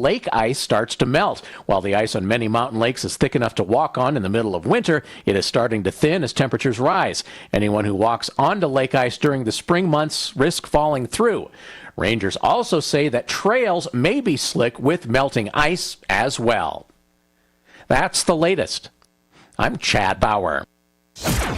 lake ice starts to melt. While the ice on many mountain lakes is thick enough to walk on in the middle of winter, it is starting to thin as temperatures rise. Anyone who walks onto lake ice during the spring months risk falling through. Rangers also say that trails may be slick with melting ice as well. That's the latest. I'm Chad Bauer.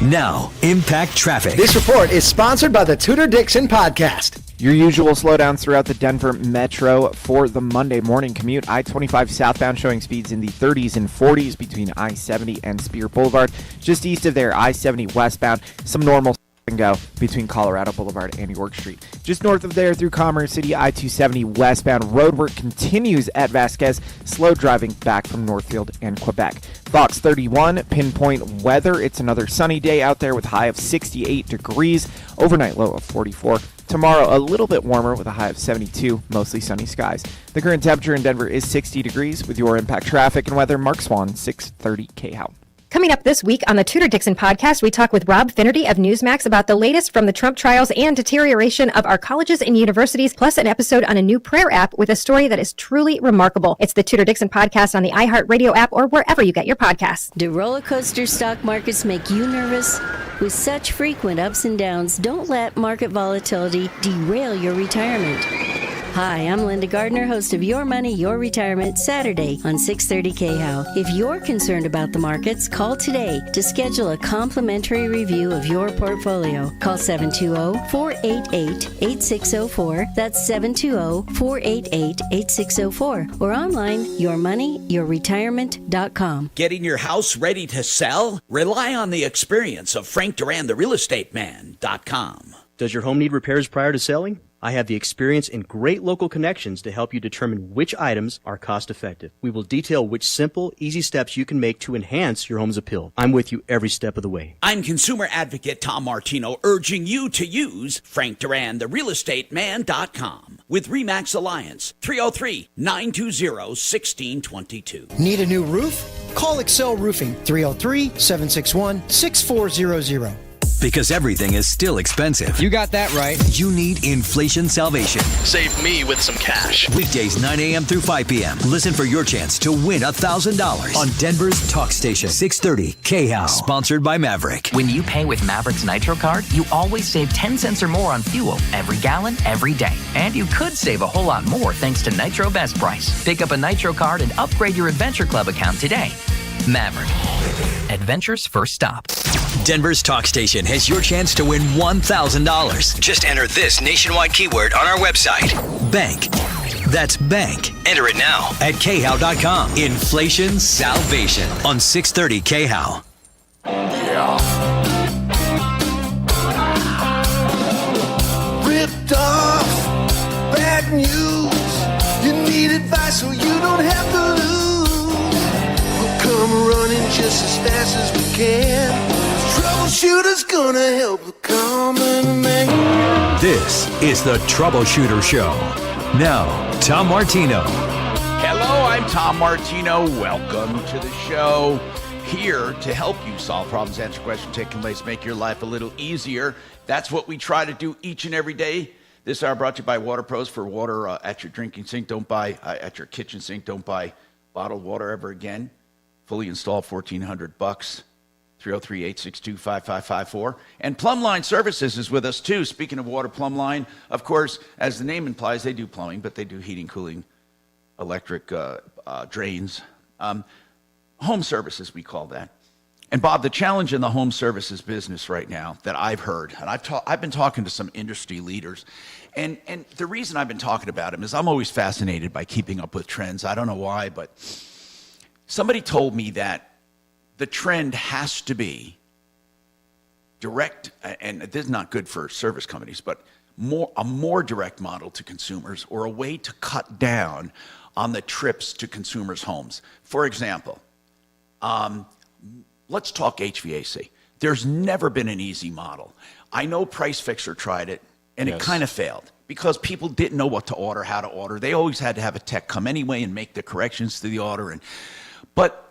Now, Impact Traffic. This report is sponsored by the Tudor Dixon Podcast. Your usual slowdowns throughout the Denver Metro for the Monday morning commute. I-25 southbound showing speeds in the 30s and 40s between I-70 and Spear Boulevard. Just east of there, I-70 westbound. Some normal and go between Colorado Boulevard and York Street. Just north of there through Commerce City, I-270 westbound. Roadwork continues at Vasquez. Slow driving back from Northfield and Quebec. Fox 31, pinpoint weather. It's another sunny day out there with a high of 68 degrees. Overnight low of 44. Tomorrow, a little bit warmer with a high of 72, mostly sunny skies. The current temperature in Denver is 60 degrees. With your Impact Traffic and weather, Mark Swan, 630 KHOW. Coming up this week on the Tudor Dixon Podcast, we talk with Rob Finnerty of Newsmax about the latest from the Trump trials and deterioration of our colleges and universities, plus an episode on a new prayer app with a story that is truly remarkable. It's the Tudor Dixon Podcast on the iHeartRadio app or wherever you get your podcasts. Do roller coaster stock markets make you nervous? With such frequent ups and downs, don't let market volatility derail your retirement. Hi, I'm Linda Gardner, host of Your Money, Your Retirement, Saturday on 630 KHOW. If you're concerned about the markets, call today to schedule a complimentary review of your portfolio. Call 720-488-8604. That's 720-488-8604. Or online, yourmoneyyourretirement.com. Getting your house ready to sell? Rely on the experience of Frank Duran, the realestateman.com. Does your home need repairs prior to selling? I have the experience and great local connections to help you determine which items are cost effective. We will detail which simple, easy steps you can make to enhance your home's appeal. I'm with you every step of the way. I'm consumer advocate Tom Martino, urging you to use Frank Duran, the realestateman.com with RE/MAX Alliance, 303-920-1622. Need a new roof? Call Excel Roofing, 303-761-6400. Because everything is still expensive. You got that right. You need inflation salvation. Save me with some cash. Weekdays 9 a.m. through 5 p.m. Listen for your chance to win $1,000 on Denver's Talk Station, 630 KHOW. Sponsored by Maverick. When you pay with Maverick's Nitro card, you always save 10 cents or more on fuel every gallon, every day. And you could save a whole lot more thanks to Nitro Best Price. Pick up a Nitro card and upgrade your Adventure Club account today. Maverick. Adventure's first stop. Denver's Talk Station has your chance to win $1,000. Just enter this nationwide keyword on our website. Bank. That's bank. Enter it now at KHOW.com. Inflation salvation on 630 KHOW. Yeah. Ripped off. Bad news. You need advice so you don't have to lose. We'll come running just as fast as we can. Troubleshooter's gonna help the common man. This is the Troubleshooter Show. Now, Tom Martino. Hello, I'm Tom Martino. Welcome to the show. Here to help you solve problems, answer questions, take place, make your life a little easier. That's what we try to do each and every day. This hour brought to you by Water Pros. For water at your drinking sink, don't buy at your kitchen sink. Don't buy bottled water ever again. Fully installed, $1,400. 303-862-5554. And Plumbline Services is with us, too. Speaking of water, Plumbline, of course, as the name implies, they do plumbing, but they do heating, cooling, electric drains. Home services, we call that. And, Bob, the challenge in the home services business right now that I've heard, and I've been talking to some industry leaders, and the reason I've been talking about them is I'm always fascinated by keeping up with trends. I don't know why, but somebody told me that the trend has to be direct, and this is not good for service companies, but a more direct model to consumers, or a way to cut down on the trips to consumers' homes. For example, let's talk HVAC. There's never been an easy model. I know Price Fixer tried it, and It kind of failed because people didn't know what to order, how to order. They always had to have a tech come anyway and make the corrections to the order. But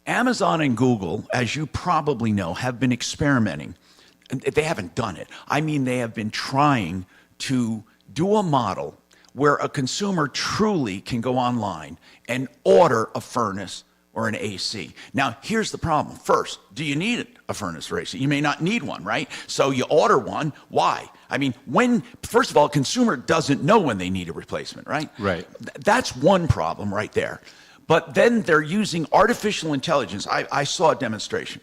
Amazon and Google, as you probably know, have been experimenting. They haven't done it. I mean, they have been trying to do a model where a consumer truly can go online and order a furnace or an AC. Now, here's the problem. First, do you need a furnace or AC? You may not need one, right? So you order one. Why? I mean, first of all, a consumer doesn't know when they need a replacement, right? Right. That's one problem right there. But then they're using artificial intelligence. I saw a demonstration.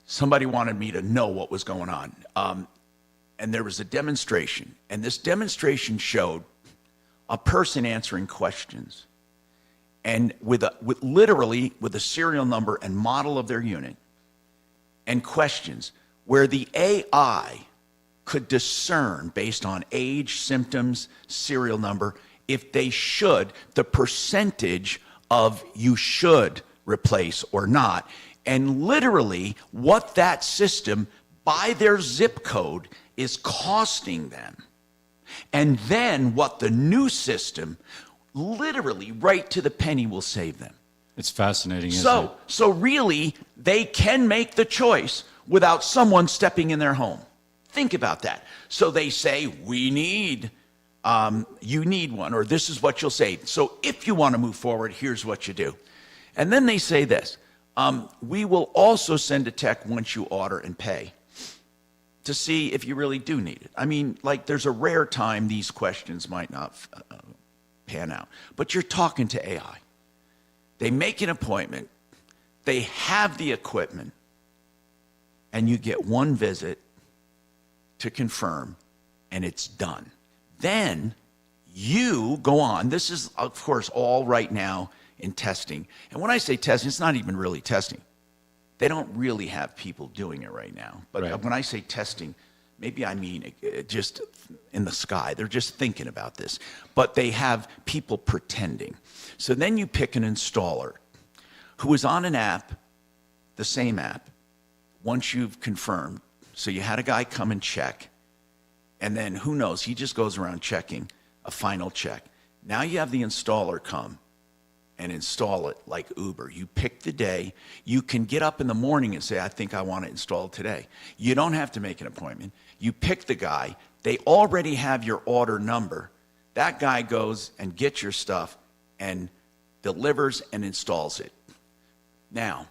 Somebody wanted me to know what was going on. And there was a demonstration. And this demonstration showed a person answering questions. And literally with a serial number and model of their unit and questions where the AI could discern based on age, symptoms, serial number, if they should, the percentage of you should replace or not. And literally what that system by their zip code is costing them. And then what the new system literally right to the penny will save them. It's fascinating, isn't it? So really, they can make the choice without someone stepping in their home. Think about that. So they say, you need one, or this is what you'll say. So if you want to move forward, here's what you do. And then they say this, we will also send a tech once you order and pay to see if you really do need it. I mean, like there's a rare time these questions might not pan out. But you're talking to AI. They make an appointment. They have the equipment. And you get one visit to confirm, and it's done. Then you go on. This is, of course, all right now in testing. And when I say testing, it's not even really testing. They don't really have people doing it right now. But when I say testing, maybe I mean just in the sky. They're just thinking about this. But they have people pretending. So then you pick an installer who is on an app, the same app, once you've confirmed. So you had a guy come and check. And then who knows, he just goes around checking a final check. Now you have the installer come and install it like Uber. You pick the day. You can get up in the morning and say, I think I want it installed today. You don't have to make an appointment. You pick the guy. They already have your order number. That guy goes and gets your stuff and delivers and installs it. Now,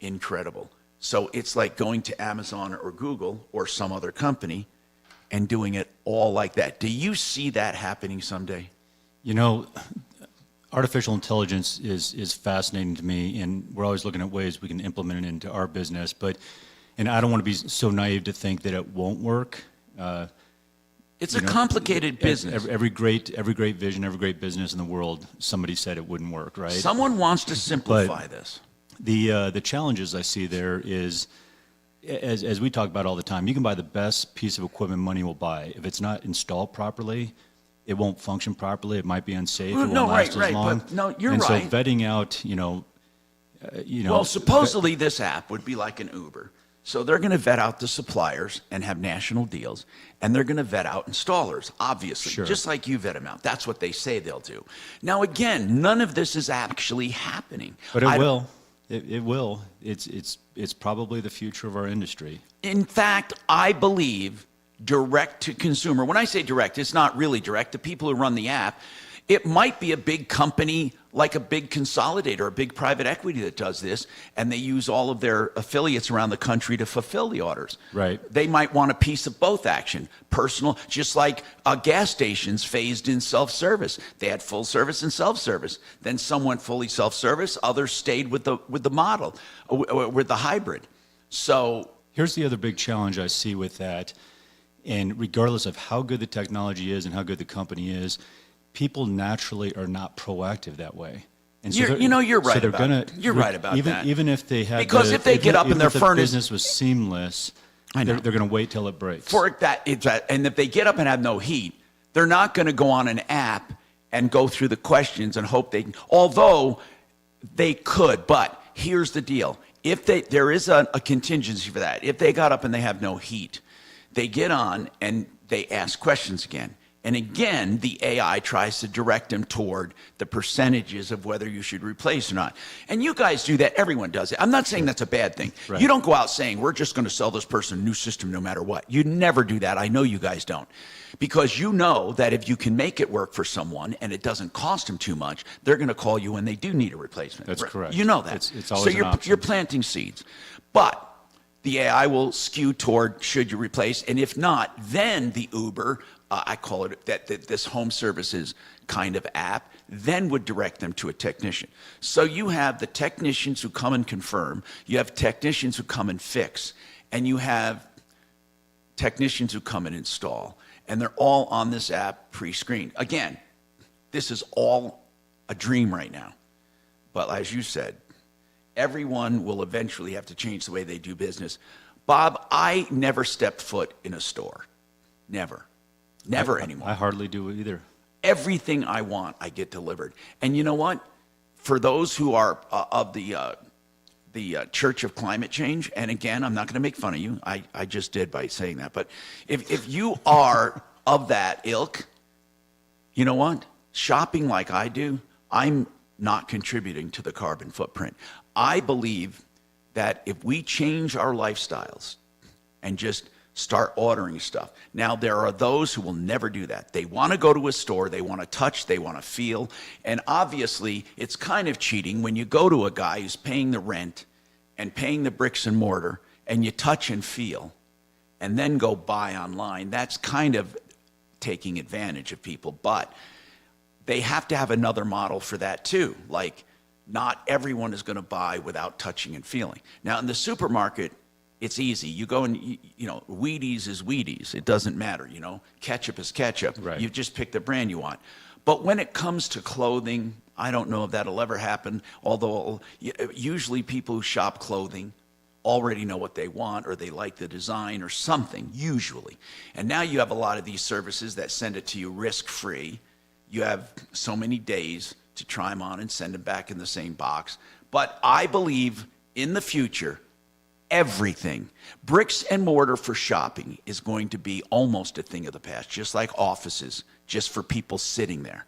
incredible. So it's like going to Amazon or Google or some other company and doing it all like that. Do you see that happening someday? You know, artificial intelligence is fascinating to me, and we're always looking at ways we can implement it into our business. And I don't want to be so naive to think that it won't work. It's a complicated business. Every great vision, every great business in the world, somebody said it wouldn't work, right? Someone wants to simplify this. The challenges I see there is, as we talk about all the time, you can buy the best piece of equipment money will buy. If it's not installed properly, it won't function properly. It might be unsafe. It won't last as long. But no, you're and right. So vetting out, Well, supposedly this app would be like an Uber. So they're going to vet out the suppliers and have national deals, and they're going to vet out installers, obviously, just like you vet them out. That's what they say they'll do. Now, again, none of this is actually happening. But it will. It will. It's probably the future of our industry. In fact, I believe direct to consumer. When I say direct, it's not really direct. The people who run the app, it might be a big company like a big consolidator, a big private equity that does this, and they use all of their affiliates around the country to fulfill the orders. Right. They might want a piece of both action, personal, just like gas stations phased in self-service. They had full service and self-service. Then some went fully self-service. Others stayed with the model, with the hybrid. So here's the other big challenge I see with that. And regardless of how good the technology is and how good the company is, people naturally are not proactive that way. And so you're right so they're about gonna, you're right about that. Even if they have because if they get up in their furnace, business was seamless, they're going to wait till it breaks. And if they get up and have no heat, they're not going to go on an app and go through the questions and hope they can. Although they could, but here's the deal: there is a contingency for that. If they got up and they have no heat, they get on and they ask questions again. And again, the AI tries to direct them toward the percentages of whether you should replace or not. And you guys do that. Everyone does it. I'm not saying that's a bad thing. Right. You don't go out saying, we're just going to sell this person a new system no matter what. You never do that. I know you guys don't. Because you know that if you can make it work for someone and it doesn't cost them too much, they're going to call you when they do need a replacement. That's correct. You know that. It's always so an option. you're planting seeds. But the AI will skew toward should you replace, and if not, then the Uber, I call it that this home services kind of app, then would direct them to a technician. So you have the technicians who come and confirm, you have technicians who come and fix, and you have technicians who come and install, and they're all on this app pre-screened. Again, this is all a dream right now, but as you said, everyone will eventually have to change the way they do business. Bob, I never stepped foot in a store. Never anymore. I hardly do either. Everything I want, I get delivered. And you know what? For those who are of the Church of Climate Change, and again, I'm not going to make fun of you. I just did by saying that. But if you are of that ilk, you know what? Shopping like I do, I'm not contributing to the carbon footprint. I believe that if we change our lifestyles and just start ordering stuff. Now, there are those who will never do that. They want to go to a store, they want to touch, they want to feel, and obviously it's kind of cheating when you go to a guy who's paying the rent and paying the bricks and mortar and you touch and feel and then go buy online. That's kind of taking advantage of people, but they have to have another model for that too. Like, not everyone is going to buy without touching and feeling. Now, in the supermarket, it's easy. You go and, you know, Wheaties is Wheaties. It doesn't matter, you know. Ketchup is ketchup. Right. You just pick the brand you want. But when it comes to clothing, I don't know if that'll ever happen, although usually people who shop clothing already know what they want or they like the design or something, usually. And now you have a lot of these services that send it to you risk-free. You have so many days to try them on and send them back in the same box. But I believe in the future, everything, bricks and mortar for shopping is going to be almost a thing of the past, just like offices, just for people sitting there.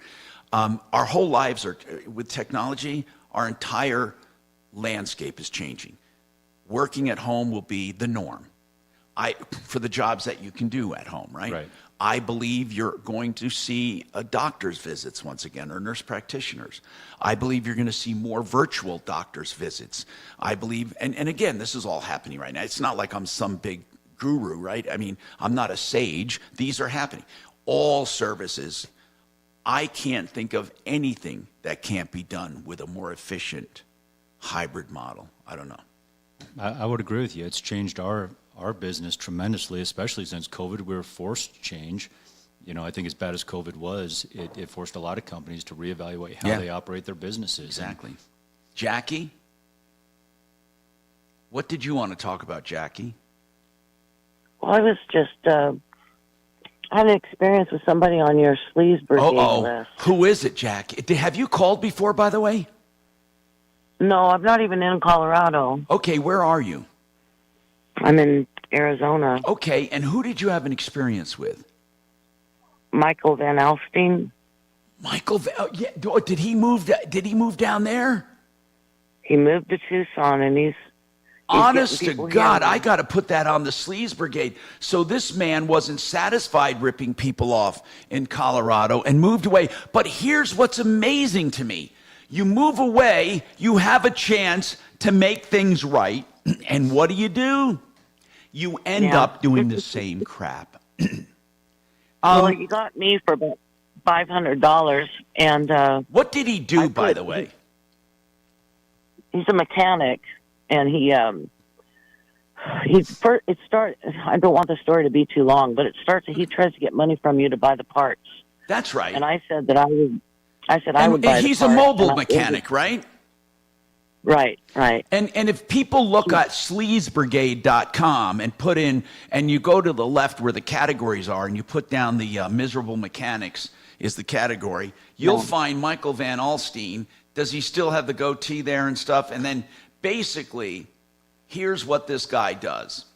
Our whole lives are, with technology, our entire landscape is changing. Working at home will be the norm. For the jobs that you can do at home, right? Right. I believe you're going to see doctor's visits once again, or nurse practitioners. I believe you're going to see more virtual doctor's visits. I believe, and again, this is all happening right now. It's not like I'm some big guru, right? I mean, I'm not a sage. These are happening. All services. I can't think of anything that can't be done with a more efficient hybrid model. I don't know. I would agree with you. It's changed our business tremendously, especially since COVID. We were forced to change. You know, I think as bad as COVID was, it forced a lot of companies to reevaluate how they operate their businesses. Exactly. Jackie, what did you want to talk about, Jackie? Well, I was just had an experience with somebody on your sleaze brigade list. Who is it, Jackie? Have you called before, by the way? No, I'm not even in Colorado. Okay, where are you? I'm in Arizona. Okay, and who did you have an experience with? Michael Van Alstein. Michael, yeah. Did he move? Did he move down there? He moved to Tucson, and he's honest to God, here. I got to put that on the sleaze brigade. So this man wasn't satisfied ripping people off in Colorado and moved away. But here's what's amazing to me: you move away, you have a chance to make things right, and what do? You end up doing the same crap. Well, he got me for about $500, and what did he do, by the way? He's a mechanic, and it started. I don't want the story to be too long, but it starts. He tries to get money from you to buy the parts. That's right. And I said that I would. I would buy. He's the a parts, mobile mechanic, right? Right. And if people look at sleazebrigade.com and put in, and you go to the left where the categories are, and you put down the miserable mechanics is the category, you'll find Michael Van Alstein. Does he still have the goatee there and stuff? And then basically, here's what this guy does.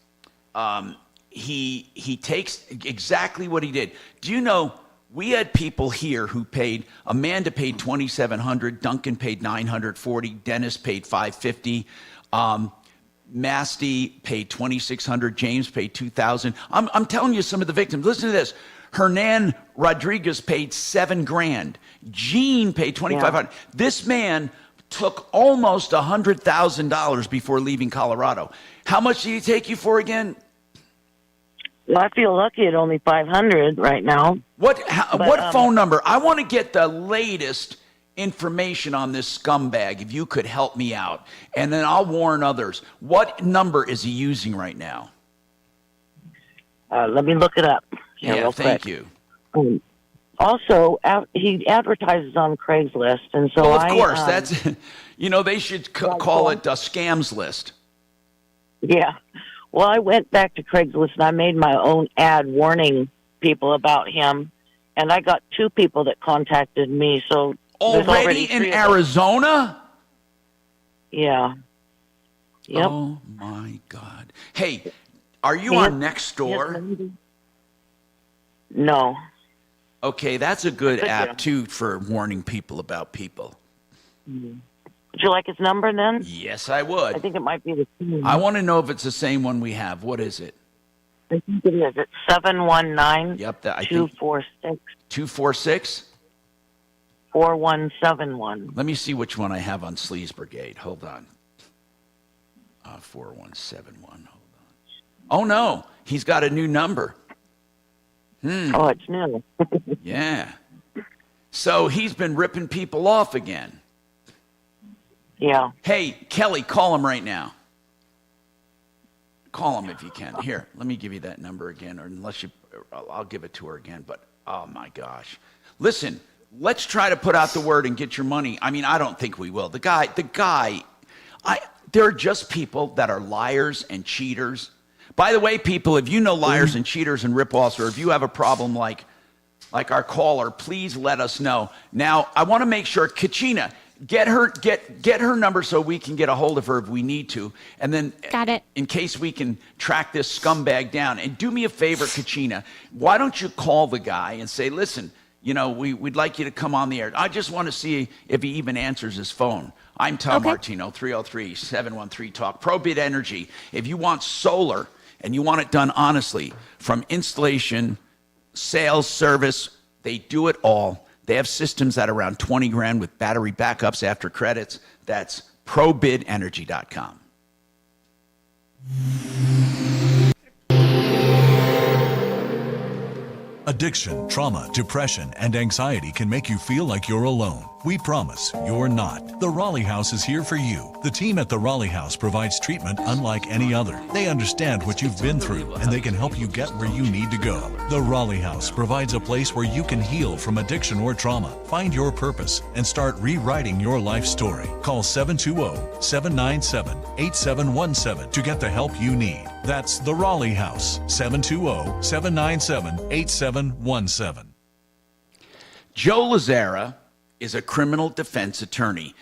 He takes exactly what he did. Do you know We had people here who paid, Amanda paid $2,700, Duncan paid $940, Dennis paid $550, Masty paid $2,600, James paid $2,000. I'm telling you some of the victims. Listen to this. Hernan Rodriguez paid $7,000. Gene paid $2,500. Yeah. This man took almost $100,000 before leaving Colorado. How much did he take you for again? Well, I feel lucky at only $500 right now. What phone number? I want to get the latest information on this scumbag, if you could help me out. And then I'll warn others. What number is he using right now? Let me look it up. Yeah, thank you. Also, he advertises on Craigslist. And so of course, that's, they should call it a scams list. Yeah. Well, I went back to Craigslist and I made my own ad warning people about him, and I got 2 people that contacted me. So already in Arizona? Yeah. Yep. Oh my God! Hey, are you on Nextdoor? No. Okay, that's a good app too for warning people about people. Mm-hmm. Would you like his number then? Yes, I would. I think it might be the same. I want to know if it's the same one we have. What is it? I think it is. It's 719 Yep, 246 246 4171. Let me see which one I have on Sleaze Brigade. Hold on. 4171. Hold on. Oh, no. He's got a new number. Oh, it's new. Yeah. So he's been ripping people off again. Yeah. Hey, Kelly, call him right now. Call him if you can. Here, let me give you that number again, or I'll give it to her again. But, oh, my gosh. Listen, let's try to put out the word and get your money. I mean, I don't think we will. The guy, there are just people that are liars and cheaters. By the way, people, if you know liars and cheaters and rip-offs, or if you have a problem like our caller, please let us know. Now, I want to make sure, Kachina, get her number so we can get a hold of her if we need to. And then, got it. In case we can track this scumbag down. And do me a favor, Kachina, why don't you call the guy and say, listen, we'd like you to come on the air. I just want to see if he even answers his phone. I'm Tom Martino, 303-713-TALK. ProBid Energy. If you want solar and you want it done honestly, from installation, sales, service, they do it all. They have systems at around $20,000 with battery backups after credits. That's probidenergy.com. Addiction, trauma, depression, and anxiety can make you feel like you're alone. We promise you're not. The Raleigh House is here for you. The team at the Raleigh House provides treatment unlike any other. They understand what you've been through, and they can help you get where you need to go. The Raleigh House provides a place where you can heal from addiction or trauma, find your purpose, and start rewriting your life story. Call 720-797-8717 to get the help you need. That's the Raleigh House, 720-797-8717. Joe Lazzara is a criminal defense attorney,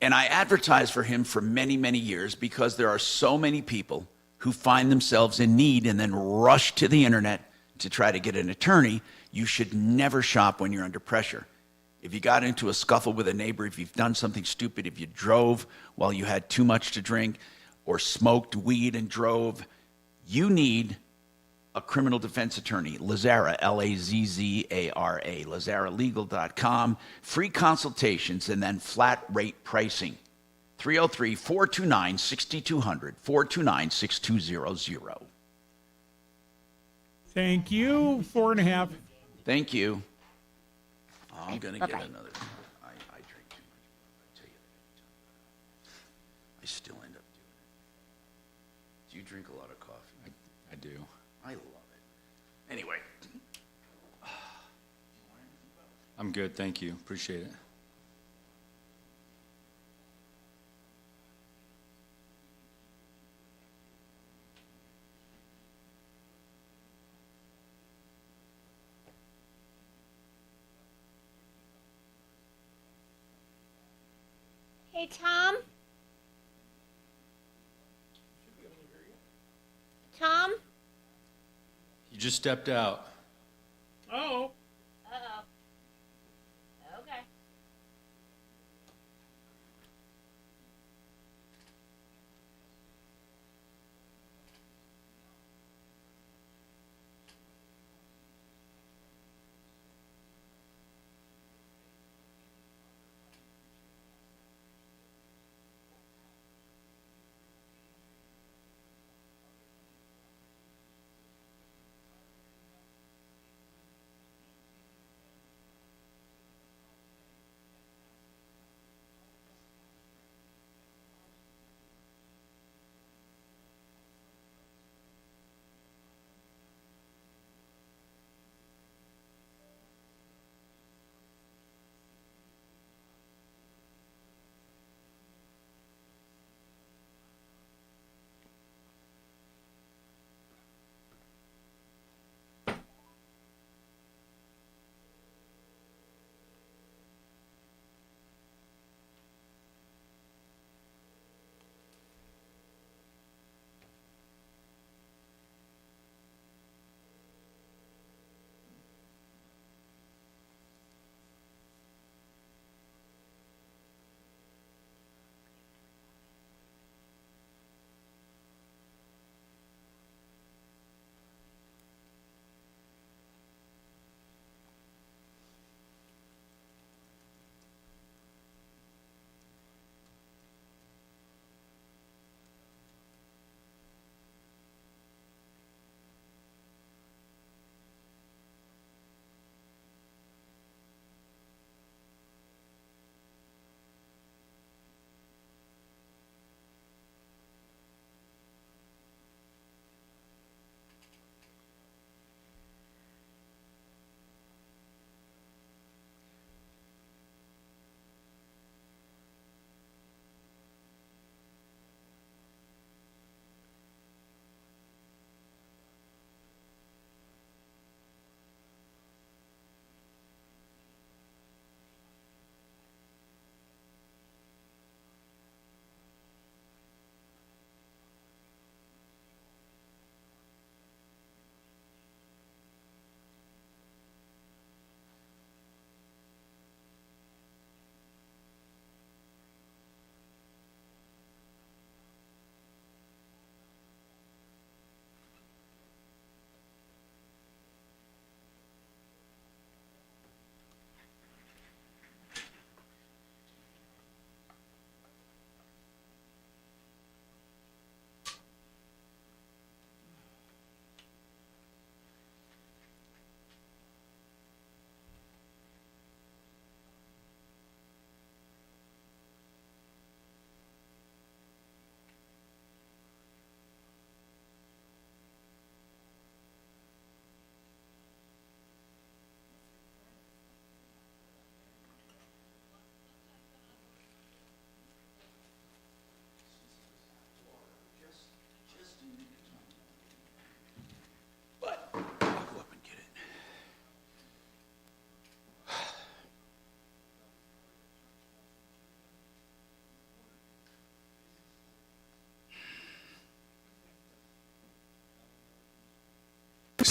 and I advertise for him for many, many years because there are so many people who find themselves in need and then rush to the internet to try to get an attorney. You should never shop when you're under pressure. If you got into a scuffle with a neighbor, if you've done something stupid, if you drove while you had too much to drink or smoked weed and drove, you need a criminal defense attorney. Lazzara, L-A-Z-Z-A-R-A, LazzaraLegal.com. Free consultations and then flat rate pricing. 303-429-6200, 429-6200. Thank you. 4.5. Thank you. I'm going to get another. I drink too much. I tell you that. I still end up doing it. Do you drink a lot of coffee? I do. I love it. Anyway. I'm good, thank you. Appreciate it. Hey, Tom? Tom? You just stepped out. Oh. Uh-oh.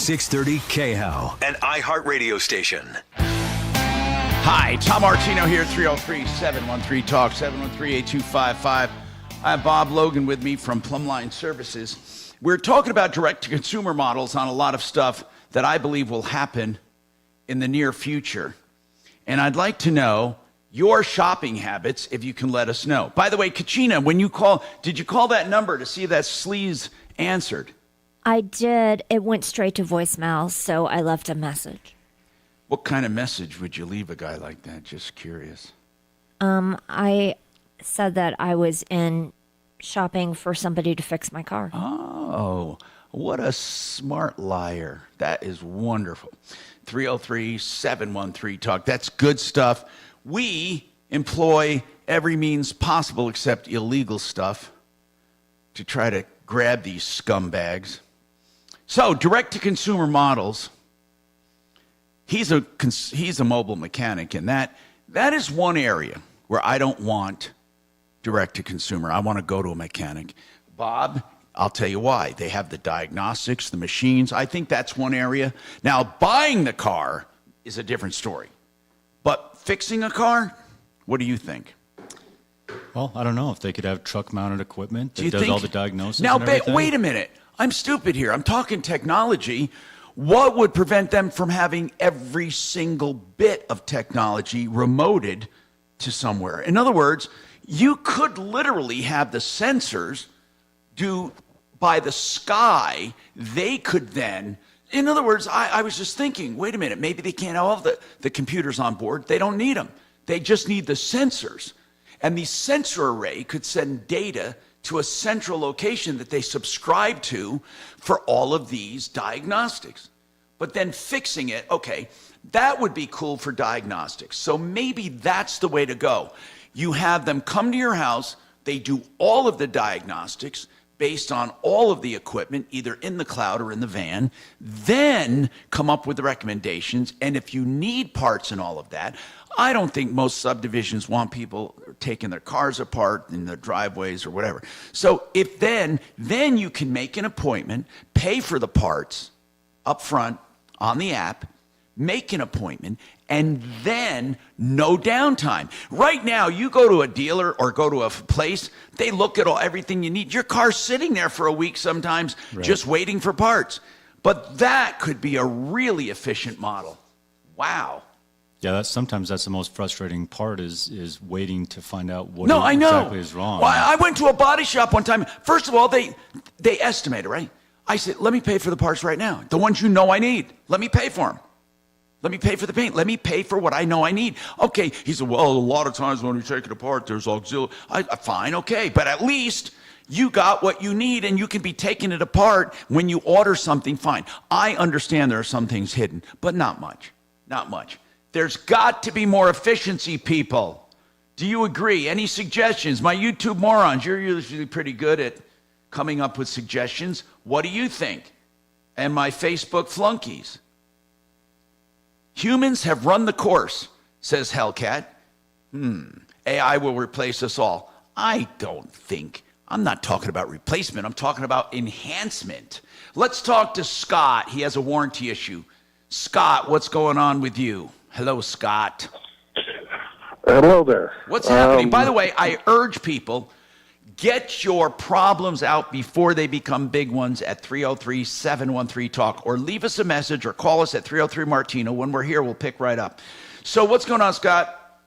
630 KHOW, an iHeartRadio station. Hi, Tom Martino here, 303-713-TALK, 713-8255. I have Bob Logan with me from Plumline Services. We're talking about direct-to-consumer models on a lot of stuff that I believe will happen in the near future. And I'd like to know your shopping habits, if you can let us know. By the way, Kachina, when you call, did you call that number to see if that sleaze answered? I did. It went straight to voicemail, so I left a message. What kind of message would you leave a guy like that? Just curious. I said that I was in shopping for somebody to fix my car. Oh, what a smart liar. That is wonderful. 303-713-TALK. That's good stuff. We employ every means possible except illegal stuff to try to grab these scumbags. So, direct-to-consumer models. He's a mobile mechanic, and that is one area where I don't want direct-to-consumer. I want to go to a mechanic. Bob, I'll tell you why. They have the diagnostics, the machines. I think that's one area. Now, buying the car is a different story. But fixing a car, what do you think? Well, I don't know if they could have truck-mounted equipment that you does think? all the diagnosis. Now, and everything. wait a minute. I'm stupid here. I'm talking technology. What would prevent them from having every single bit of technology remoted to somewhere? In other words, you could literally have the sensors do by the sky. They could then, in other words, I was just thinking, wait a minute, maybe they can't have the computers on board. They don't need them. They just need the sensors. And the sensor array could send data to a central location that they subscribe to for all of these diagnostics. But then fixing it, okay, that would be cool for diagnostics. So maybe that's the way to go. You have them come to your house, they do all of the diagnostics based on all of the equipment, either in the cloud or in the van, then come up with the recommendations. And if you need parts and all of that, I don't think most subdivisions want people taking their cars apart in their driveways or whatever. So if then you can make an appointment, pay for the parts up front on the app, make an appointment, and then no downtime. Right now, you go to a dealer or go to a place, they look at everything you need. Your car's sitting there for a week sometimes, just waiting for parts. But that could be a really efficient model. Wow. Yeah, sometimes that's the most frustrating part is waiting to find out what I know. exactly is wrong. Well, I went to a body shop one time. First of all, they estimate it, right? I said, let me pay for the parts right now. The ones you know I need. Let me pay for them. Let me pay for the paint. Let me pay for what I know I need. Okay. He said, well, a lot of times when you take it apart, there's auxiliary. Fine, okay. But at least you got what you need and you can be taking it apart when you order something, fine. I understand there are some things hidden, but not much. Not much. There's got to be more efficiency, people. Do you agree? Any suggestions? My YouTube morons, you're usually pretty good at coming up with suggestions. What do you think? And my Facebook flunkies. Humans have run the course, says Hellcat. AI will replace us all. I don't think. I'm not talking about replacement. I'm talking about enhancement. Let's talk to Scott. He has a warranty issue. Scott, what's going on with you? Hello, Scott. Hello there. What's happening? By the way, I urge people, get your problems out before they become big ones at 303-713-TALK, or leave us a message or call us at 303-MARTINO. When we're here, we'll pick right up. So what's going on, Scott?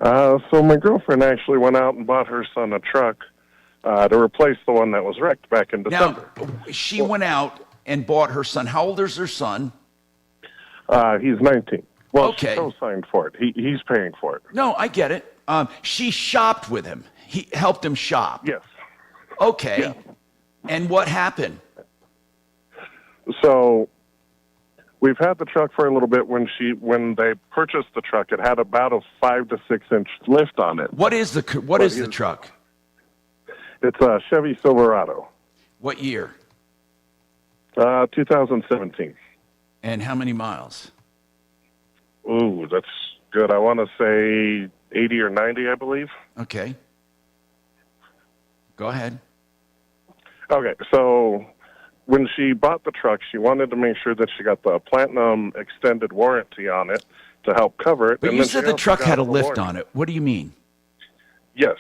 So my girlfriend actually went out and bought her son a truck to replace the one that was wrecked back in December. Now, she went out and bought her son. How old is her son? He's 19. Well, Okay. she co-signed for it. He's paying for it. No, I get it. She shopped with him. He helped him shop. Yes. Okay. Yeah. And what happened? So we've had the truck for a little bit. When they purchased the truck, it had about a 5 to 6 inch lift on it. What is the truck? It's a Chevy Silverado. What year? 2017. And how many miles? Ooh, that's good. I want to say 80 or 90, I believe. Okay. Go ahead. Okay, so when she bought the truck, she wanted to make sure that she got the platinum extended warranty on it to help cover it. But and you then said she the also truck got had a the lift warranty. on it. What do you mean? Yes,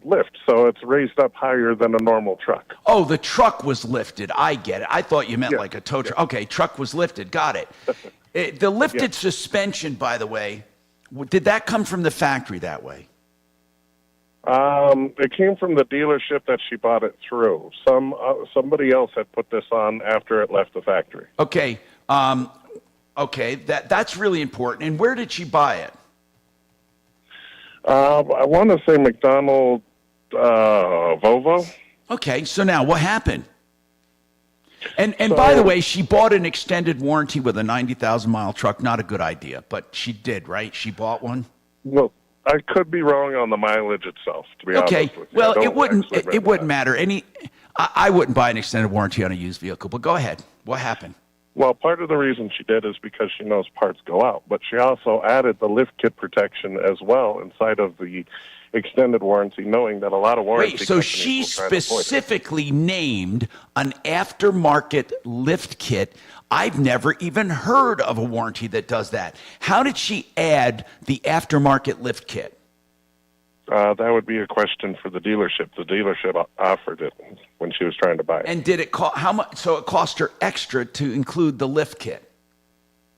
lift. So it's raised up higher than a normal truck. Oh, the truck was lifted. I get it. I thought you meant like a tow truck. Okay, truck was lifted. Got it. The lifted suspension, by the way, did that come from the factory that way? It came from the dealership that she bought it through. Somebody else had put this on after it left the factory. Okay. Okay, that's really important. And where did she buy it? I want to say McDonald's Volvo. Okay, so now what happened? And by the way, she bought an extended warranty with a 90,000-mile truck. Not a good idea, but she did, right? She bought one? Well, I could be wrong on the mileage itself, to be honest with you. Well, it wouldn't matter. I wouldn't buy an extended warranty on a used vehicle, but go ahead. What happened? Well, part of the reason she did is because she knows parts go out, but she also added the lift kit protection as well inside of the extended warranty, knowing that a lot of warranty Wait, so she specifically named an aftermarket lift kit. I've never even heard of a warranty that does that. How did she add the aftermarket lift kit? That would be a question for the dealership. The dealership offered it when she was trying to buy it. And did it cost how much? So it cost her extra to include the lift kit.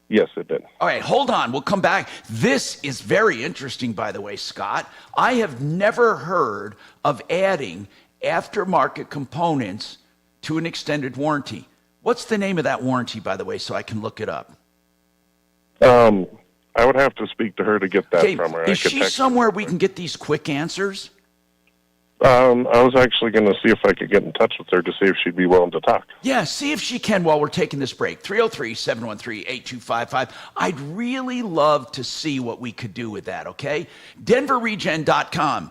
Yes, it did. All right, hold on. We'll come back. This is very interesting, by the way, Scott. I have never heard of adding aftermarket components to an extended warranty. What's the name of that warranty, by the way, so I can look it up? I would have to speak to her to get that from her. Is she somewhere we can get these quick answers? I was actually going to see if I could get in touch with her to see if she'd be willing to talk. Yeah, see if she can while we're taking this break. 303-713-8255. I'd really love to see what we could do with that, okay? DenverRegen.com.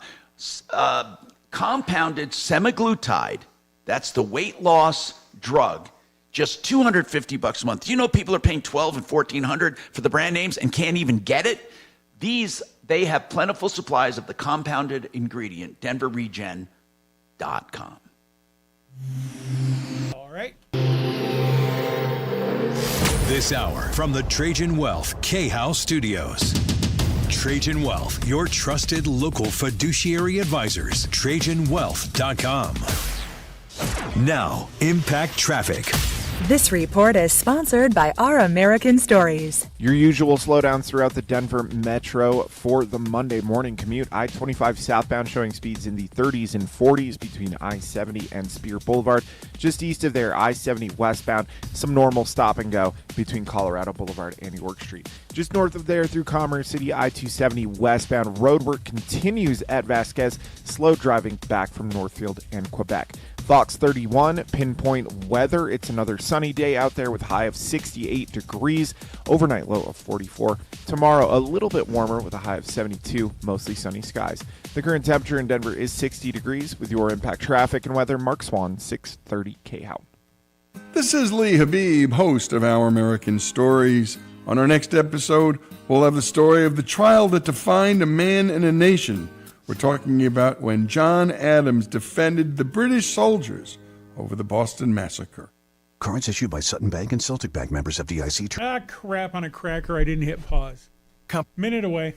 Compounded semaglutide, that's the weight loss drug, just $250 a month. You know people are paying $1,200 and $1,400 for the brand names and can't even get it? They have plentiful supplies of the compounded ingredient, DenverRegen.com. All right. This hour from the Trajan Wealth K-House Studios. Trajan Wealth, your trusted local fiduciary advisors. TrajanWealth.com. Now, Impact Traffic. This report is sponsored by Our American Stories. Your usual slowdowns throughout the Denver metro for the Monday morning commute. I-25 southbound showing speeds in the 30s and 40s between I-70 and Spear Boulevard. Just east of there, I-70 westbound, some normal stop and go between Colorado Boulevard and York Street. Just north of there through Commerce City, I-270 westbound. Roadwork continues at Vasquez. Slow driving back from Northfield and Quebec. Fox 31, pinpoint weather. It's another sunny day out there with high of 68 degrees, overnight low of 44. Tomorrow, a little bit warmer with a high of 72, mostly sunny skies. The current temperature in Denver is 60 degrees. With your Impact Traffic and weather, Mark Swan, 630 KHOW. This is Lee Habib, host of Our American Stories. On our next episode, we'll have the story of the trial that defined a man and a nation. We're talking about when John Adams defended the British soldiers over the Boston Massacre. Cards issued by Sutton Bank and Celtic Bank, members of DIC. Crap on a cracker. I didn't hit pause. Minute away.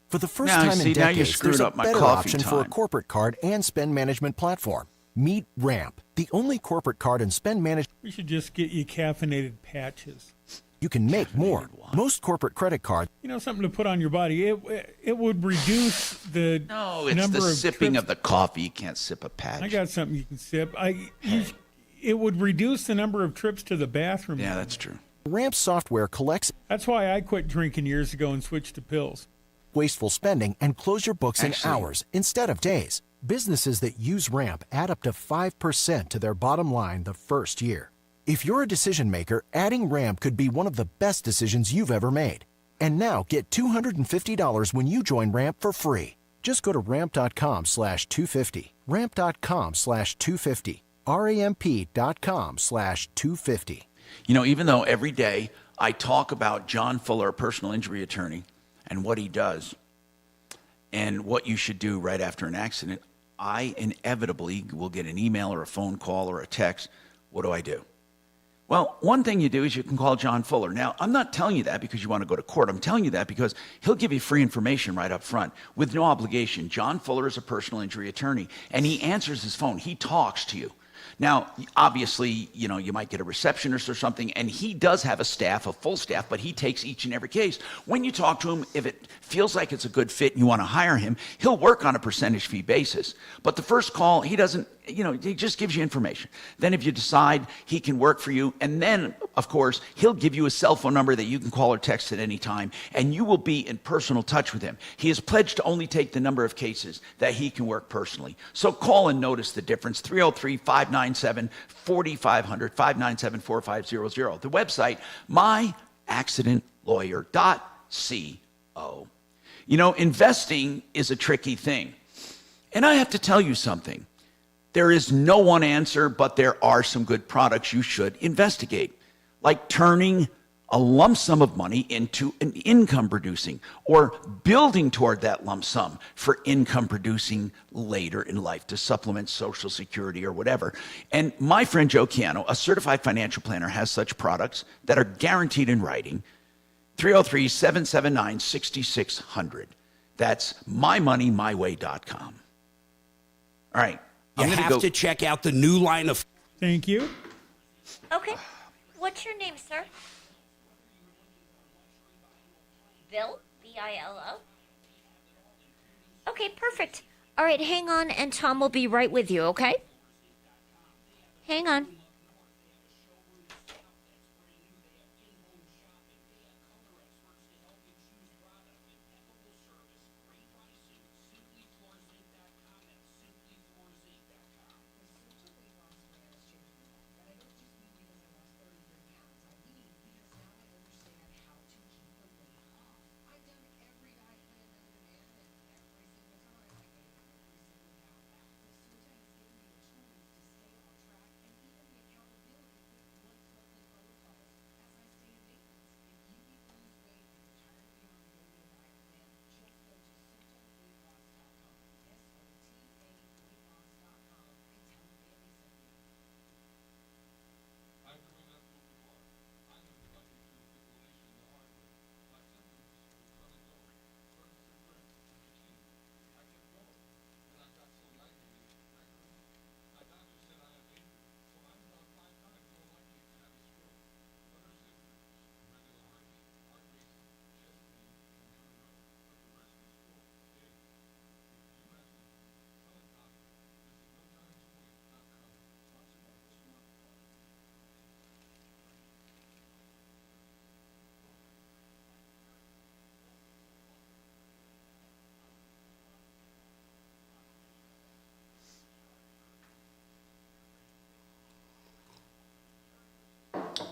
For the first Now, time see, in now you decades, screwed there's up a my better coffee option for a time. corporate card and spend management platform. Meet Ramp, the only corporate card and spend management. We should just get you caffeinated patches. You can make more. Most corporate credit cards. You know, something to put on your body. It would reduce the No, it's number the of sipping trips. of the coffee. You can't sip a patch. I got something you can sip. It would reduce the number of trips to the bathroom. Yeah, that's true. Ramp software collects. That's why I quit drinking years ago and switched to pills. Wasteful spending and close your books Actually- in hours instead of days. Businesses that use Ramp add up to 5% to their bottom line the first year. If you're a decision maker, adding Ramp could be one of the best decisions you've ever made. And now get $250 when you join Ramp for free. Just go to ramp.com/250. Ramp.com/250. ramp.com/250. You know, even though every day I talk about John Fuller, a personal injury attorney, and what he does and what you should do right after an accident, I inevitably will get an email or a phone call or a text. What do? Well, one thing you do is you can call John Fuller. Now, I'm not telling you that because you want to go to court. I'm telling you that because he'll give you free information right up front with no obligation. John Fuller is a personal injury attorney, and he answers his phone. He talks to you. Now, obviously, you might get a receptionist or something, and he does have a full staff, but he takes each and every case. When you talk to him, if it feels like it's a good fit and you want to hire him, he'll work on a percentage fee basis. But the first call, he doesn't, he just gives you information. Then if you decide he can work for you, and then, of course, he'll give you a cell phone number that you can call or text at any time, and you will be in personal touch with him. He has pledged to only take the number of cases that he can work personally. So call and notice the difference. 303-597-4500, 597-4500. The website, myaccidentlawyer.co. Investing is a tricky thing. And I have to tell you something. There is no one answer, but there are some good products you should investigate, like turning a lump sum of money into an income producing, or building toward that lump sum for income producing later in life to supplement Social Security or whatever. And my friend Joe Chiano, a certified financial planner, has such products that are guaranteed in writing. 303-779-6600. That's mymoneymyway.com. All right. You have to check out the new line of... Thank you. Okay. What's your name, sir? Bill? B-I-L-O? Okay, perfect. All right, hang on, and Tom will be right with you, okay? Hang on.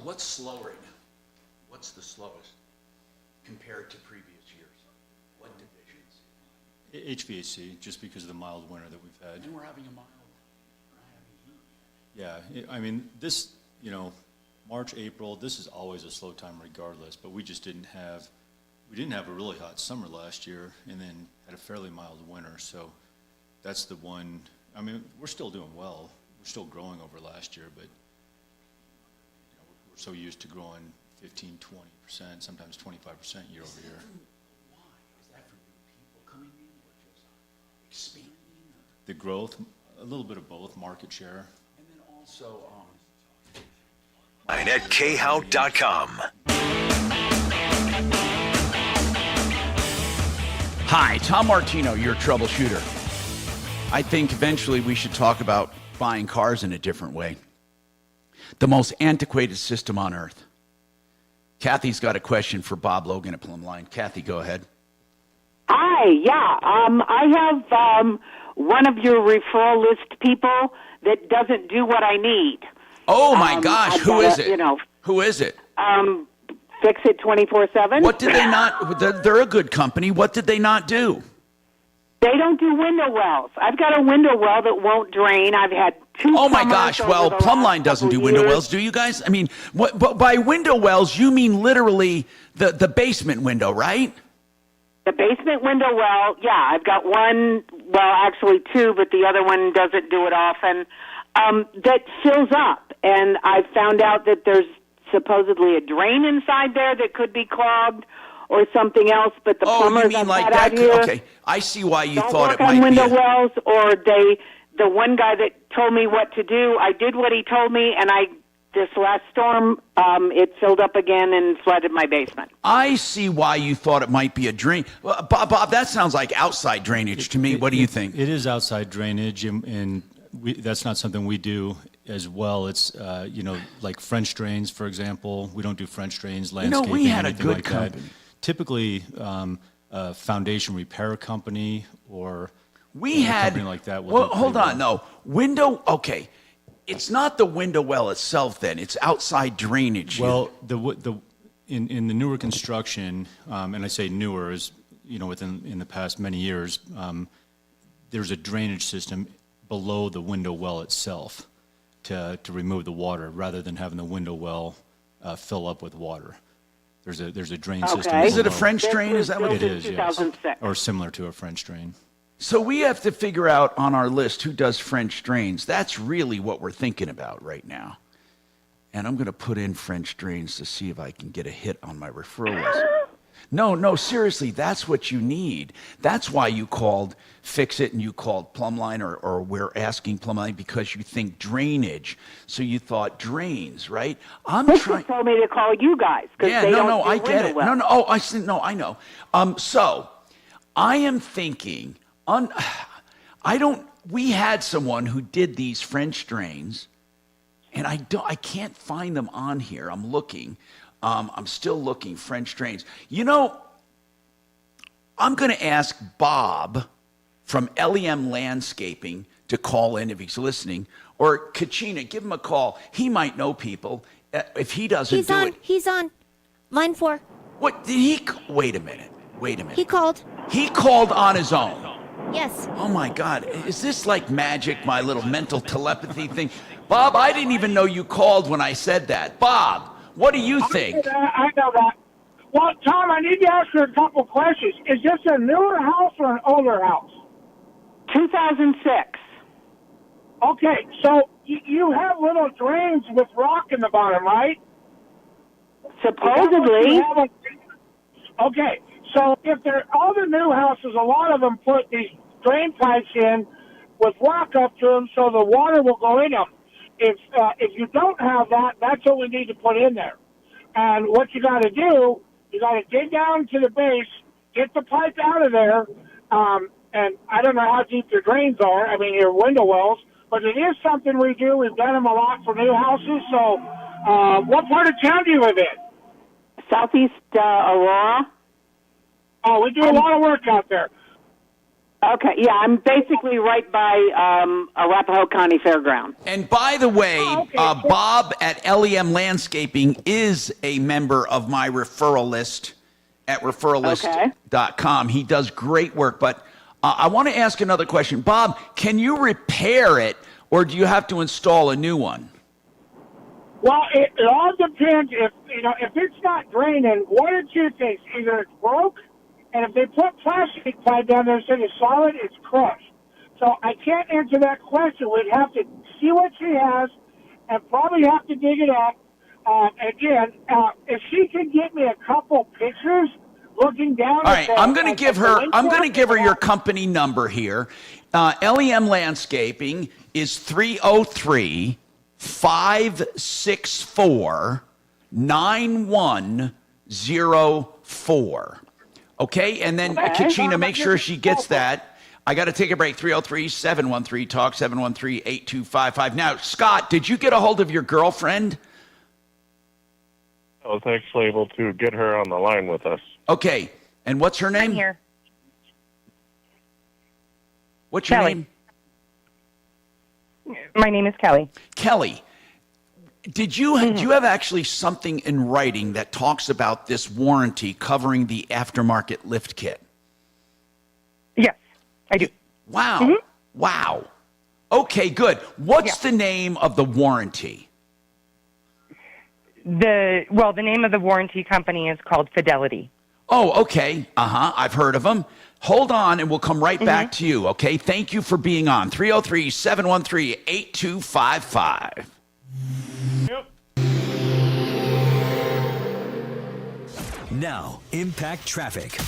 What's slower now? What's the slowest compared to previous years? What divisions? HVAC, just because of the mild winter that we've had. And we're having a mild. Yeah, this, March, April, this is always a slow time regardless, but we just didn't have a really hot summer last year and then had a fairly mild winter. So that's the one, we're still doing well. We're still growing over last year, but we're so used to growing 15, 20%, sometimes 25% year over year. Why? Is that for new people coming in or just expanding? The growth, a little bit of both, market share. And then also at khow.com. Hi, Tom Martino, your troubleshooter. I think eventually we should talk about buying cars in a different way. The most antiquated system on earth. Kathy's got a question for Bob Logan at Plum Line. Kathy, go ahead. Hi, yeah. I have one of your referral list people that doesn't do what I need. Oh, my gosh. Who is it? Who is it? Fix It 24/7. What did they not? They're a good company. What did they not do? They don't do window wells. I've got a window well that won't drain. I've had two. Oh my gosh! Well, Plumline doesn't do window wells, do you guys? I mean, but by window wells you mean literally the basement window, right? The basement window well, yeah. I've got one. Well, actually two, but the other one doesn't do it often. That fills up, and I found out that there's supposedly a drain inside there that could be clogged or something else. But the plumbers you mean I've like had that? out here Okay, I see why you don't thought work it might on window be. wells, or the one guy that told me what to do, I did what he told me, and this last storm, it filled up again and flooded my basement. I see why you thought it might be a drain. Well, Bob, that sounds like outside drainage to me. What do you think? It is outside drainage, and that's not something we do as well. It's, like French drains, for example. We don't do French drains, landscaping, we had a anything good like company. that. Typically, a foundation repair company or We had something like that. Well, hold on. No window. Okay, it's not the window well itself. Then it's outside drainage. Well, in the newer construction, and I say newer is in the past many years, there's a drainage system below the window well itself to remove the water, rather than having the window well fill up with water. There's a drain system. Is it a below. French drain? Is that what it is? Yes. 2006. Or similar to a French drain. So we have to figure out on our list who does French drains. That's really what we're thinking about right now. And I'm going to put in French drains to see if I can get a hit on my referral list. No, seriously, that's what you need. That's why you called Fix It and you called Plumbline, or we're asking Plumbline, because you think drainage. So you thought drains, right? They told me to call you guys because they don't do I get it. window wells. No, I see. No, I know. So I am thinking we had someone who did these French drains, and I can't find them on here. I'm looking. I'm still looking. French drains. I'm going to ask Bob from Lem Landscaping to call in if he's listening, or Kachina, give him a call. He might know people. If he doesn't do it. He's on. Line 4. What did he? Wait a minute. He called. He called on his own. Yes. Oh my God. Is this like magic, my little mental telepathy thing? Bob, I didn't even know you called when I said that. Bob, what do you think? I know that. Well, Tom, I need to ask you a couple questions. Is this a newer house or an older house? 2006. Okay, so you have little drains with rock in the bottom, right? Supposedly. Okay, so if they're all the new houses, a lot of them put these drain pipes in with rock up to them so the water will go in them. If you don't have that, that's what we need to put in there. And what you got to do, you got to dig down to the base, get the pipe out of there, and I don't know how deep your drains are. I mean, your window wells, but it is something we do. We've done them a lot for new houses. So, what part of town do you live in? Southeast Aurora. Oh, we do a lot of work out there. Okay, yeah, I'm basically right by Arapahoe County Fairground. And by the way, Bob at LEM Landscaping is a member of my referral list at referrallist.com. He does great work, but I want to ask another question. Bob, can you repair it, or do you have to install a new one? Well, it all depends. If it's not draining, one or two things: either it's broke, and if they put plastic pipe down there instead of solid, it's crushed. So I can't answer that question. We'd have to see what she has, and probably have to dig it up. Again, if she can get me a couple pictures looking down. All right, I'm going to give her. I'm going to give her your company number here. LEM Landscaping is 303-564-9104. Okay, and then Kachina, make sure she gets that. I got to take a break. 303-713-TALK, 713-8255. Now, Scott, did you get a hold of your girlfriend? I was actually able to get her on the line with us. Okay, and what's her name? I'm here. What's your Kelly. name? My name is Kelly. Kelly, do you have actually something in writing that talks about this warranty covering the aftermarket lift kit? Yes, I do. Wow. Mm-hmm. Wow. Okay, good. What's the name of the warranty? The name of the warranty company is called Fidelity. Oh, okay. I've heard of them. Hold on, and we'll come right back to you, okay? Thank you for being on. 303-713-8255. Yep. Now, Impact Traffic.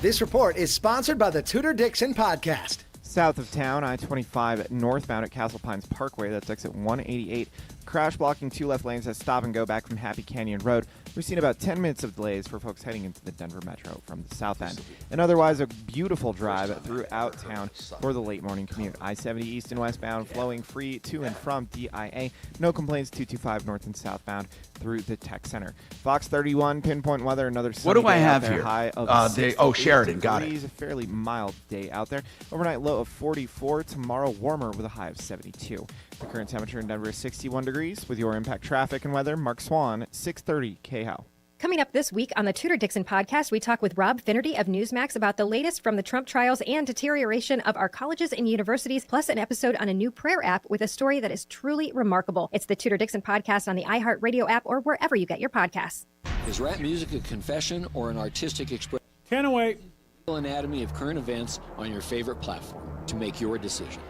This report is sponsored by the Tudor Dixon Podcast. South of town, I-25 northbound at Castle Pines Parkway. That's exit 188. Crash blocking 2 left lanes at stop and go back from Happy Canyon Road. We've seen about 10 minutes of delays for folks heading into the Denver Metro from the south end. And otherwise, a beautiful drive throughout town for the late morning commute. I-70 east and westbound flowing free to and from DIA. No complaints 225 north and southbound through the Tech Center. Fox 31 pinpoint weather. Another sunny What do I day out have there. here? High of Sheridan, got it. A fairly mild day out there. Overnight low of 44. Tomorrow warmer with a high of 72. The current temperature in Denver is 61 degrees. With your Impact Traffic and weather, Mark Swan, 630 KHOW. Coming up this week on the Tudor Dixon Podcast, we talk with Rob Finnerty of Newsmax about the latest from the Trump trials and deterioration of our colleges and universities, plus an episode on a new prayer app with a story that is truly remarkable. It's the Tudor Dixon Podcast on the iHeartRadio app or wherever you get your podcasts. Is rap music a confession or an artistic expression? Can't wait. Anatomy of current events on your favorite platform to make your decision.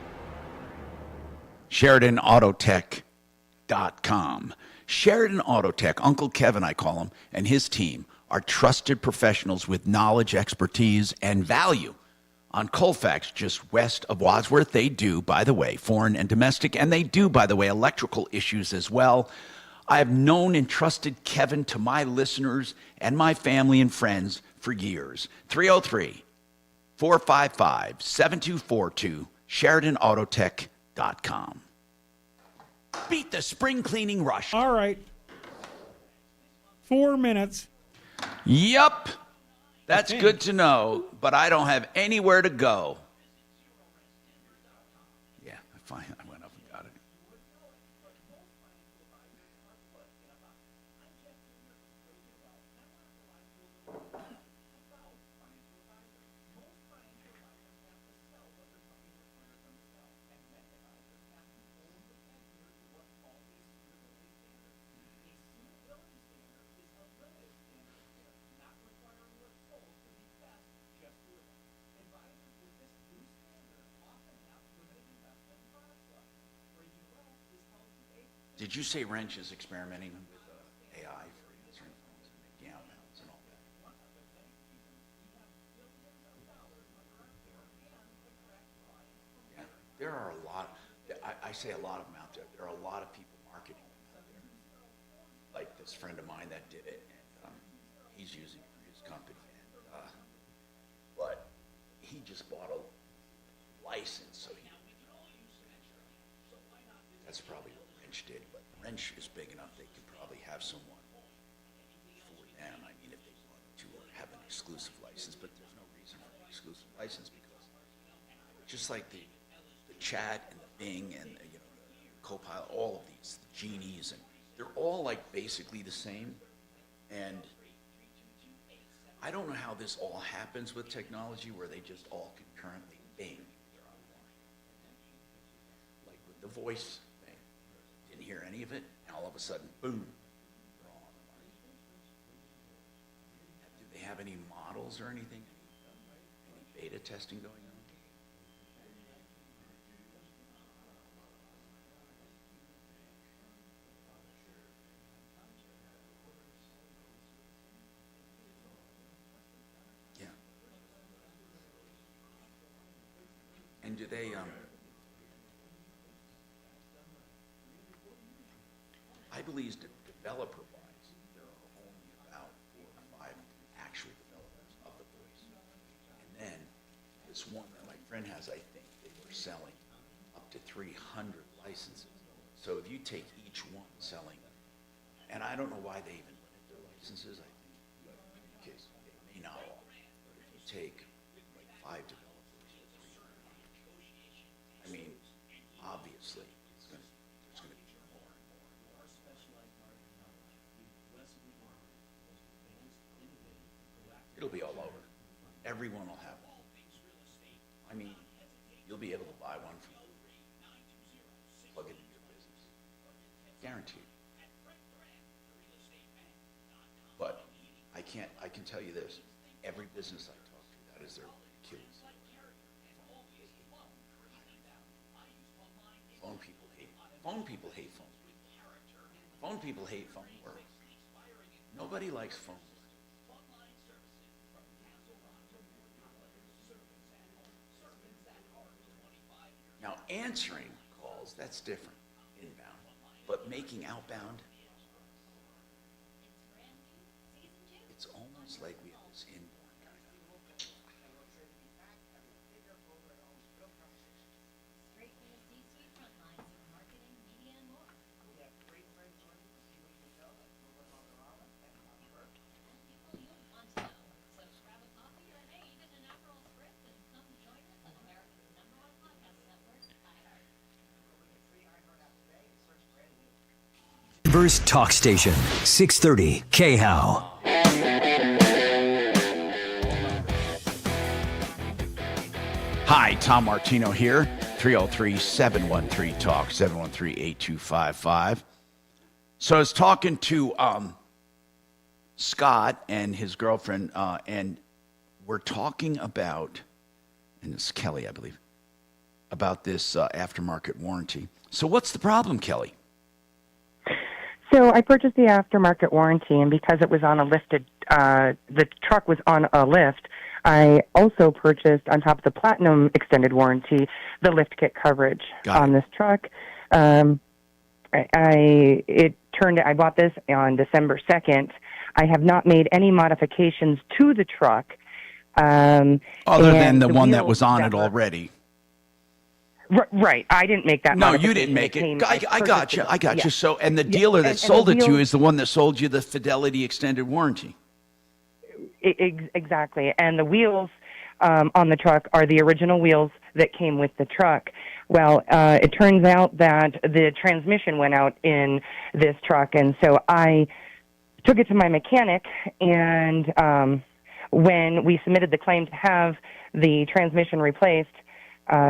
SheridanAutotech.com. Sheridan Autotech, Uncle Kevin I call him, and his team are trusted professionals with knowledge, expertise, and value. On Colfax, just west of Wadsworth, they do, by the way, foreign and domestic, and they do, by the way, electrical issues as well. I have known and trusted Kevin to my listeners and my family and friends for years. 303-455-7242, SheridanAutotech.com. Beat the spring cleaning rush. All right. 4 minutes. Yup. That's good to know, but I don't have anywhere to go. Yeah, fine. I went up and got it. Did you say Wrench is experimenting with AI for answering phones and making outbounds and all that? Yeah, there are a lot. I say a lot of them out there. There are a lot of people marketing them out there. Like this friend of mine that did it, and he's using it for his company. And, but he just bought a license, so that's probably what Wrench did. But Wrench is big enough; they could probably have someone for them. I mean, if they wanted to have an exclusive license, but there's no reason for an exclusive license because just like the chat and the Bing and the Copilot, all of these, the genies, and they're all like basically the same. And I don't know how this all happens with technology, where they just all concurrently Bing. They're online, like with the voice. Didn't hear any of it, and all of a sudden, boom, they're all on the market. Do they have any models or anything? Any beta testing going on? Yeah. And do they, I believe developer-wise, there are only about 4 or 5 actual developers of the voice. And then this one that my friend has, I think they were selling up to 300 licenses. So if you take each one selling, and I don't know why they even limit their licenses, I think because they may not all. But if you take like 5 developers, I mean, obviously, there's going to be more. It'll be all over. Everyone will have one. I mean, you'll be able to buy one from plug it into your business. Guaranteed. But I can tell you this. Every business I talk to, that is their Achilles. Phone people hate phone. Phone people hate phone work. Nobody likes phone work. Now, answering calls, that's different, inbound. But making outbound, it's almost like we have this inborn kind of. Denver's Talk Station, 630 KHOW. Hi, Tom Martino here. 303-713-TALK, 713-8255. So I was talking to Scott and his girlfriend, and we're talking about, and it's Kelly, I believe, about this aftermarket warranty. So what's the problem, Kelly? So I purchased the aftermarket warranty, and because it was on a lifted, the truck was on a lift, I also purchased, on top of the Platinum extended warranty, the lift kit coverage on this truck. I bought this on December 2nd. I have not made any modifications to the truck. Other than the one that was on it already. Right. I didn't make that. No, you didn't make it. I got you. Yeah. So, and the dealer that sold it to you is the one that sold you the Fidelity extended warranty. Exactly. And the wheels on the truck are the original wheels that came with the truck. Well, it turns out that the transmission went out in this truck, and so I took it to my mechanic, and when we submitted the claim to have the transmission replaced,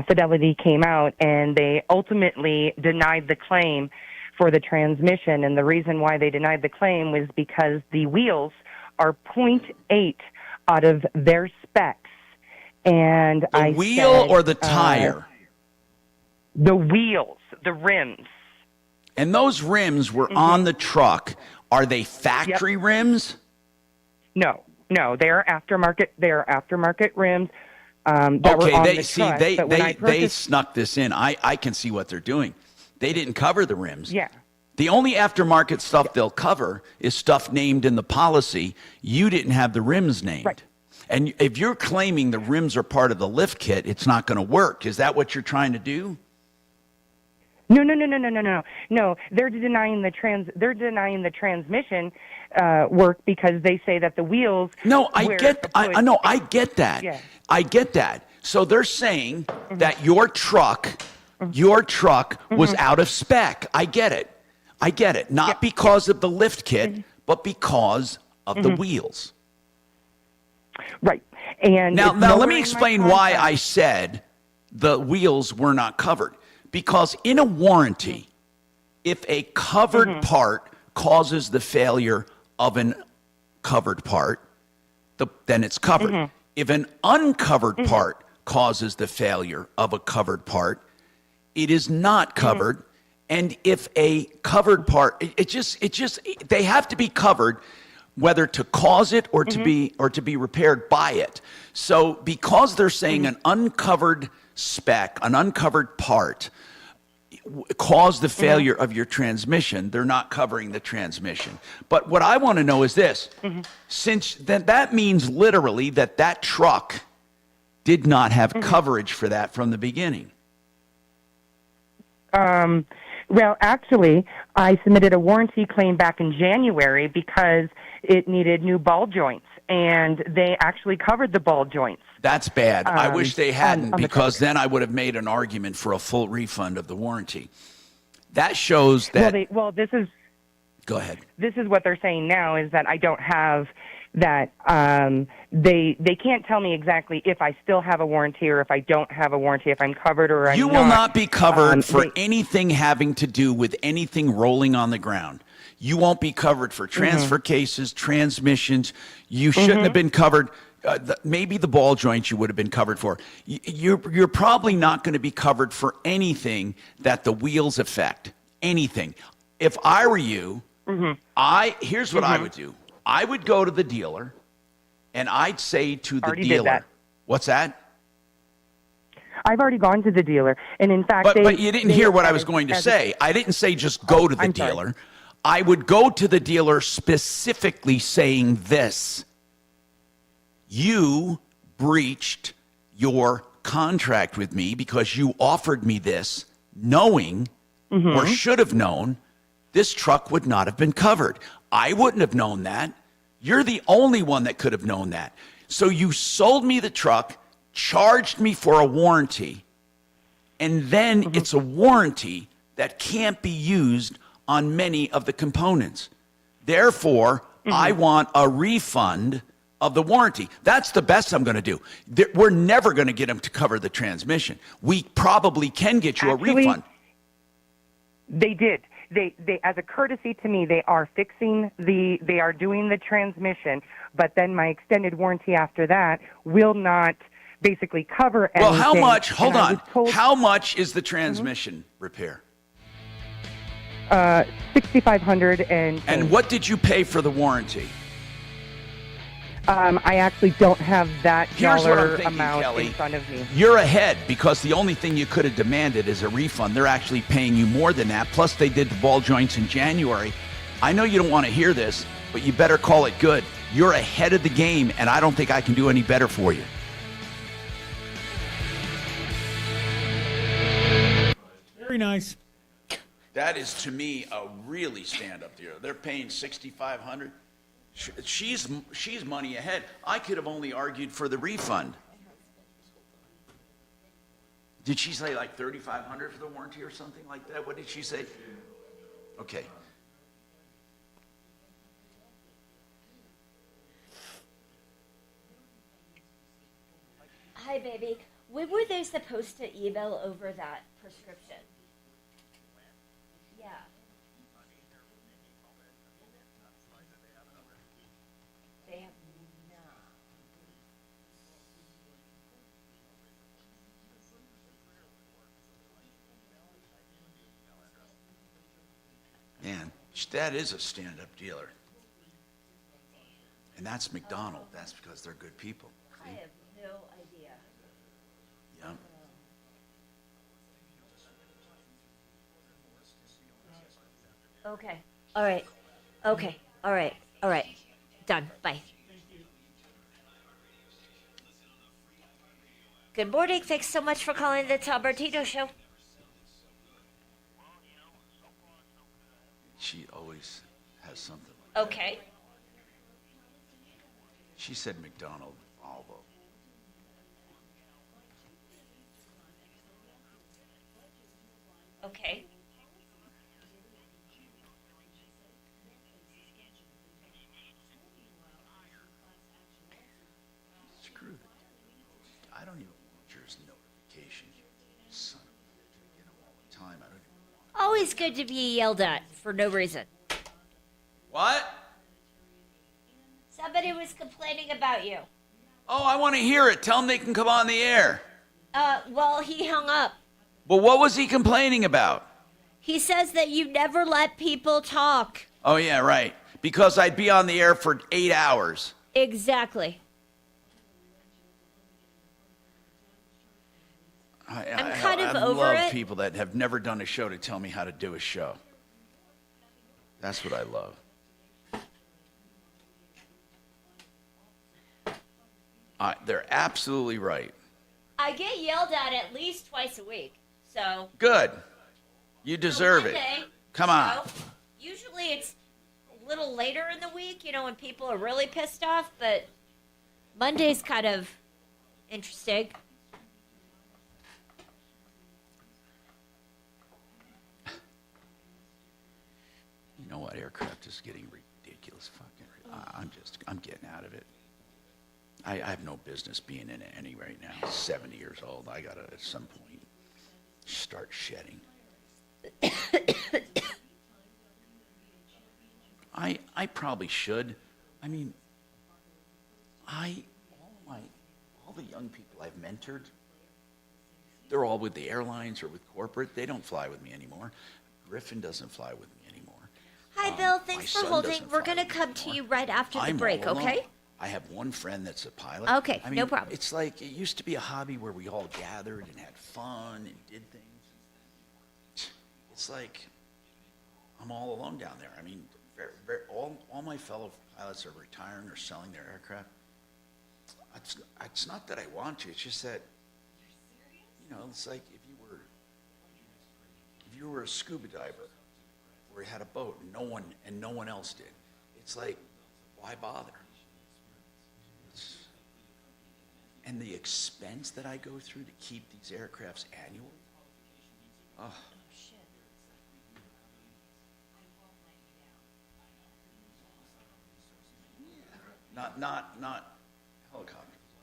Fidelity came out, and they ultimately denied the claim for the transmission. And the reason why they denied the claim was because the wheels are 0.8 out of their specs. And the wheel or the tire? The wheels, the rims. And those rims were on the truck. Are they factory rims? No, they are aftermarket. They are aftermarket rims. They snuck this in. I can see what they're doing. They didn't cover the rims. Yeah. The only aftermarket stuff they'll cover is stuff named in the policy. You didn't have the rims named. Right. And if you're claiming the rims are part of the lift kit, it's not going to work. Is that what you're trying to do? No. No, they're denying the transmission work because they say that the wheels. No, I get that. Yeah. I get that. So they're saying that your truck was out of spec. I get it. Not because of the lift kit, but because of the wheels. Right. And now let me explain why I said the wheels were not covered. Because in a warranty, if a covered part causes the failure of an covered part, then it's covered. If an uncovered part causes the failure of a covered part, it is not covered. And if a covered part, they have to be covered, whether to cause it or to be repaired by it. So because they're saying an uncovered spec, an uncovered part caused the failure of your transmission, they're not covering the transmission. But what I want to know is this: since that means literally that truck did not have coverage for that from the beginning. Well, actually, I submitted a warranty claim back in January because it needed new ball joints, and they actually covered the ball joints. That's bad. I wish they hadn't, because then I would have made an argument for a full refund of the warranty. That shows that... this is... Go ahead. This is what they're saying now, is that I don't have that... They can't tell me exactly if I still have a warranty or if I don't have a warranty, if I'm covered or I'm not. You will not be covered for anything having to do with anything rolling on the ground. You won't be covered for transfer cases, transmissions. You shouldn't have been covered... maybe the ball joints you would have been covered for. You're probably not going to be covered for anything that the wheels affect. Anything. If I were you, Here's what I would do. I would go to the dealer, and I'd say to the Already did dealer, that. what's that? I've already gone to the dealer, and in fact, But you didn't hear what I was going to say. I didn't say just go to the I'm sorry. dealer. I would go to the dealer specifically saying this: you breached your contract with me because you offered me this knowing or should have known this truck would not have been covered. I wouldn't have known that. You're the only one that could have known that. So you sold me the truck, charged me for a warranty, and then it's a warranty that can't be used on many of the components. Therefore, I want a refund of the warranty. That's the best I'm going to do. We're never going to get them to cover the transmission. We probably can get you a refund. They did. They, as a courtesy to me, they are fixing they are doing the transmission, but then my extended warranty after that will not basically cover anything. Well, how much, hold And I on, was told- how much is the transmission repair? $6,500 And what did you pay for the warranty? I actually don't have that Here's what I'm dollar thinking, amount Kelly. in front of me. You're ahead because the only thing you could have demanded is a refund. They're actually paying you more than that. Plus, they did the ball joints in January. I know you don't want to hear this, but you better call it good. You're ahead of the game, and I don't think I can do any better for you. Very nice. That is, to me, a really stand-up deal. They're paying $6,500. She's money ahead. I could have only argued for the refund. Did she say like $3,500 for the warranty or something like that? What did she say? Okay. Hi, baby. When were they supposed to email over that prescription? Yeah. They have not. Man, that is a stand-up dealer. And that's McDonald's. That's because they're good people. I have no idea. Yeah. Okay. All right. Okay. All right. All right. Done. Bye. Good morning. Thanks so much for calling the Tom Martino Show. She always has something. Okay. She said McDonald's, Volvo. Okay. Screw it. I don't even want yours notification. Son of a, get them all the time. I don't even. Always good to be yelled at for no reason. What? Somebody was complaining about you. Oh, I want to hear it. Tell them they can come on the air. Well, he hung up. But what was he complaining about? He says that you never let people talk. Oh, yeah, right. Because I'd be on the air for 8 hours. Exactly. I'm kind of over love it. people that have never done a show to tell me how to do a show. That's what I love. They're absolutely right. I get yelled at least twice a week. So Good. You deserve it. Monday, Come on. usually it's a little later in the week, when people are really pissed off, but Monday's kind of interesting. You know what? Aircraft is getting ridiculous. I'm getting out of it. I have no business being in any right now. 70 years old. I gotta at some point start shedding. I probably should. I mean, all the young people I've mentored, they're all with the airlines or with corporate. They don't fly with me anymore. Griffin doesn't fly with me anymore. Hi, Bill. Thanks my for son holding. doesn't We're going to come to you right after the I'm break, all alone. okay? I have one friend that's a pilot. Okay, I mean, no problem. It's like it used to be a hobby where we all gathered and had fun and did things. It's like I'm all alone down there. I mean, all my fellow pilots are retiring or selling their aircraft. It's not that I want to. It's just that, it's like if you were a scuba diver or you had a boat and no one else did. It's like, why bother? And the expense that I go through to keep these aircrafts annually. Oh. Not helicopters.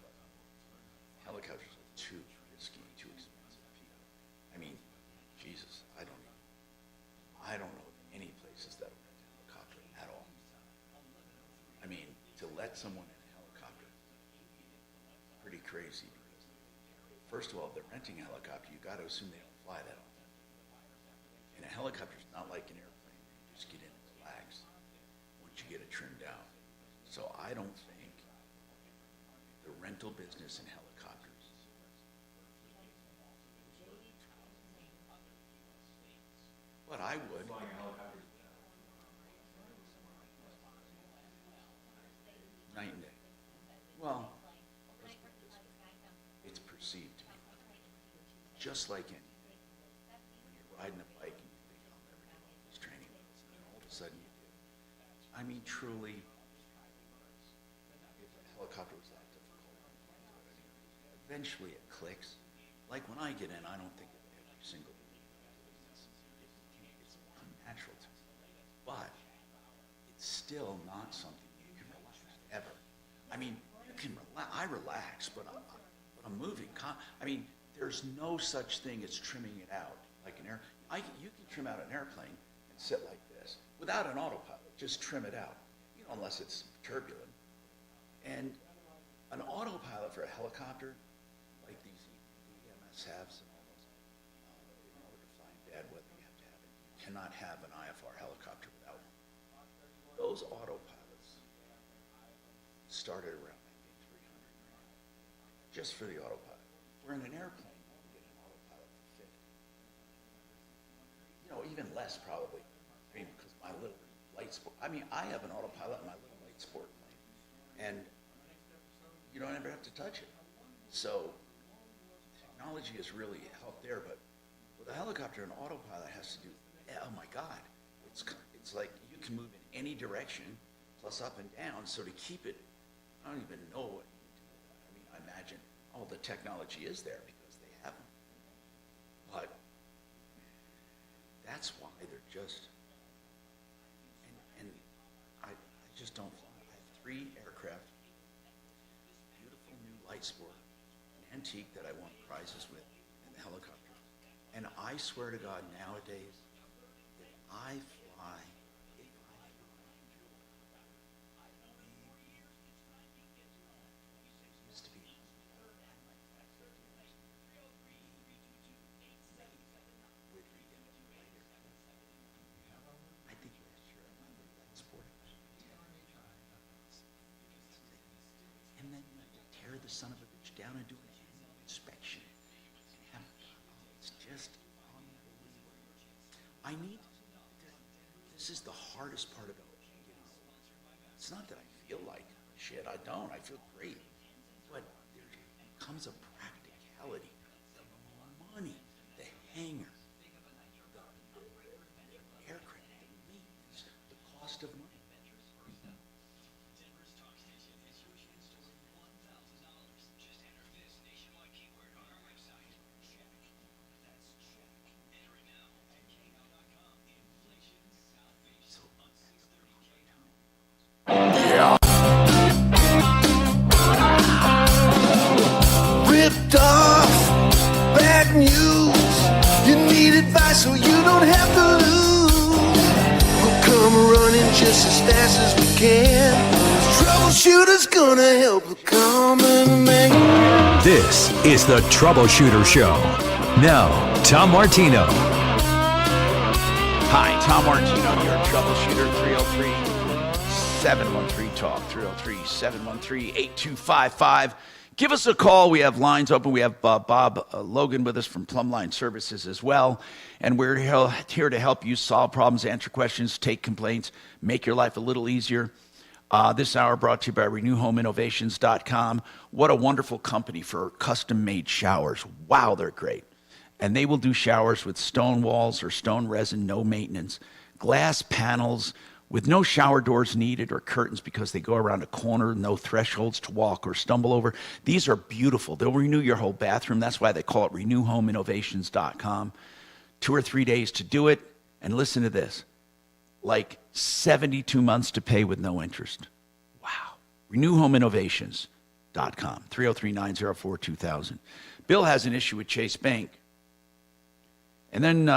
Helicopters are too risky, too expensive. I mean, Jesus, I don't know any places that rent a helicopter at all. I mean, to let someone in a helicopter, pretty crazy. First of all, if they're renting a helicopter, you got to assume they don't fly that often. And a helicopter is not like an airplane where you just get in and relax once you get it trimmed out. So I don't think the rental business in helicopters. But I would. Night and day. Well, it's perceived to be just like anything. When you're riding a bike and you think, I'll never get off this training wheels, and then all of a sudden you do. I mean, truly, if a helicopter was that difficult, eventually it clicks. Like when I get in, I don't think of every single thing. It's unnatural to me. But it's still not something you can relax ever. I mean, you can relax. I relax, but I'm moving. I mean, there's no such thing as trimming it out like an air. You can trim out an airplane and sit like this without an autopilot. Just trim it out, unless it's turbulent. And an autopilot for a helicopter, like these EMS have, and all those, in order to fly in bad weather, you have to have it. You cannot have an IFR helicopter without one. Those autopilots started around maybe $300 just for the autopilot. Where in an airplane, you can get an autopilot for $50. Even less probably. I mean, because my little light sport. I mean, I have an autopilot in my little light sport plane, and you don't ever have to touch it. So technology has really helped there, but with a helicopter, an autopilot has to do. Oh my God, it's like you can move in any direction, plus up and down. So to keep it, I don't even know what you do. I mean, I imagine all the technology is there because they have them, but that's why they're just. And I just don't fly. I have 3 aircraft, beautiful new light sport, an antique that I won prizes with, and the helicopter. And I swear to God, nowadays, if I fly, it used to be. I think last year I won the light sport. And then you have to tear the son of a bitch down and do an annual inspection. And it's just unbelievable. This is the hardest part about getting old. It's not that I feel like shit. I don't. I feel great. But there comes a practicality. The money, the hangar, the aircraft, the maintenance, the cost of money. Ripped off, bad news. You need advice so you don't have to lose. We'll come running just as fast as we can. Troubleshooter's gonna help the common man. This is the Troubleshooter Show. Now, Tom Martino. Hi, Tom Martino, your troubleshooter, 303-713-TALK, 303-713-8255. Give us a call. We have lines open. We have Bob Logan with us from Plumline Services as well. And we're here to help you solve problems, answer questions, take complaints, make your life a little easier. This hour brought to you by RenewHomeInnovations.com. What a wonderful company for custom-made showers. Wow, they're great. And they will do showers with stone walls or stone resin, no maintenance. Glass panels with no shower doors needed or curtains because they go around a corner, no thresholds to walk or stumble over. These are beautiful. They'll renew your whole bathroom. That's why they call it RenewHomeInnovations.com. 2 or 3 days to do it. And listen to this. Like 72 months to pay with no interest. Wow. RenewHomeInnovations.com. 303-904-2000. Bill has an issue with Chase Bank. And then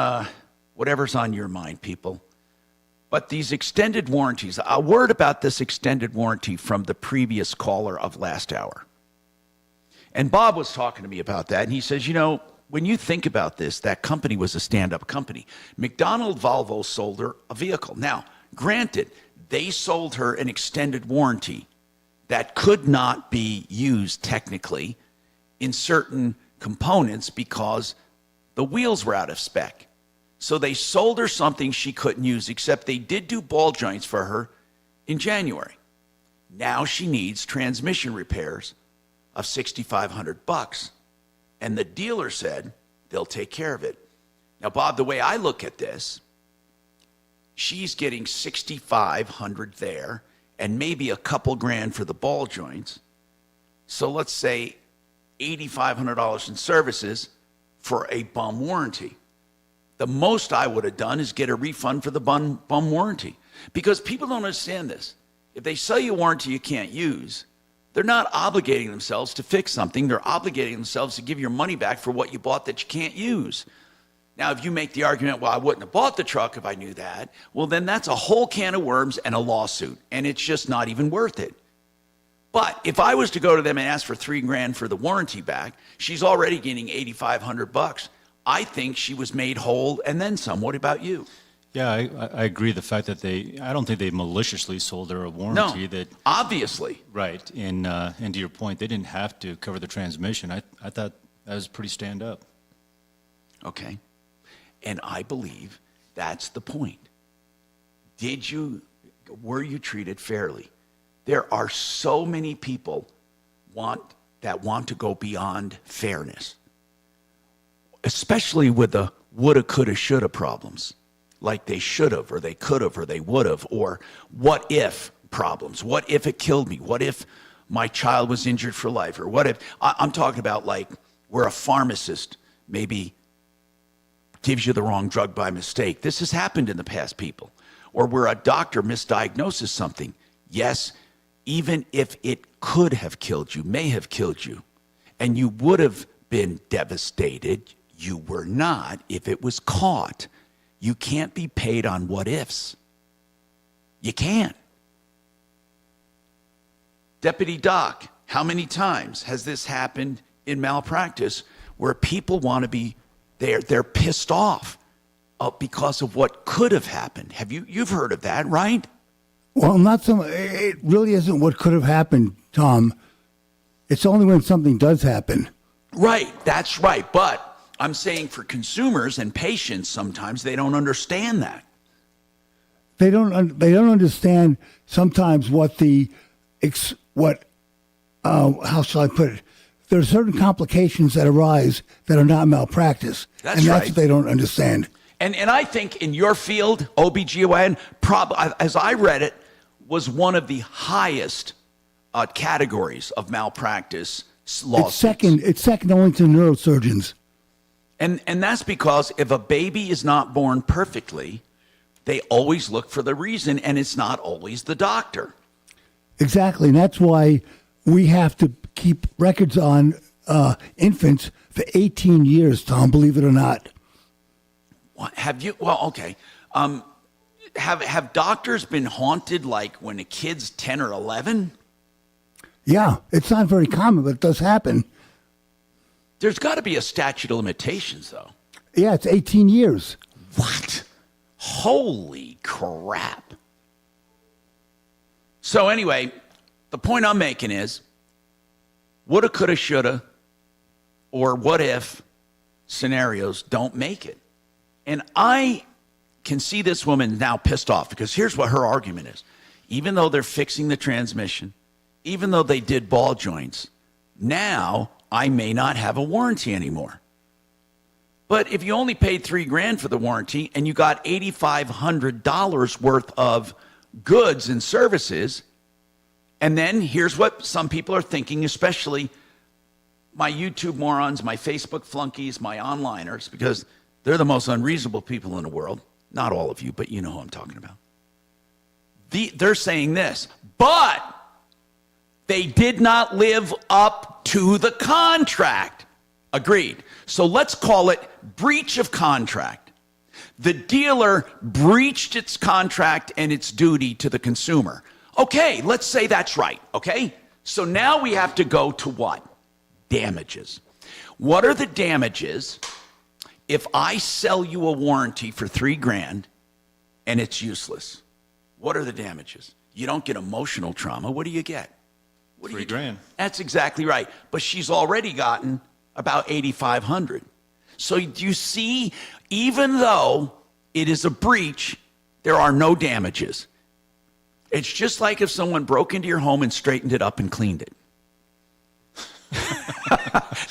whatever's on your mind, people. But these extended warranties, a word about this extended warranty from the previous caller of last hour. And Bob was talking to me about that, and he says, you know, when you think about this, that company was a stand-up company. McDonald Volvo sold her a vehicle. Now, granted, they sold her an extended warranty that could not be used technically in certain components because the wheels were out of spec. So they sold her something she couldn't use, except they did do ball joints for her in January. Now she needs transmission repairs of $6,500. And the dealer said they'll take care of it. Now, Bob, the way I look at this, she's getting $6,500 there and maybe a couple grand for the ball joints. So let's say $8,500 in services for a bum warranty. The most I would have done is get a refund for the bum warranty. Because people don't understand this. If they sell you a warranty you can't use, they're not obligating themselves to fix something. They're obligating themselves to give your money back for what you bought that you can't use. Now, if you make the argument, well, I wouldn't have bought the truck if I knew that, well, then that's a whole can of worms and a lawsuit, and it's just not even worth it. But if I was to go to them and ask for $3,000 for the warranty back, she's already getting $8,500. I think she was made whole and then some. What about you? Yeah, I agree. The fact that I don't think they maliciously sold her a warranty. No, that obviously. Right. And to your point, they didn't have to cover the transmission. I thought that was pretty stand up. Okay. And I believe that's the point. Were you treated fairly? There are so many people that want to go beyond fairness, especially with the woulda, coulda, shoulda problems, like they should have, or they could have, or they would have, or what if problems. What if it killed me? What if my child was injured for life? Or what if, I'm talking about like where a pharmacist maybe gives you the wrong drug by mistake. This has happened in the past, people. Or where a doctor misdiagnoses something. Yes, even if it could have killed you, may have killed you, and you would have been devastated, you were not if it was caught. You can't be paid on what ifs. You can't. Deputy Doc, how many times has this happened in malpractice where people want to be, they're pissed off because of what could have happened? You've heard of that, right? Well, it really isn't what could have happened, Tom. It's only when something does happen. Right, that's right. But I'm saying for consumers and patients, sometimes they don't understand that. They don't understand sometimes how shall I put it? There are certain complications that arise that are not malpractice. That's right. what they don't understand. And I think in your field, OBGYN, as I read it, was one of the highest categories of malpractice lawsuits. It's second only to neurosurgeons. And that's because if a baby is not born perfectly, they always look for the reason, and it's not always the doctor. Exactly, and that's why we have to keep records on infants for 18 years, Tom, believe it or not. Have you? Well, okay. Have doctors been haunted like when a kid's 10 or 11? Yeah, it's not very common, but it does happen. There's got to be a statute of limitations, though. Yeah, it's 18 years. What? Holy crap. So anyway, the point I'm making is woulda, coulda, shoulda, or what if scenarios don't make it. And I can see this woman now pissed off because here's what her argument is. Even though they're fixing the transmission, even though they did ball joints, now I may not have a warranty anymore. But if you only paid $3,000 for the warranty and you got $8,500 worth of goods and services, and then here's what some people are thinking, especially my YouTube morons, my Facebook flunkies, my onliners, because they're the most unreasonable people in the world. Not all of you, but you know who I'm talking about. They're saying this, but they did not live up to the contract. Agreed. So let's call it breach of contract. The dealer breached its contract and its duty to the consumer. Okay, let's say that's right, okay? So now we have to go to what? Damages. What are the damages if I sell you a warranty for $3,000 and it's useless? What are the damages? You don't get emotional trauma. What do you get? $3,000. That's exactly right. But she's already gotten about $8,500. So do you see, even though it is a breach, there are no damages. It's just like if someone broke into your home and straightened it up and cleaned it.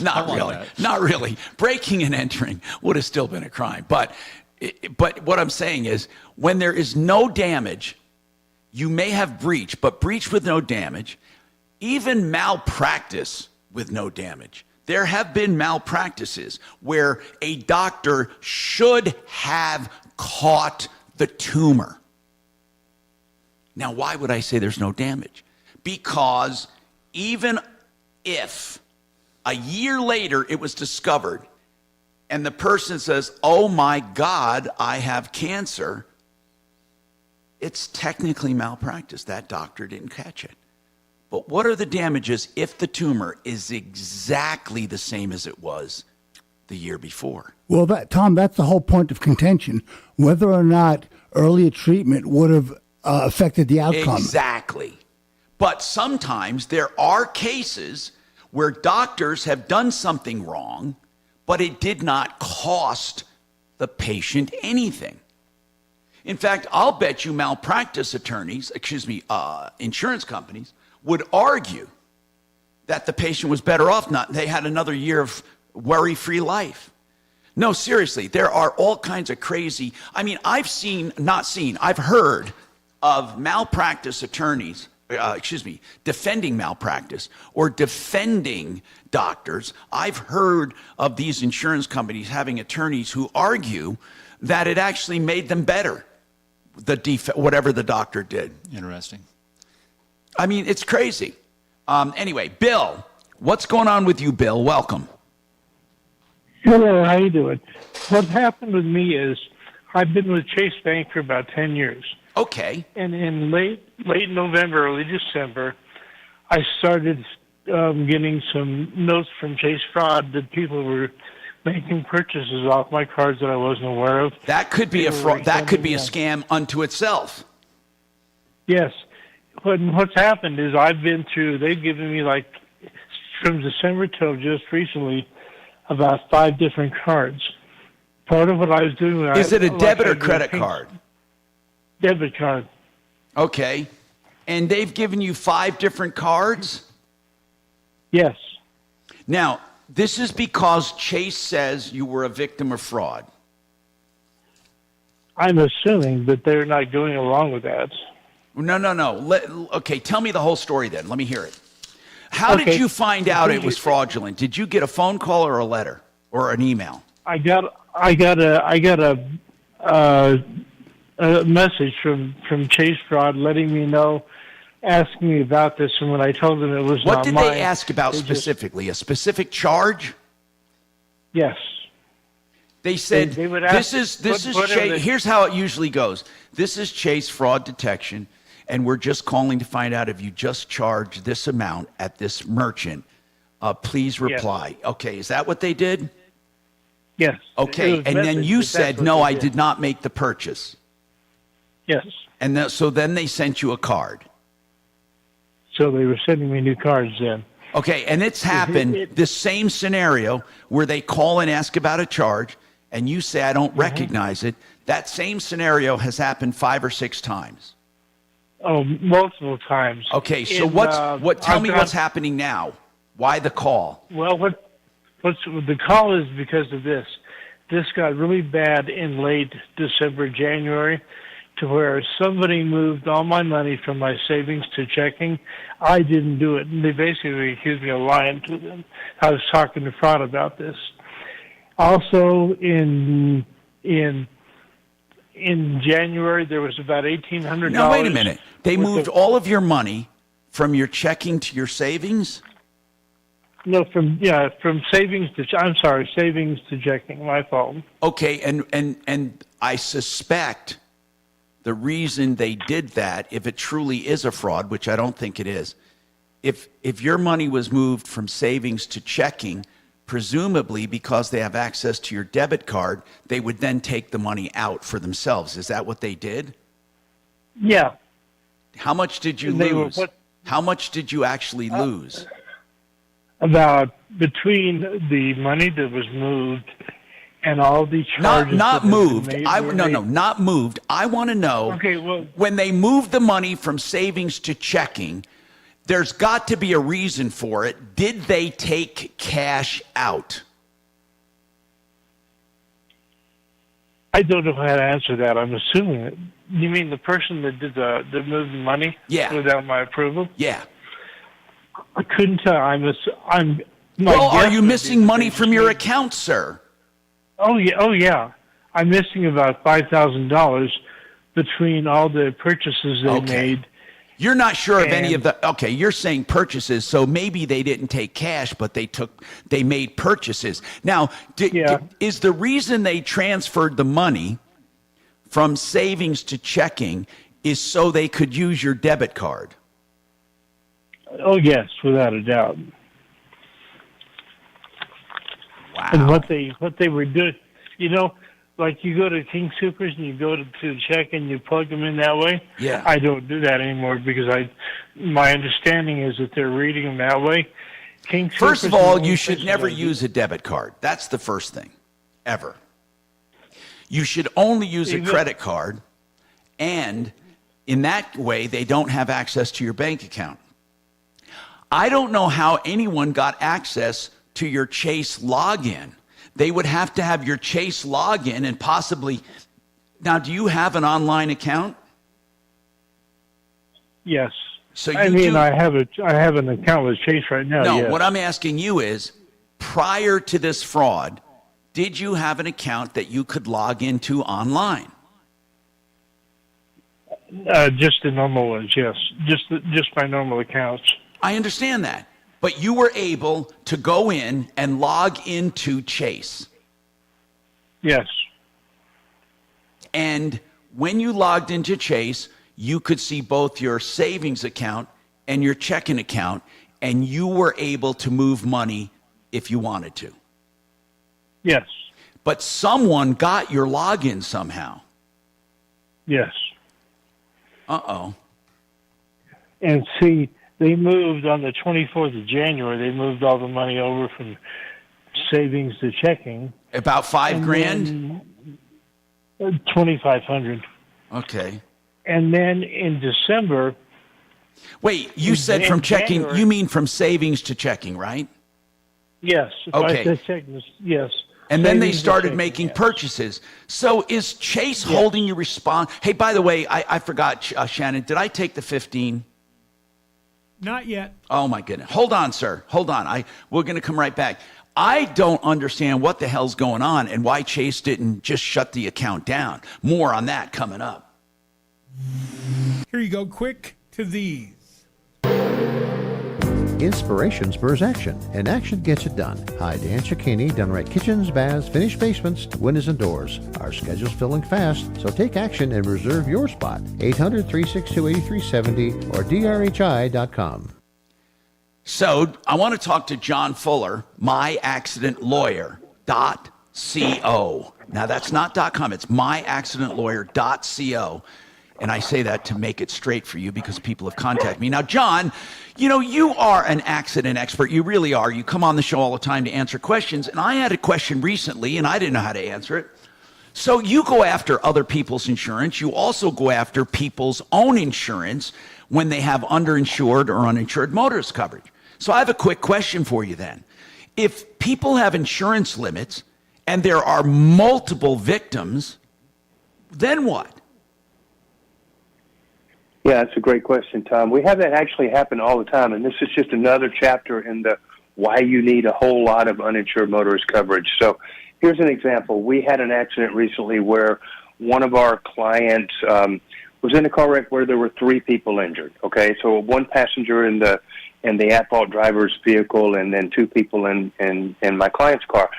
Not really. Not really. Breaking and entering would have still been a crime. But what I'm saying is, when there is no damage, you may have breach, but breach with no damage, even malpractice with no damage. There have been malpractices where a doctor should have caught the tumor. Now, why would I say there's no damage? Because even if a year later it was discovered and the person says, oh my God, I have cancer, it's technically malpractice. That doctor didn't catch it. But what are the damages if the tumor is exactly the same as it was the year before? Well, Tom, that's the whole point of contention, whether or not earlier treatment would have affected the outcome. Exactly. But sometimes there are cases where doctors have done something wrong, but it did not cost the patient anything. In fact, I'll bet you malpractice attorneys, insurance companies, would argue that the patient was better off they had another year of worry-free life. No, seriously, there are all kinds of crazy, I've heard of malpractice attorneys, defending malpractice or defending doctors. I've heard of these insurance companies having attorneys who argue that it actually made them better, whatever the doctor did. Interesting. It's crazy. Anyway, Bill, what's going on with you, Bill? Welcome. Hello, how you doing? What happened with me is I've been with Chase Bank for about 10 years. Okay. And in late November, early December, I started getting some notes from Chase Fraud that people were making purchases off my cards that I wasn't aware of. That could be a fraud. That could be a scam unto itself. Yes. But what's happened is they've given me, like, from December till just recently, about 5 different cards. Part of what I was doing... Is it a debit or credit card? Debit card. Okay. And they've given you 5 different cards? Yes. Now, this is because Chase says you were a victim of fraud. I'm assuming that they're not going along with that. No. Okay, tell me the whole story then. Let me hear it. How did you find out it was fraudulent? Did you get a phone call or a letter or an email? I got a message from Chase Fraud letting me know, asking me about this, and when I told them it was not mine... What did they ask about specifically? A specific charge? Yes. They said, this is Chase. Here's how it usually goes. This is Chase Fraud Detection, and we're just calling to find out if you just charged this amount at this merchant. Please reply. Yes. Okay, is that what they did? Yes. Okay, and then you said, no, I did not make the purchase. Yes. And so then they sent you a card. So they were sending me new cards then. Okay, and it's happened, the same scenario where they call and ask about a charge, and you say, I don't recognize it. That same scenario has happened 5 or 6 times. Oh, multiple times. Okay, so tell me what's happening now. Why the call? Well, what's the call is because of this. This got really bad in late December, January, to where somebody moved all my money from my savings to checking. I didn't do it, and they basically accused me of lying to them. I was talking to Fraud about this. Also, in January, there was about $1,800. Now, wait a minute. They moved all of your money from your checking to your savings? No, from savings to savings to checking. My fault. Okay, and I suspect the reason they did that, if it truly is a fraud, which I don't think it is, if your money was moved from savings to checking, presumably because they have access to your debit card, they would then take the money out for themselves. Is that what they did? Yeah. How much did you lose? How much did you actually lose? About between the money that was moved and all the charges. Not moved. Not moved. I want to know, when they moved the money from savings to checking, there's got to be a reason for it. Did they take cash out? I don't know how to answer that. I'm assuming it. You mean the person that moved the money? Yeah. Without my approval? Yeah. I couldn't tell. Are you missing money from your account, sir? Oh yeah. I'm missing about $5,000 between all the purchases they made. You're not sure of any of the. Okay, you're saying purchases, so maybe they didn't take cash, but they made purchases. Now, is the reason they transferred the money from savings to checking is so they could use your debit card? Oh yes, without a doubt. Wow. And what they were doing, like you go to King Soopers and you go to check and you plug them in that way. Yeah. I don't do that anymore because my understanding is that they're reading them that way. First of all, you should never use a debit card. That's the first thing, ever. You should only use a credit card, and in that way, they don't have access to your bank account. I don't know how anyone got access to your Chase login. They would have to have your Chase login and possibly. Now, do you have an online account? Yes. So I have an account with Chase right now. No, yes. what I'm asking you is, prior to this fraud, did you have an account that you could log into online? Just the normal ones, yes. Just my normal accounts. I understand that. But you were able to go in and log into Chase. Yes. And when you logged into Chase, you could see both your savings account and your checking account, and you were able to move money if you wanted to. Yes. But someone got your login somehow. Yes. Uh-oh. And see, they moved on the 24th of January. They moved all the money over from savings to checking. About $5,000? $2,500. Okay. And then in December. Wait, you said from checking? January, you mean from savings to checking, right? Yes. Okay. I said checking, yes. And then they started making purchases. So is Chase holding you responsible? Hey, by the way, I forgot, Shannon. Did I take the 15? Not yet. Oh, my goodness. Hold on, sir. Hold on. We're going to come right back. I don't understand what the hell's going on and why Chase didn't just shut the account down. More on that coming up. Here you go. Quick to these. Inspiration spurs action, and action gets it done. Hi, Dan Cicchini, Done Right Kitchens, Baths, Finished Basements, Windows and Doors. Our schedule's filling fast, so take action and reserve your spot. 800-362-8370 or drhi.com. So I want to talk to John Fuller, myaccidentlawyer.co. Now, that's not .com. It's myaccidentlawyer.co. And I say that to make it straight for you because people have contacted me. Now, John, you are an accident expert. You really are. You come on the show all the time to answer questions. And I had a question recently, and I didn't know how to answer it. So you go after other people's insurance. You also go after people's own insurance when they have underinsured or uninsured motorist coverage. So I have a quick question for you then. If people have insurance limits and there are multiple victims, then what? Yeah, that's a great question, Tom. We have that actually happen all the time, and this is just another chapter in the why you need a whole lot of uninsured motorist coverage. So here's an example. We had an accident recently where one of our clients was in a car wreck where there were 3 people injured. Okay, so one passenger in the at-fault driver's vehicle, and then 2 people in my client's car.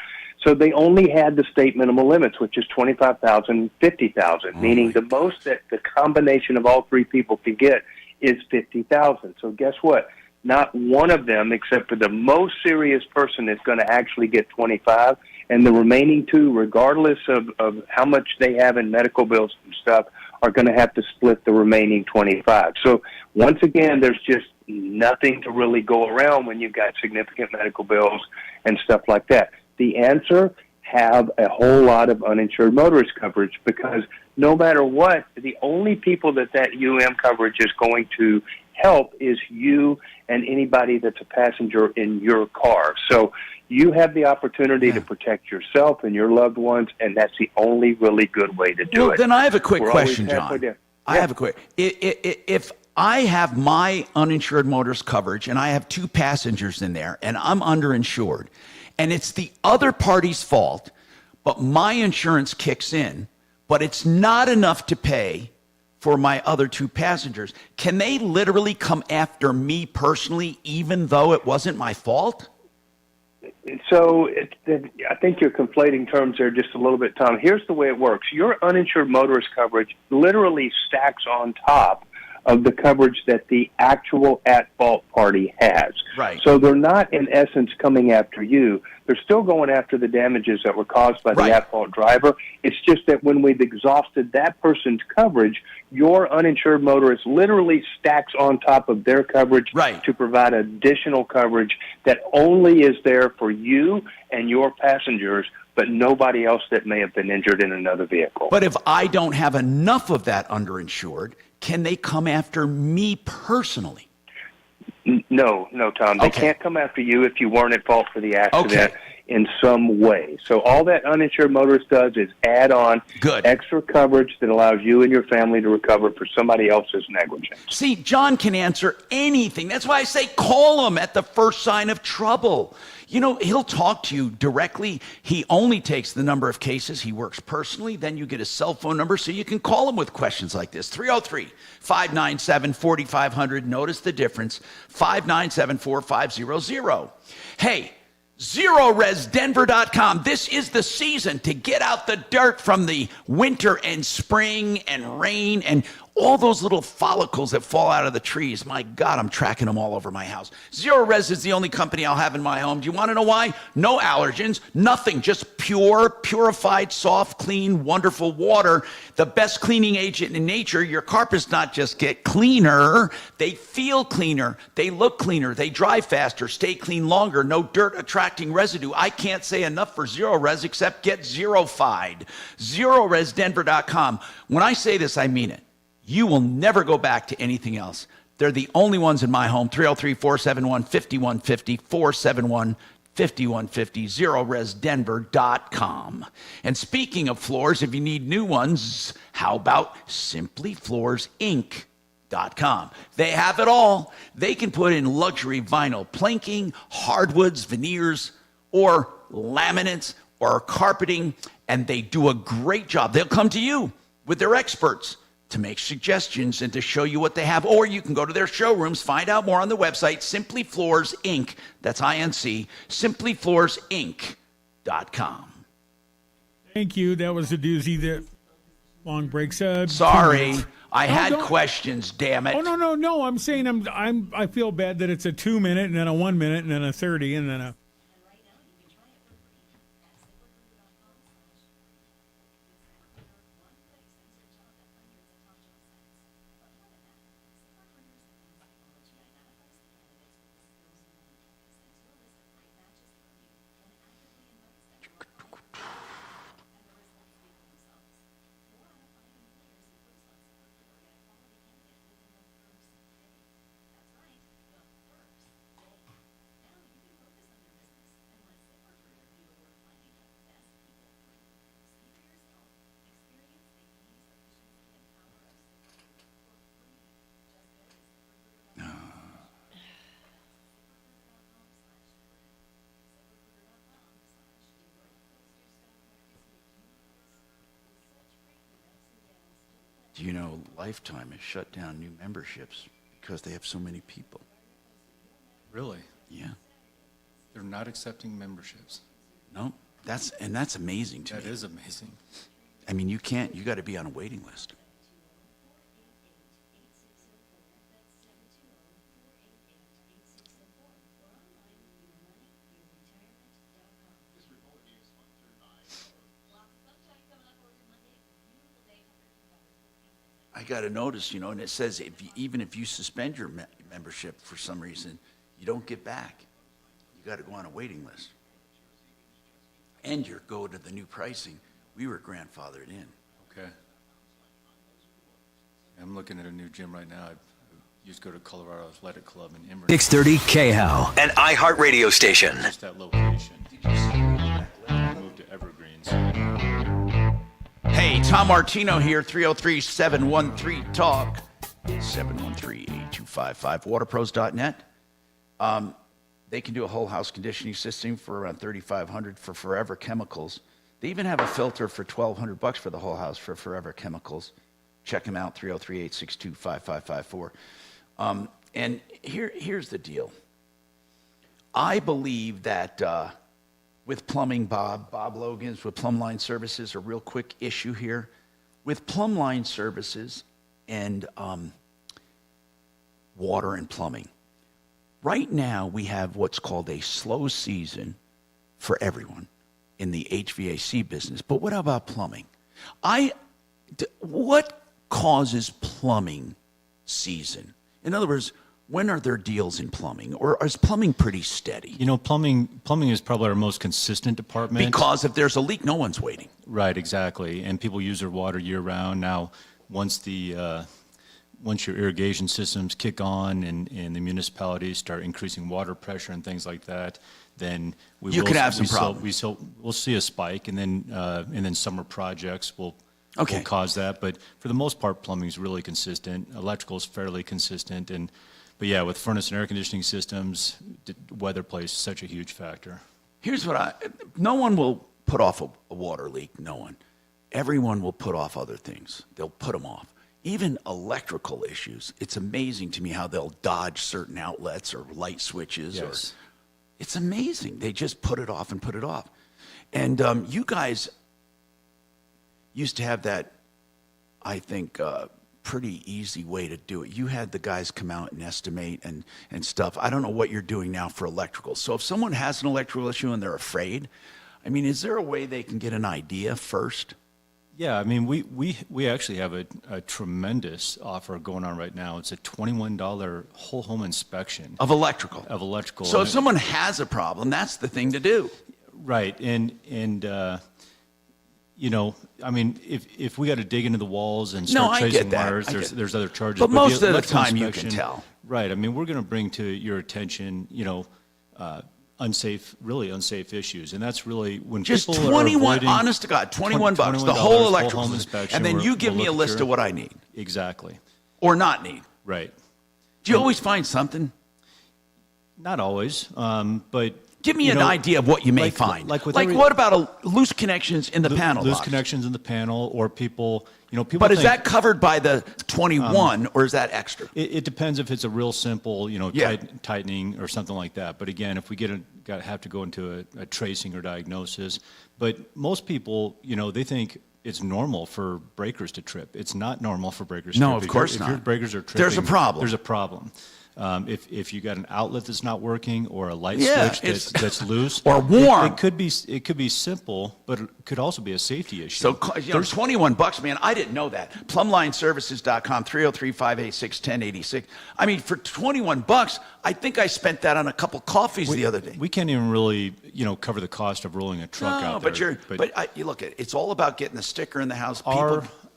So they only had the state minimal limits, which is $25,000, $50,000, meaning the most that the combination of all 3 people can get is $50,000. So guess what? Not one of them, except for the most serious person, is going to actually get $25,000, and the remaining 2, regardless of how much they have in medical bills and stuff, are going to have to split the remaining $25,000. So once again, there's just nothing to really go around when you've got significant medical bills and stuff like that. The answer, have a whole lot of uninsured motorist coverage, because no matter what, the only people that coverage is going to help is you and anybody that's a passenger in your car. So you have the opportunity to protect yourself and your loved ones, and that's the only really good way to do it. Then I have a quick question, John. I have a quick. If I have my uninsured motorist coverage and I have 2 passengers in there and I'm underinsured, and it's the other party's fault, but my insurance kicks in, but it's not enough to pay for my other 2 passengers, can they literally come after me personally, even though it wasn't my fault? So I think you're conflating terms there just a little bit, Tom. Here's the way it works. Your uninsured motorist coverage literally stacks on top of the coverage that the actual at-fault party has. Right. So they're not, in essence, coming after you. They're still going after the damages that were caused by the at-fault driver. It's just that when we've exhausted that person's coverage, your uninsured motorist literally stacks on top of their coverage to provide additional coverage that only is there for you and your passengers, but nobody else that may have been injured in another vehicle. But if I don't have enough of that underinsured, can they come after me personally? No, Tom. They can't come after you if you weren't at fault for the accident in some way. So all that uninsured motorist does is add on extra coverage that allows you and your family to recover for somebody else's negligence. See, John can answer anything. That's why I say call him at the first sign of trouble. He'll talk to you directly. He only takes the number of cases. He works personally. Then you get his cell phone number so you can call him with questions like this. 303-597-4500. Notice the difference. 597-4500. Hey, ZeroResDenver.com. This is the season to get out the dirt from the winter and spring and rain and all those little follicles that fall out of the trees. My God, I'm tracking them all over my house. Zero Res is the only company I'll have in my home. Do you want to know why? No allergens, nothing, just pure, purified, soft, clean, wonderful water. The best cleaning agent in nature. Your carpets not just get cleaner, they feel cleaner, they look cleaner, they dry faster, stay clean longer, no dirt attracting residue. I can't say enough for Zero Res except get zerofied. ZeroResDenver.com. When I say this, I mean it. You will never go back to anything else. They're the only ones in my home. 303-471-5150, 471-5150, ZeroResDenver.com. And speaking of floors, if you need new ones, how about SimplyFloorsInc.com? They have it all. They can put in luxury vinyl planking, hardwoods, veneers, or laminates, or carpeting, and they do a great job. They'll come to you with their experts to make suggestions and to show you what they have. Or you can go to their showrooms, find out more on the website, Simply Floors Inc. That's INC, SimplyFloorsInc.com. Thank you. That was a doozy. That long breaks. Sorry, I had questions. Damn it. Oh no. I'm saying I feel bad that it's a 2 minute and then a 1 minute and then a 30 and then a. Do you know Lifetime has shut down new memberships because they have so many people? Really? Yeah. They're not accepting memberships. No, that's amazing to me. That is amazing. I mean, you got to be on a waiting list. I got to notice, and it says even if you suspend your membership for some reason, you don't get back. You got to go on a waiting list. And you're going to the new pricing. We were grandfathered in. Okay. I'm looking at a new gym right now. I used to go to Colorado Athletic Club in Emory. 630 KHOW, an iHeartRadio station. Just that location. Moved to Evergreens. Hey, Tom Martino here, 303-713-TALK, 713-8255, waterpros.net. They can do a whole house conditioning system for around $3,500 for Forever Chemicals. They even have a filter for $1,200 for the whole house for Forever Chemicals. Check them out, 303-862-5554. And here's the deal. I believe that with plumbing, Bob Logan's with Plumbline Services, a real quick issue here. With Plumbline Services and water and plumbing, right now we have what's called a slow season for everyone in the HVAC business. But what about plumbing? What causes plumbing season? In other words, when are there deals in plumbing, or is plumbing pretty steady? Plumbing is probably our most consistent department. Because if there's a leak, no one's waiting. Right, exactly. And people use their water year round. Now, once your irrigation systems kick on and the municipalities start increasing water pressure and things like that, then we'll see a spike, and then summer projects will cause that. But for the most part, plumbing is really consistent. Electrical is fairly consistent, but yeah, with furnace and air conditioning systems, weather plays such a huge factor. Here's no one will put off a water leak, no one. Everyone will put off other things. They'll put them off. Even electrical issues. It's amazing to me how they'll dodge certain outlets or light switches. Yes. It's amazing. They just put it off and put it off. And you guys used to have that, I think, pretty easy way to do it. You had the guys come out and estimate and stuff. I don't know what you're doing now for electrical. So if someone has an electrical issue and they're afraid, I mean, is there a way they can get an idea first? Yeah, I mean, we actually have a tremendous offer going on right now. It's a $21 whole home inspection. Of electrical? Of electrical. So if someone has a problem, that's the thing to do. Right, and I mean, if we got to dig into the walls and start tracing wires, there's other charges. But most of the time you can tell. Right. I mean, we're going to bring to your attention, really unsafe issues, and that's really when just people 21, are avoiding, honest to God, $21, the whole electrical inspection, and then you give me a list of what I need. Exactly. Or not need. Right. Do you always find something? Not always, but. Give me an idea of what you may find. What about loose connections in the panel? Loose connections in the panel, or people. But is that covered by the 21, or is that extra? It depends if it's a real simple, tightening or something like that. But again, if we have to go into a tracing or diagnosis. But most people, they think it's normal for breakers to trip. It's not normal for breakers to trip. No, of course not. If your breakers are tripping, there's a problem. There's a problem. If you got an outlet that's not working or a light switch that's loose or warm, it could be simple, but it could also be a safety issue. So there's $21, man. I didn't know that. PlumbLineServices.com, 303-586-1086. I mean, for $21, I think I spent that on a couple coffees the other day. We can't even really cover the cost of rolling a truck out there. But you look at it. It's all about getting the sticker in the house.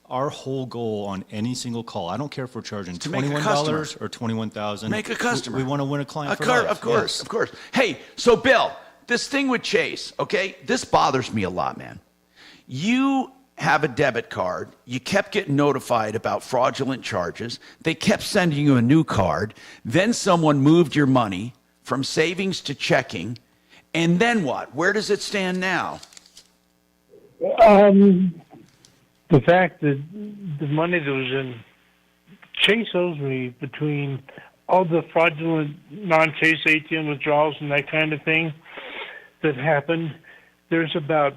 Our whole goal on any single call, I don't care if we're charging $21 or $21,000. Make a customer. We want to win a client for life. Of course, of course. Hey, so Bill, this thing with Chase, okay, this bothers me a lot, man. You have a debit card. You kept getting notified about fraudulent charges. They kept sending you a new card. Then someone moved your money from savings to checking. And then what? Where does it stand now? The fact that the money that was in Chase owes me between all the fraudulent non-Chase ATM withdrawals and that kind of thing that happened, there's about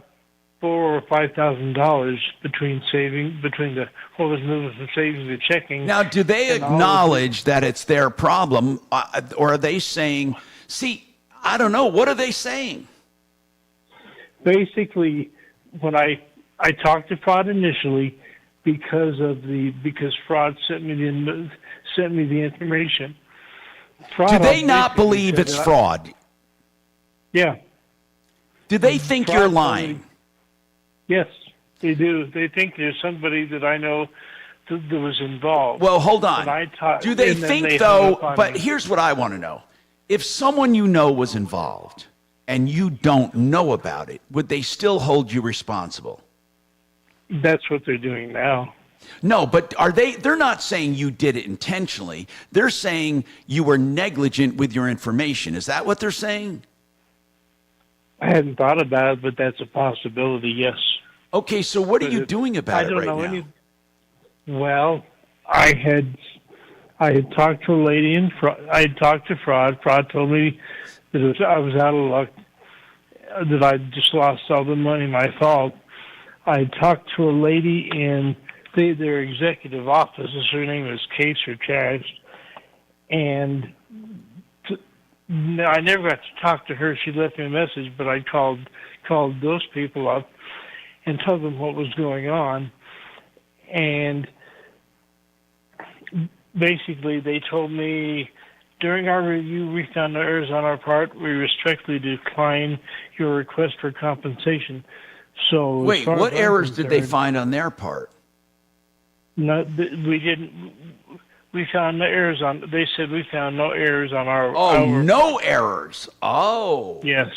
$4,000 or $5,000 between the what was moving from savings to checking. Now, do they acknowledge that it's their problem, or are they saying, see, I don't know, what are they saying? Basically, when I talked to fraud initially because fraud sent me the information. Do they not believe it's fraud? Yeah. Do they think you're lying? Yes, they do. They think there's somebody that I know that was involved. Well, hold on. Do they think, though, but here's what I want to know. If someone you know was involved and you don't know about it, would they still hold you responsible? That's what they're doing now. No, but they're not saying you did it intentionally. They're saying you were negligent with your information. Is that what they're saying? I hadn't thought about it, but that's a possibility, yes. Okay, so what are you doing about it right now? Well, I had talked to a lady I had talked to fraud. Fraud told me that I was out of luck, that I just lost all the money, my fault. I talked to a lady in their executive office. Her name is Case or Chaz, and I never got to talk to her. She left me a message, but I called those people up and told them what was going on, and basically they told me, during our review, we found no errors on our part. We respectfully decline your request for compensation. So, wait, what errors did they find on their part? No, we didn't. We found no errors on. They said we found no errors on our. Oh, no errors. Oh. Yes,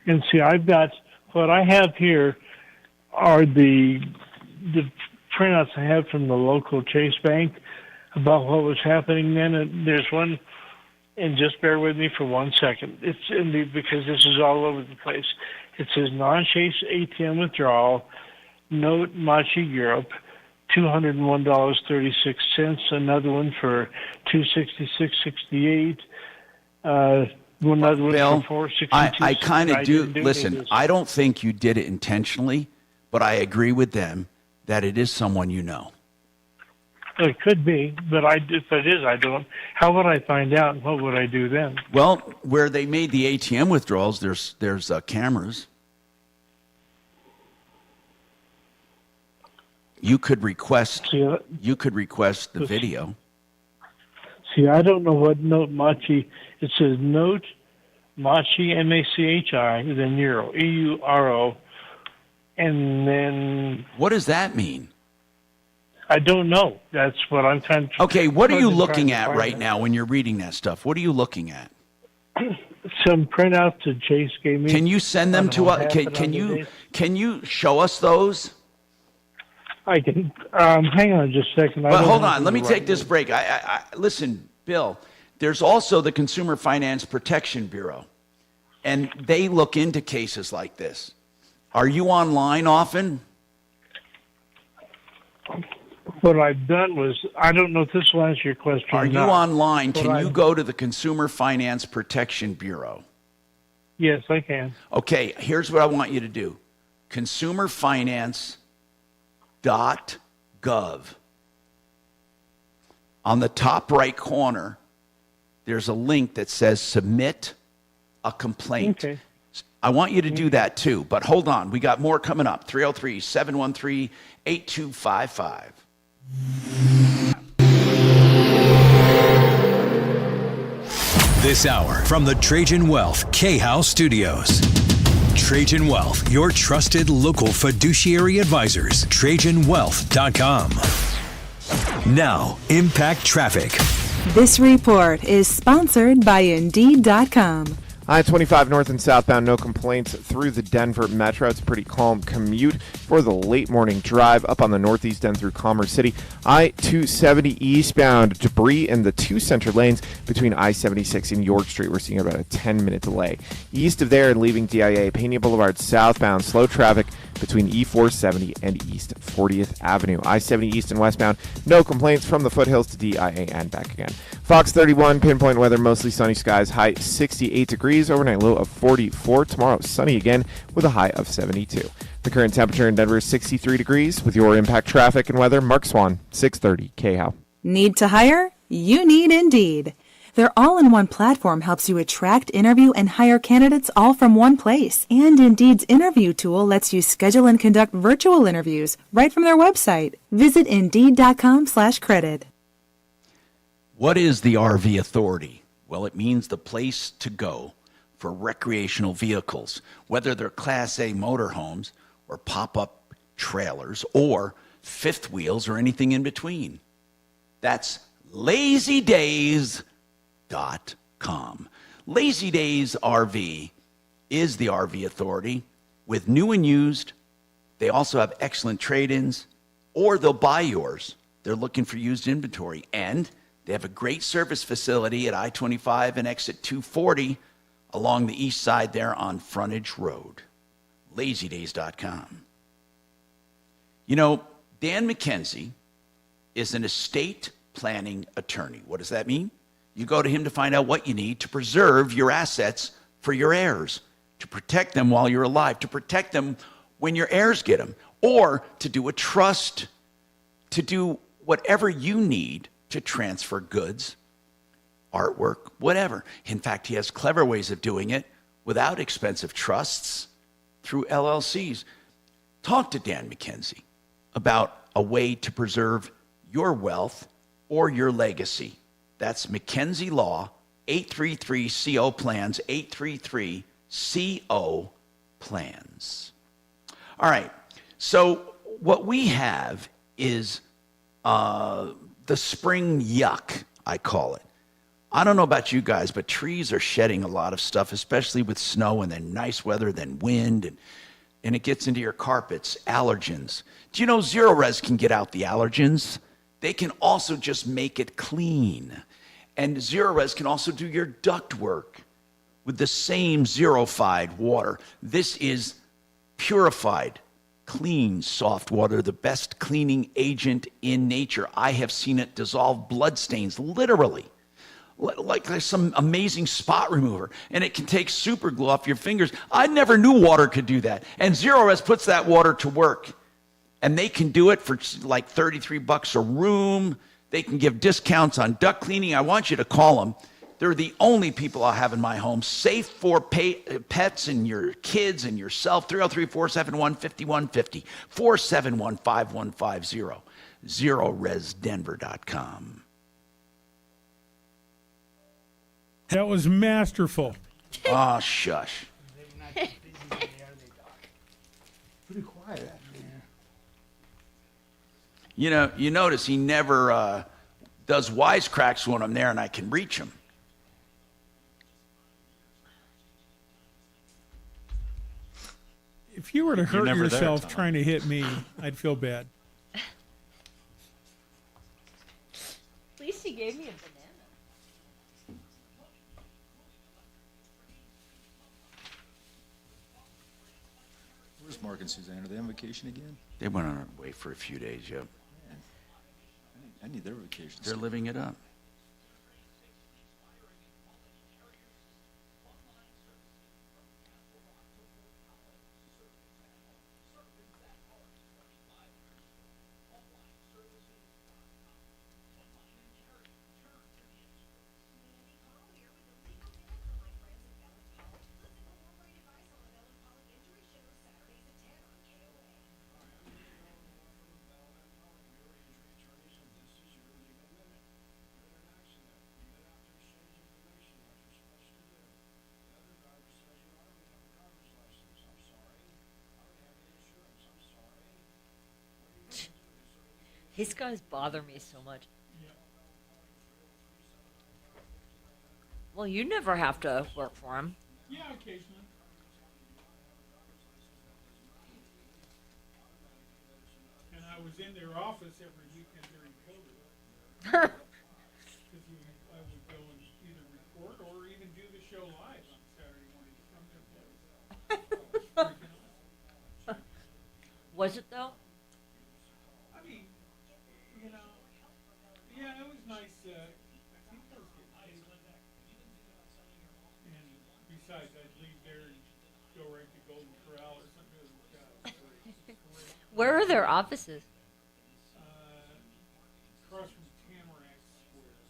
and see, I've got what I have here are the printouts I have from the local Chase Bank about what was happening then. And there's one, and just bear with me for 1 second. It's because this is all over the place. It says non-Chase ATM withdrawal, note Machi Europe, $201.36. Another one for $266.68. Another one Bill, for $462. I kind of do. Listen, I don't think you did it intentionally, but I agree with them that it is someone you know. It could be, but if it is, I don't. How would I find out, and what would I do then? Well, where they made the ATM withdrawals, there's cameras. You could request the video. See, I don't know what note Machi. It says note Machi, M-A-C-H-I, then Euro, E-U-R-O, and then. What does that mean? I don't know. That's what I'm trying to. Okay, what are you looking at right now when you're reading that stuff? What are you looking at? Some printouts that Chase gave me. Can you send them to us? Can you show us those? I can. Hang on just a second. But hold on. Let me take this break. Listen, Bill. There's also the Consumer Finance Protection Bureau, and they look into cases like this. Are you online often? What I've done was, I don't know if this will answer your question. Are you online? Can you go to the Consumer Finance Protection Bureau? Yes, I can. Okay, here's what I want you to do. consumerfinance.gov. On the top right corner, there's a link that says submit a complaint. Okay. I want you to do that too, but hold on. We got more coming up. 303-713-8255. This hour from the Trajan Wealth K-House Studios. Trajan Wealth, your trusted local fiduciary advisors. TrajanWealth.com. Now, Impact Traffic. This report is sponsored by Indeed.com. I-25 north and southbound, no complaints through the Denver Metro. It's a pretty calm commute for the late morning drive up on the northeast end through Commerce City. I-270 eastbound, debris in the two center lanes between I-76 and York Street. We're seeing about a 10-minute delay. East of there and leaving DIA, Pena Boulevard southbound, slow traffic between E470 and East 40th Avenue. I-70 east and westbound, no complaints from the foothills to DIA and back again. Fox 31, pinpoint weather, mostly sunny skies, high 68 degrees, overnight low of 44. Tomorrow, sunny again with a high of 72. The current temperature in Denver is 63 degrees. With your impact traffic and weather, Mark Swan, 630 KHOW. Need to hire? You need Indeed. Their all-in-one platform helps you attract, interview, and hire candidates all from one place. And Indeed's interview tool lets you schedule and conduct virtual interviews right from their website. Visit Indeed.com/credit. What is the RV Authority? Well, it means the place to go for recreational vehicles, whether they're Class A motorhomes or pop-up trailers or fifth wheels or anything in between. That's LazyDays.com. Lazy Days RV is the RV Authority with new and used. They also have excellent trade-ins, or they'll buy yours. They're looking for used inventory, and they have a great service facility at I-25 and exit 240 along the east side there on Frontage Road. LazyDays.com. You know, Dan McKenzie is an estate planning attorney. What does that mean? You go to him to find out what you need to preserve your assets for your heirs, to protect them while you're alive, to protect them when your heirs get them, or to do a trust, to do whatever you need to transfer goods, artwork, whatever. In fact, he has clever ways of doing it without expensive trusts through LLCs. Talk to Dan McKenzie about a way to preserve your wealth or your legacy. That's McKenzie Law, 833-CO Plans, 833-CO Plans. All right, so what we have is the spring yuck, I call it. I don't know about you guys, but trees are shedding a lot of stuff, especially with snow and then nice weather, then wind, and it gets into your carpets, allergens. Do you know Zero Res can get out the allergens? They can also just make it clean. And Zero Res can also do your duct work with the same zero-fied water. This is purified, clean, soft water, the best cleaning agent in nature. I have seen it dissolve blood stains, literally, like some amazing spot remover. And it can take super glue off your fingers. I never knew water could do that. And Zero Res puts that water to work. And they can do it for like $33 a room. They can give discounts on duct cleaning. I want you to call them. They're the only people I have in my home, safe for pets and your kids and yourself. 303-471-5150, 471-5150, ZeroResDenver.com. That was masterful. Oh, shush. Pretty quiet. You know, you notice he never does wisecracks when I'm there and I can reach him. If you were to hurt never yourself there, Tom. trying to hit me, I'd feel bad. At least he gave me a banana. Where's Mark and Suzanne? Are they on vacation again? They went on away for a few days, yep. I need their vacation. They're living it up. These guys bother me so much. Well, you never have to work for them. Yeah, occasionally. And I was in their office every weekend during COVID. Because I would go and either record or even do the show live on Saturday morning from their place. Was it though? I mean, you know, yeah, it was nice. I think I was getting paid. And besides, I'd leave there and go right to Golden Corral or something. Where are their offices? Across from Tamarack Square.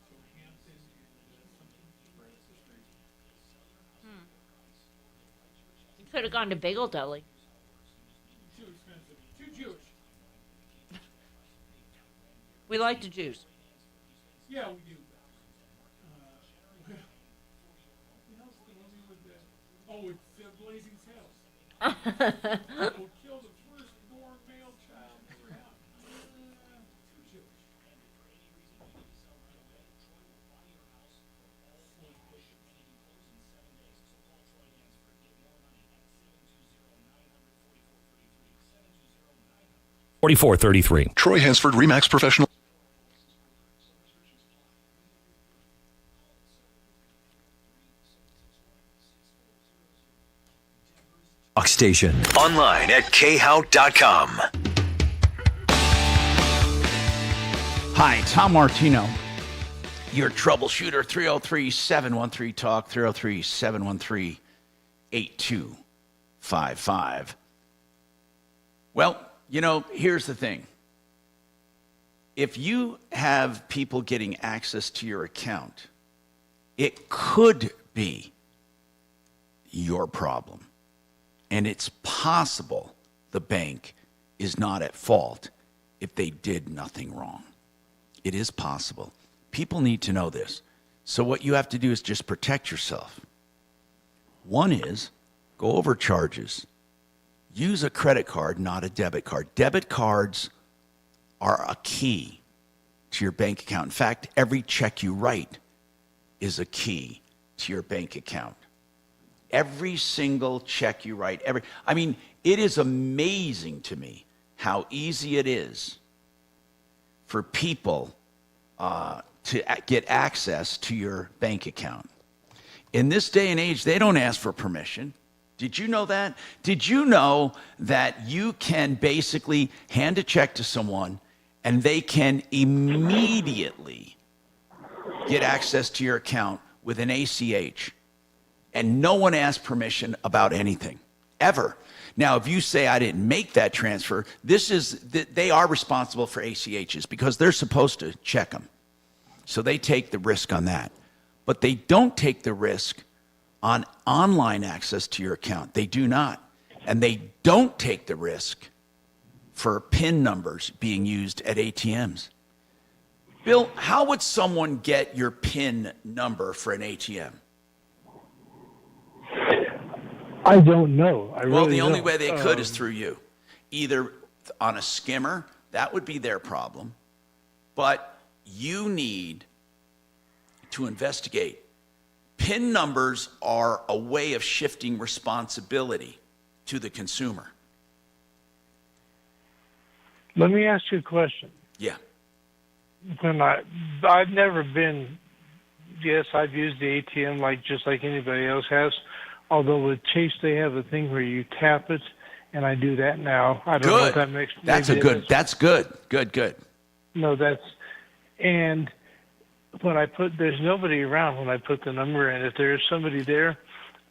So Hampton and something right up the street. You could have gone to Bagel Deli. Too expensive. Too Jewish. We like the Jews. Yeah, we do. It's Blazing Sails. Will kill the firstborn male child never had. Too Jewish. 4433. Troy Hansford, Remax Professional. Rock Station. Online at khout.com. Hi, Tom Martino, your troubleshooter. 303-713-TALK, 303-713-8255. Well, you know, here's the thing. If you have people getting access to your account, it could be your problem. And it's possible the bank is not at fault if they did nothing wrong. It is possible. People need to know this. So what you have to do is just protect yourself. One is go over charges. Use a credit card, not a debit card. Debit cards are a key to your bank account. In fact, every check you write is a key to your bank account. Every single check you write, it is amazing to me how easy it is for people to get access to your bank account. In this day and age, they don't ask for permission. Did you know that? Did you know that you can basically hand a check to someone and they can immediately get access to your account with an ACH? And no one asks permission about anything, ever. Now, if you say I didn't make that transfer, they are responsible for ACHs because they're supposed to check them. So they take the risk on that. But they don't take the risk on online access to your account. They do not. And they don't take the risk for PIN numbers being used at ATMs. Bill, how would someone get your PIN number for an ATM? I don't know. The only way they could is through you. Either on a skimmer, that would be their problem. But you need to investigate. PIN numbers are a way of shifting responsibility to the consumer. Let me ask you a question. Yeah. I've never been, yes, I've used the ATM just like anybody else has. Although with Chase, they have a thing where you tap it, and I do that now. I don't know if that makes. That's good. Good. No, and when there's nobody around when I put the number in. If there's somebody there,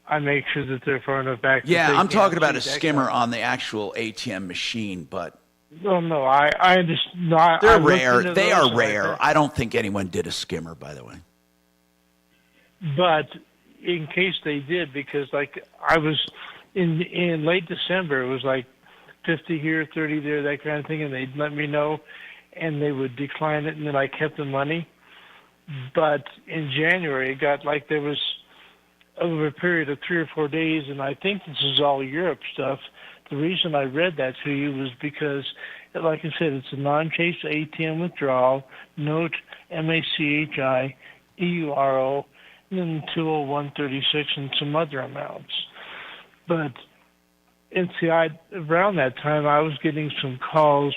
I make sure that they're far enough back. Yeah, I'm talking about a skimmer on the actual ATM machine, but. No, I understand. No, they're rare. They are rare. I don't think anyone did a skimmer, by the way. But in case they did, because I was in late December, it was like 50 here, 30 there, that kind of thing, and they'd let me know, and they would decline it, and then I kept the money. But in January, it got there was over a period of 3 or 4 days, and I think this is all Europe stuff. The reason I read that to you was because, like I said, it's a non-Chase ATM withdrawal, note MACHI, EURO, and 20136 and some other amounts. But around that time, I was getting some calls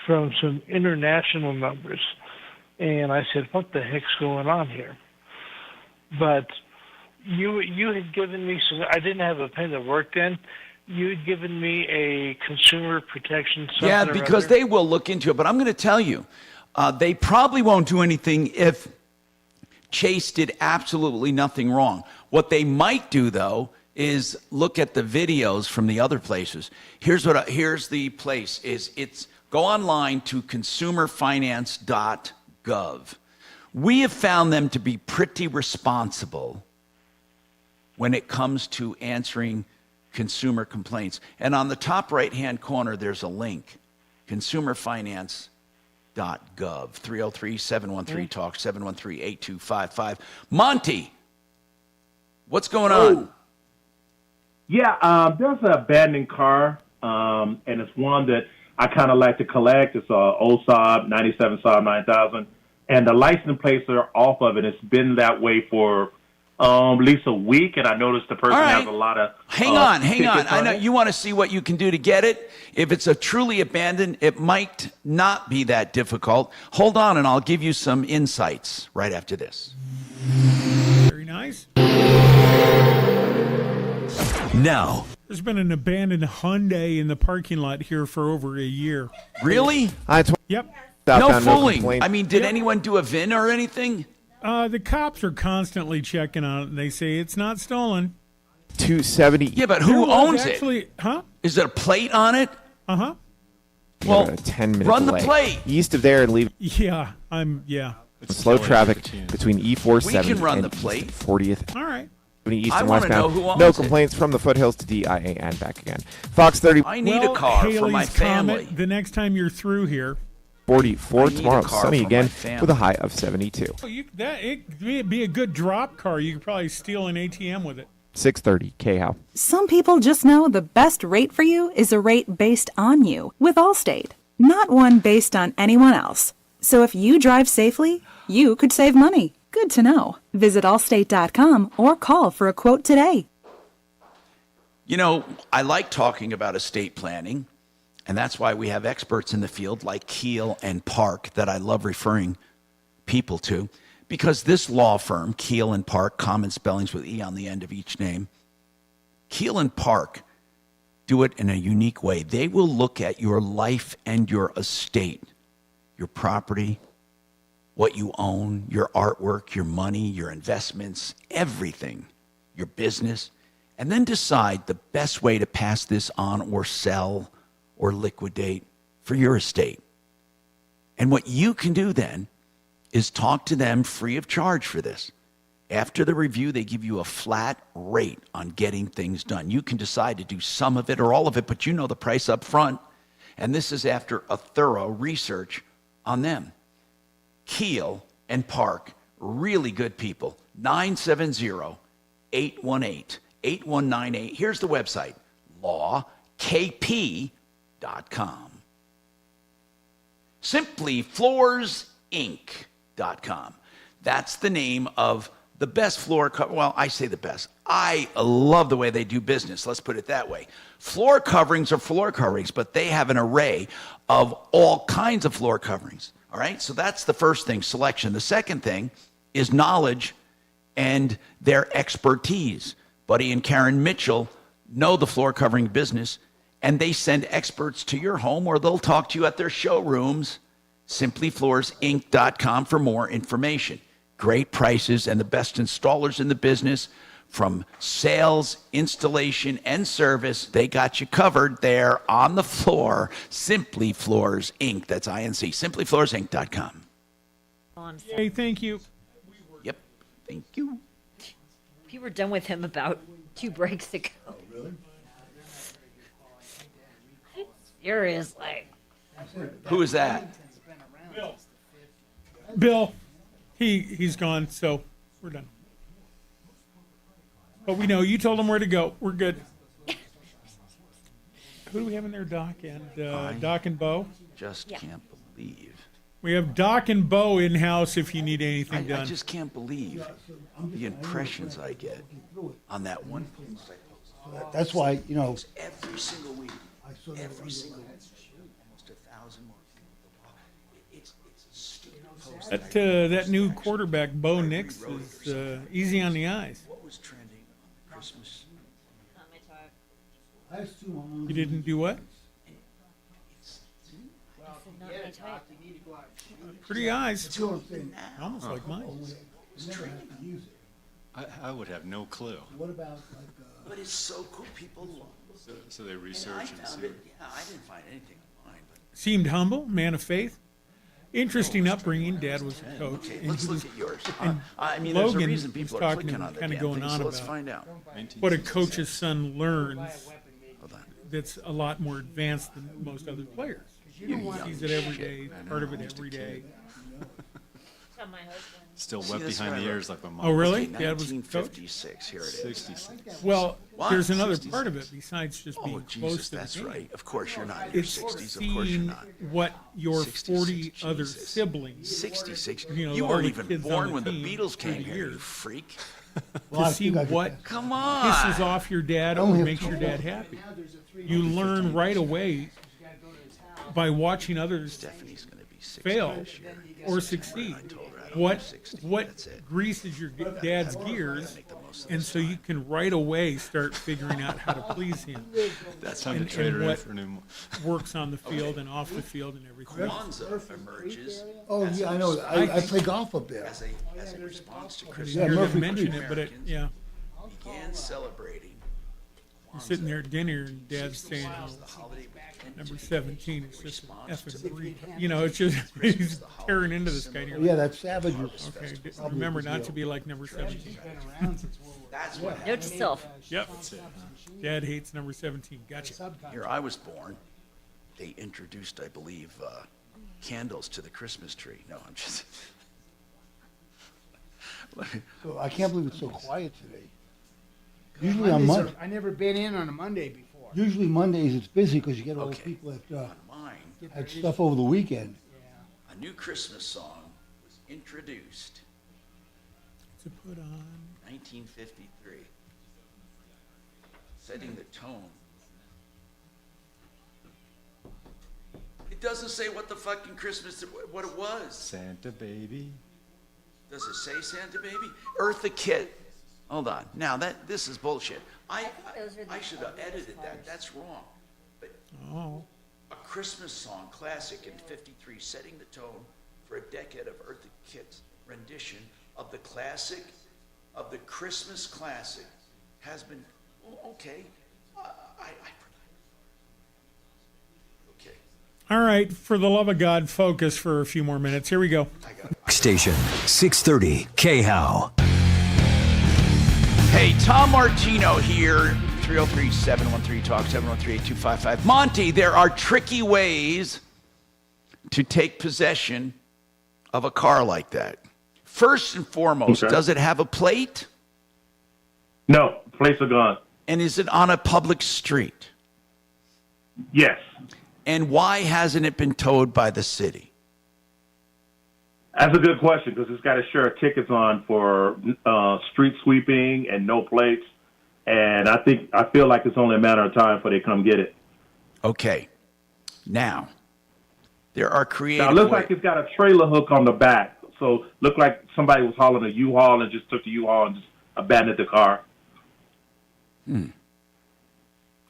from some international numbers, and I said, "What the heck's going on here?" But you had given me some. I didn't have a pen that worked then. You had given me a consumer protection. Yeah, because they will look into it. But I'm going to tell you, they probably won't do anything if Chase did absolutely nothing wrong. What they might do, though, is look at the videos from the other places. Here's the place. It's go online to consumerfinance.gov. We have found them to be pretty responsible when it comes to answering consumer complaints. And on the top right-hand corner, there's a link, consumerfinance.gov, 303-713-TALK, 713-8255. Monty, what's going on? Yeah, there's an abandoned car, and it's one that I kind of like to collect. It's a old Saab, 97 Saab 9000, and the license plates are off of it. It's been that way for at least a week, and I noticed the person has a lot of Hang on. I know it. you want to see what you can do to get it. If it's a truly abandoned, it might not be that difficult. Hold on, and I'll give you some insights right after this. Very nice. Now, There's been an abandoned Hyundai in the parking lot here for over a year. Really? Yep. No fooling. I mean, did anyone do a VIN or anything? The cops are constantly checking on it, and they say it's not stolen. 270. Yeah, but who owns it? Huh? Is there a plate on it? Uh-huh. Well, a 10-minute run delay. the plate. East of there and leave. Yeah. Slow traffic between E47 We can run and the plate. 40th. All right. East I and want to know westbound. who owns No it. complaints from the foothills to DIA and back again. Fox 30. I need a car for my Haley's family. Comet, the next time you're through here. 44 I need a tomorrow. car Sunny for again my family. with a high of 72. It'd be a good drop car. You could probably steal an ATM with it. 630 KHOW. Some people just know the best rate for you is a rate based on you with Allstate, not one based on anyone else. So if you drive safely, you could save money. Good to know. Visit allstate.com or call for a quote today. You know, I like talking about estate planning, and that's why we have experts in the field like Keel and Park that I love referring people to, because this law firm, Keel and Park, common spellings with E on the end of each name, Keel and Park do it in a unique way. They will look at your life and your estate, your property, what you own, your artwork, your money, your investments, everything, your business, and then decide the best way to pass this on or sell or liquidate for your estate. And what you can do then is talk to them free of charge for this. After the review, they give you a flat rate on getting things done. You can decide to do some of it or all of it, but you know the price up front. And this is after a thorough research on them. Keel and Park, really good people. 970-818-8198. Here's the website, lawkp.com. Simplyfloorsinc.com. That's the name of the best floor cover. Well, I say the best. I love the way they do business. Let's put it that way. Floor coverings are floor coverings, but they have an array of all kinds of floor coverings. All right, so that's the first thing, selection. The second thing is knowledge and their expertise. Buddy and Karen Mitchell know the floor covering business, and they send experts to your home, or they'll talk to you at their showrooms, simplyfloorsinc.com for more information. Great prices and the best installers in the business. From sales, installation, and service, they got you covered there on the floor. Simply Floors Inc. That's INC. Simplyfloorsinc.com. Hey, thank you. Yep, thank you. We were done with him about 2 breaks ago. Oh, really? Seriously. Who is that? Bill. He's gone, so we're done. But we know you told him where to go. We're good. Who do we have in there, Doc and Bo? Just can't believe We have Doc and Bo in-house if you need anything done. I just can't believe the impressions I get on that one post. That's why, Every single week. Every single week. Almost 1,000 more people. It's a stupid post. That new quarterback, Bo Nix, is easy on the eyes. What was trending on the Christmas? You didn't do what? Pretty eyes. Almost like mine. I would have no clue. What about But it's so cool. People love it. So they research and see. Yeah, I didn't find anything online. Seemed humble, man of faith. Interesting upbringing. Dad was a coach. Okay, and let's he look was- at yours. and I mean, there's a Logan reason was people are talking clicking on the kind of damn going thing, on so let's about find out. what a coach's son learns that's a lot more advanced than most other players. Sees it every day, part of it every day. Still wet behind the ears like my mom. Oh, really? Okay, Dad was coach? 1956. Here it is. 66. Well, What? there's another 66? part of it besides just being Oh, close Jesus, to that's the game. right. Of course you're not in your It's 60s. Of course you're seeing not. what your 66, 40 other Jesus. siblings, 66. you know, You all weren't the even kids on born the when the team Beatles through came the here, you years. freak. To see what Come on. pisses off your dad or makes your dad happy. You learn right away by watching others Stephanie's going to be 60 fail this year. or succeed. I told her I don't What have 60. what That's it. greases your dad's gears, and so you can right away start figuring out how to please him. That's time and, to trade and her in what for a new. works on the field and off the field and everything. Kwanzaa emerges Oh, as yeah, a I know. response- I play golf up there. as a response to I Christmas. didn't hear Murphy them mention Creek. it, but it, yeah. Began celebrating I'm sitting there at dinner and Dad's saying how the holiday with number 17 is just an effing breed. You know, it's just he's tearing into this guy. And you're Yeah, like, that's savage. okay, remember not to be like number 17. That's what Note to self. Yep. Dad hates number 17. Gotcha. Here I was born. They introduced, I believe, candles to the Christmas tree. No, I'm just. So I can't believe it's so quiet today. Usually on Monday. I never been in on a Monday before. Usually Mondays it's busy because you get all the Okay. people that Mine, had stuff over the weekend. a new Christmas song was introduced To put on. 1953, setting the tone. It doesn't say what the fucking Christmas, what it was. Santa baby. Does it say Santa Baby? Eartha Kitt. Hold on. Now this is bullshit. I should have edited that. That's wrong. But Oh. a Christmas song classic in '53, setting the tone for a decade of Eartha Kitt's rendition of the Christmas classic, has been okay. Okay. All right, for the love of God, focus for a few more minutes. Here we go. Station 630 KHOW. Hey, Tom Martino here. 303-713-TALK, 713-8255. Monty, there are tricky ways to take possession of a car like that. First and foremost, Okay. does it have a plate? No, plates are gone. And is it on a public street? Yes. And why hasn't it been towed by the city? That's a good question because it's got a share of tickets on for street sweeping and no plates. And I feel like it's only a matter of time before they come get it. Okay. Now, there are creative Now, it looks ways. like it's got a trailer hook on the back. So look like somebody was hauling a U-Haul and just took the U-Haul and just abandoned the car.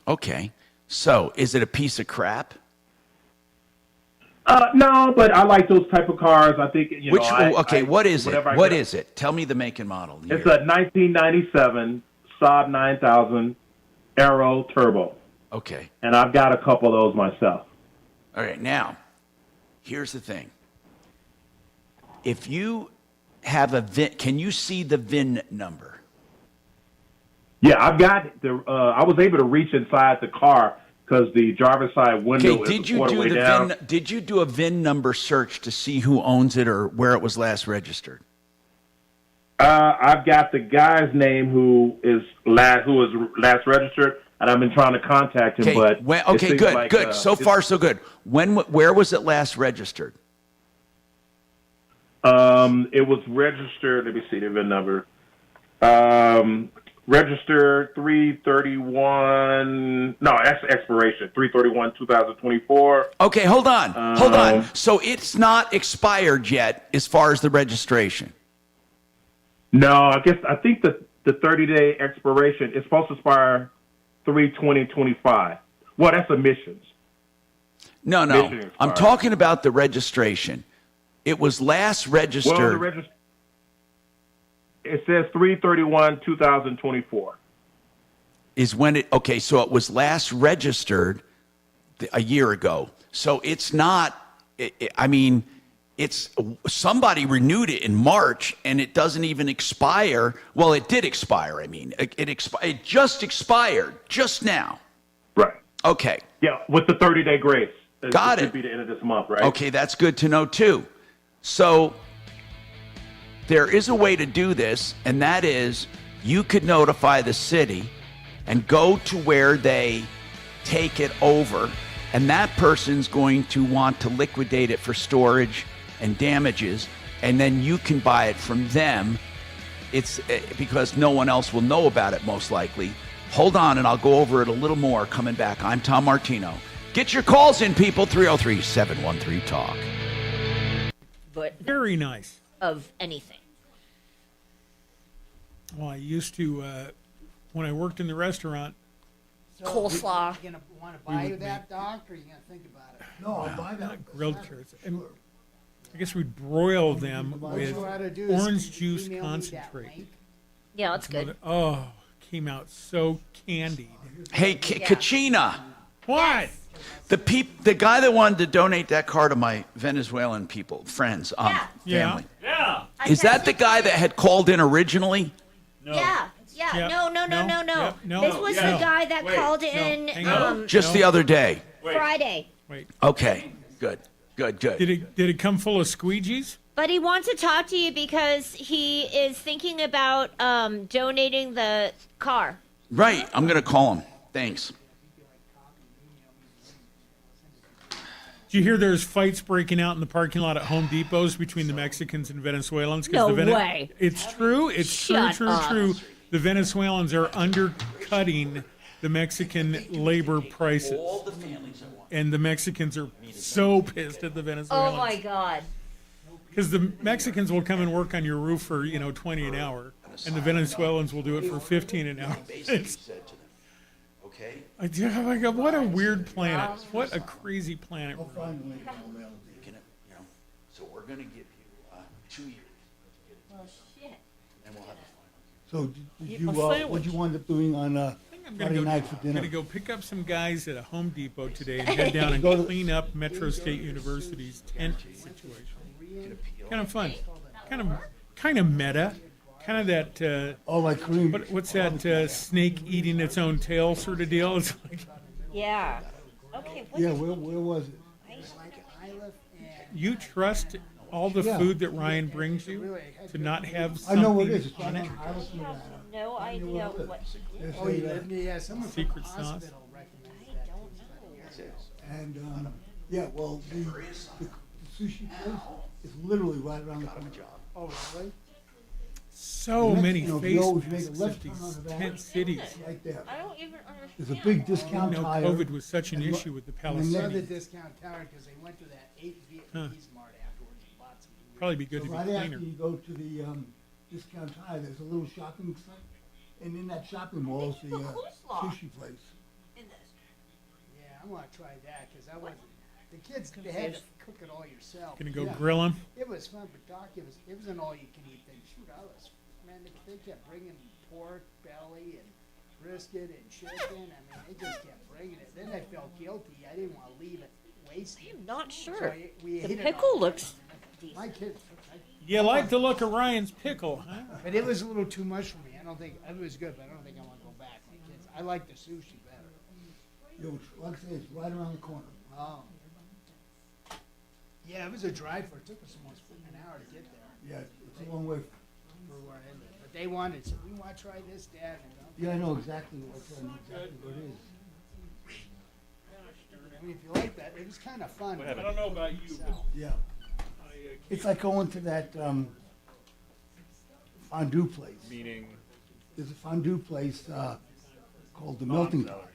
Okay. So, is it a piece of crap? No, but I like those type of cars. I think, you know. What is it? whatever I What get- is it? Tell me the make and model. It's a 1997 Saab 9000 Aero Turbo. Okay. And I've got a couple of those myself. All right. Now, here's the thing. If you have a VIN, can you see the VIN number? Yeah, I've got I was able to reach inside the car because the driver's side window Okay. is a quarter way the down. VIN? Did you do a VIN number search to see who owns it or where it was last registered? I've got the guy's name who was last registered, and I've been trying to contact him. Okay. But When, it okay. seems Good. like, Good. So far, so good. Where was it last registered? It was registered. Let me see the VIN number. Registered 331. No, that's expiration 3/31/2024. Okay, hold on. So it's not expired yet as far as the registration. No, I think the 30-day expiration is supposed to expire 3/20/25. Well, that's emissions. No. Emissions I'm expired. talking about the registration. It was last registered. Well, it says 3/31/2024. Is when it, okay, so it was last registered a year ago. So it's not, it's somebody renewed it in March and it doesn't even expire. Well, it did expire. It just expired just now. Right. Okay. Yeah, with the 30-day grace. Got it. it. Should be the end of this month, right? Okay, that's good to know too. So there is a way to do this, and that is you could notify the city and go to where they take it over, and that person's going to want to liquidate it for storage and damages, and then you can buy it from them. It's because no one else will know about it most likely. Hold on, and I'll go over it a little more coming back. I'm Tom Martino. Get your calls in, people, 303-713-TALK. But very nice of anything. Well, I used to, when I worked in the restaurant. Coleslaw. You gonna want to buy that, Doc, or you gonna think about it? No, I'll buy that. Not grilled carrots. And I guess we'd broil them with orange juice concentrate. Yeah, that's good. Oh, came out so candied. Hey, Kachina. What? The guy that wanted to donate that car to my Venezuelan friends, family. Yeah. Is that the guy that had called in originally? No. Yeah. Yep. No. Yep. No. This was the guy that called in Just the other day. Friday. Wait. Okay. Good. Did it come full of squeegees? But he wants to talk to you because he is thinking about donating the car. Right. I'm going to call him. Thanks. Did you hear there's fights breaking out in the parking lot at Home Depots between the Mexicans and Venezuelans? No way. It's true. It's Shut true. up. The Venezuelans are undercutting the Mexican labor prices. And the Mexicans are so pissed at the Venezuelans. Oh my God. Because the Mexicans will come and work on your roof for, $20 an hour, and the Venezuelans will do it for $15 an hour. Oh my God, what a weird planet. What a crazy planet. So we're going to give you 2 years. Oh, shit. And we'll have a So what you wind up doing on Friday night for dinner? I'm going to go pick up some guys at a Home Depot today and head down and clean up Metro State University's tent situation. Kind of fun. Kind of meta. Kind of that. Like Kareem. What's that snake eating its own tail sort of deal? It's like. Yeah. Okay. Yeah. Where was it? You trust all the food that Ryan brings you to not have I know what it something is. It's on it? I have no idea what. Oh, you live near someone from Secret the sauce. hospital recommends that. And the sushi place is literally right around the corner. Oh, really? So many if you always make faces a of left turn these on the back, tent cities. right there. I don't even understand. There's a big discount tire. COVID was such an issue with the Another Palestinians. discount tower because they went to that 8 Vietnamese mart afterwards and bought some. Probably be good So to be right cleaner. after you go to the discount tire, there's a little shopping center, and in that shopping mall is the sushi place. Yeah, I want to try that because I wasn't. The kids, they had to cook it all yourself. Gonna go grill 'em? It was fun, but Doc, it was an all-you-can-eat thing. Shoot, they kept bringing pork belly and brisket and chicken. They just kept bringing it. Then I felt guilty. I didn't want to leave it wasted. I'm not sure. So we The ate it pickle all. looks My kids. You like the look of Ryan's pickle, huh? But it was a little too much for me. I don't think it was good, but I don't think I want to go back. My kids, I like the sushi better. Like I say, it's right around the corner. Oh. Yeah, it was a drive for. It took us almost an hour to get there. Yeah, it's a long way. For where I live. But they wanted, said, we want to try this, Dad. Yeah, I know exactly what it is. I mean, if you like that, it was kind of fun. I don't know about you, but Yeah. It's like going to that fondue place. Meaning? There's a fondue place called the Melting Pot.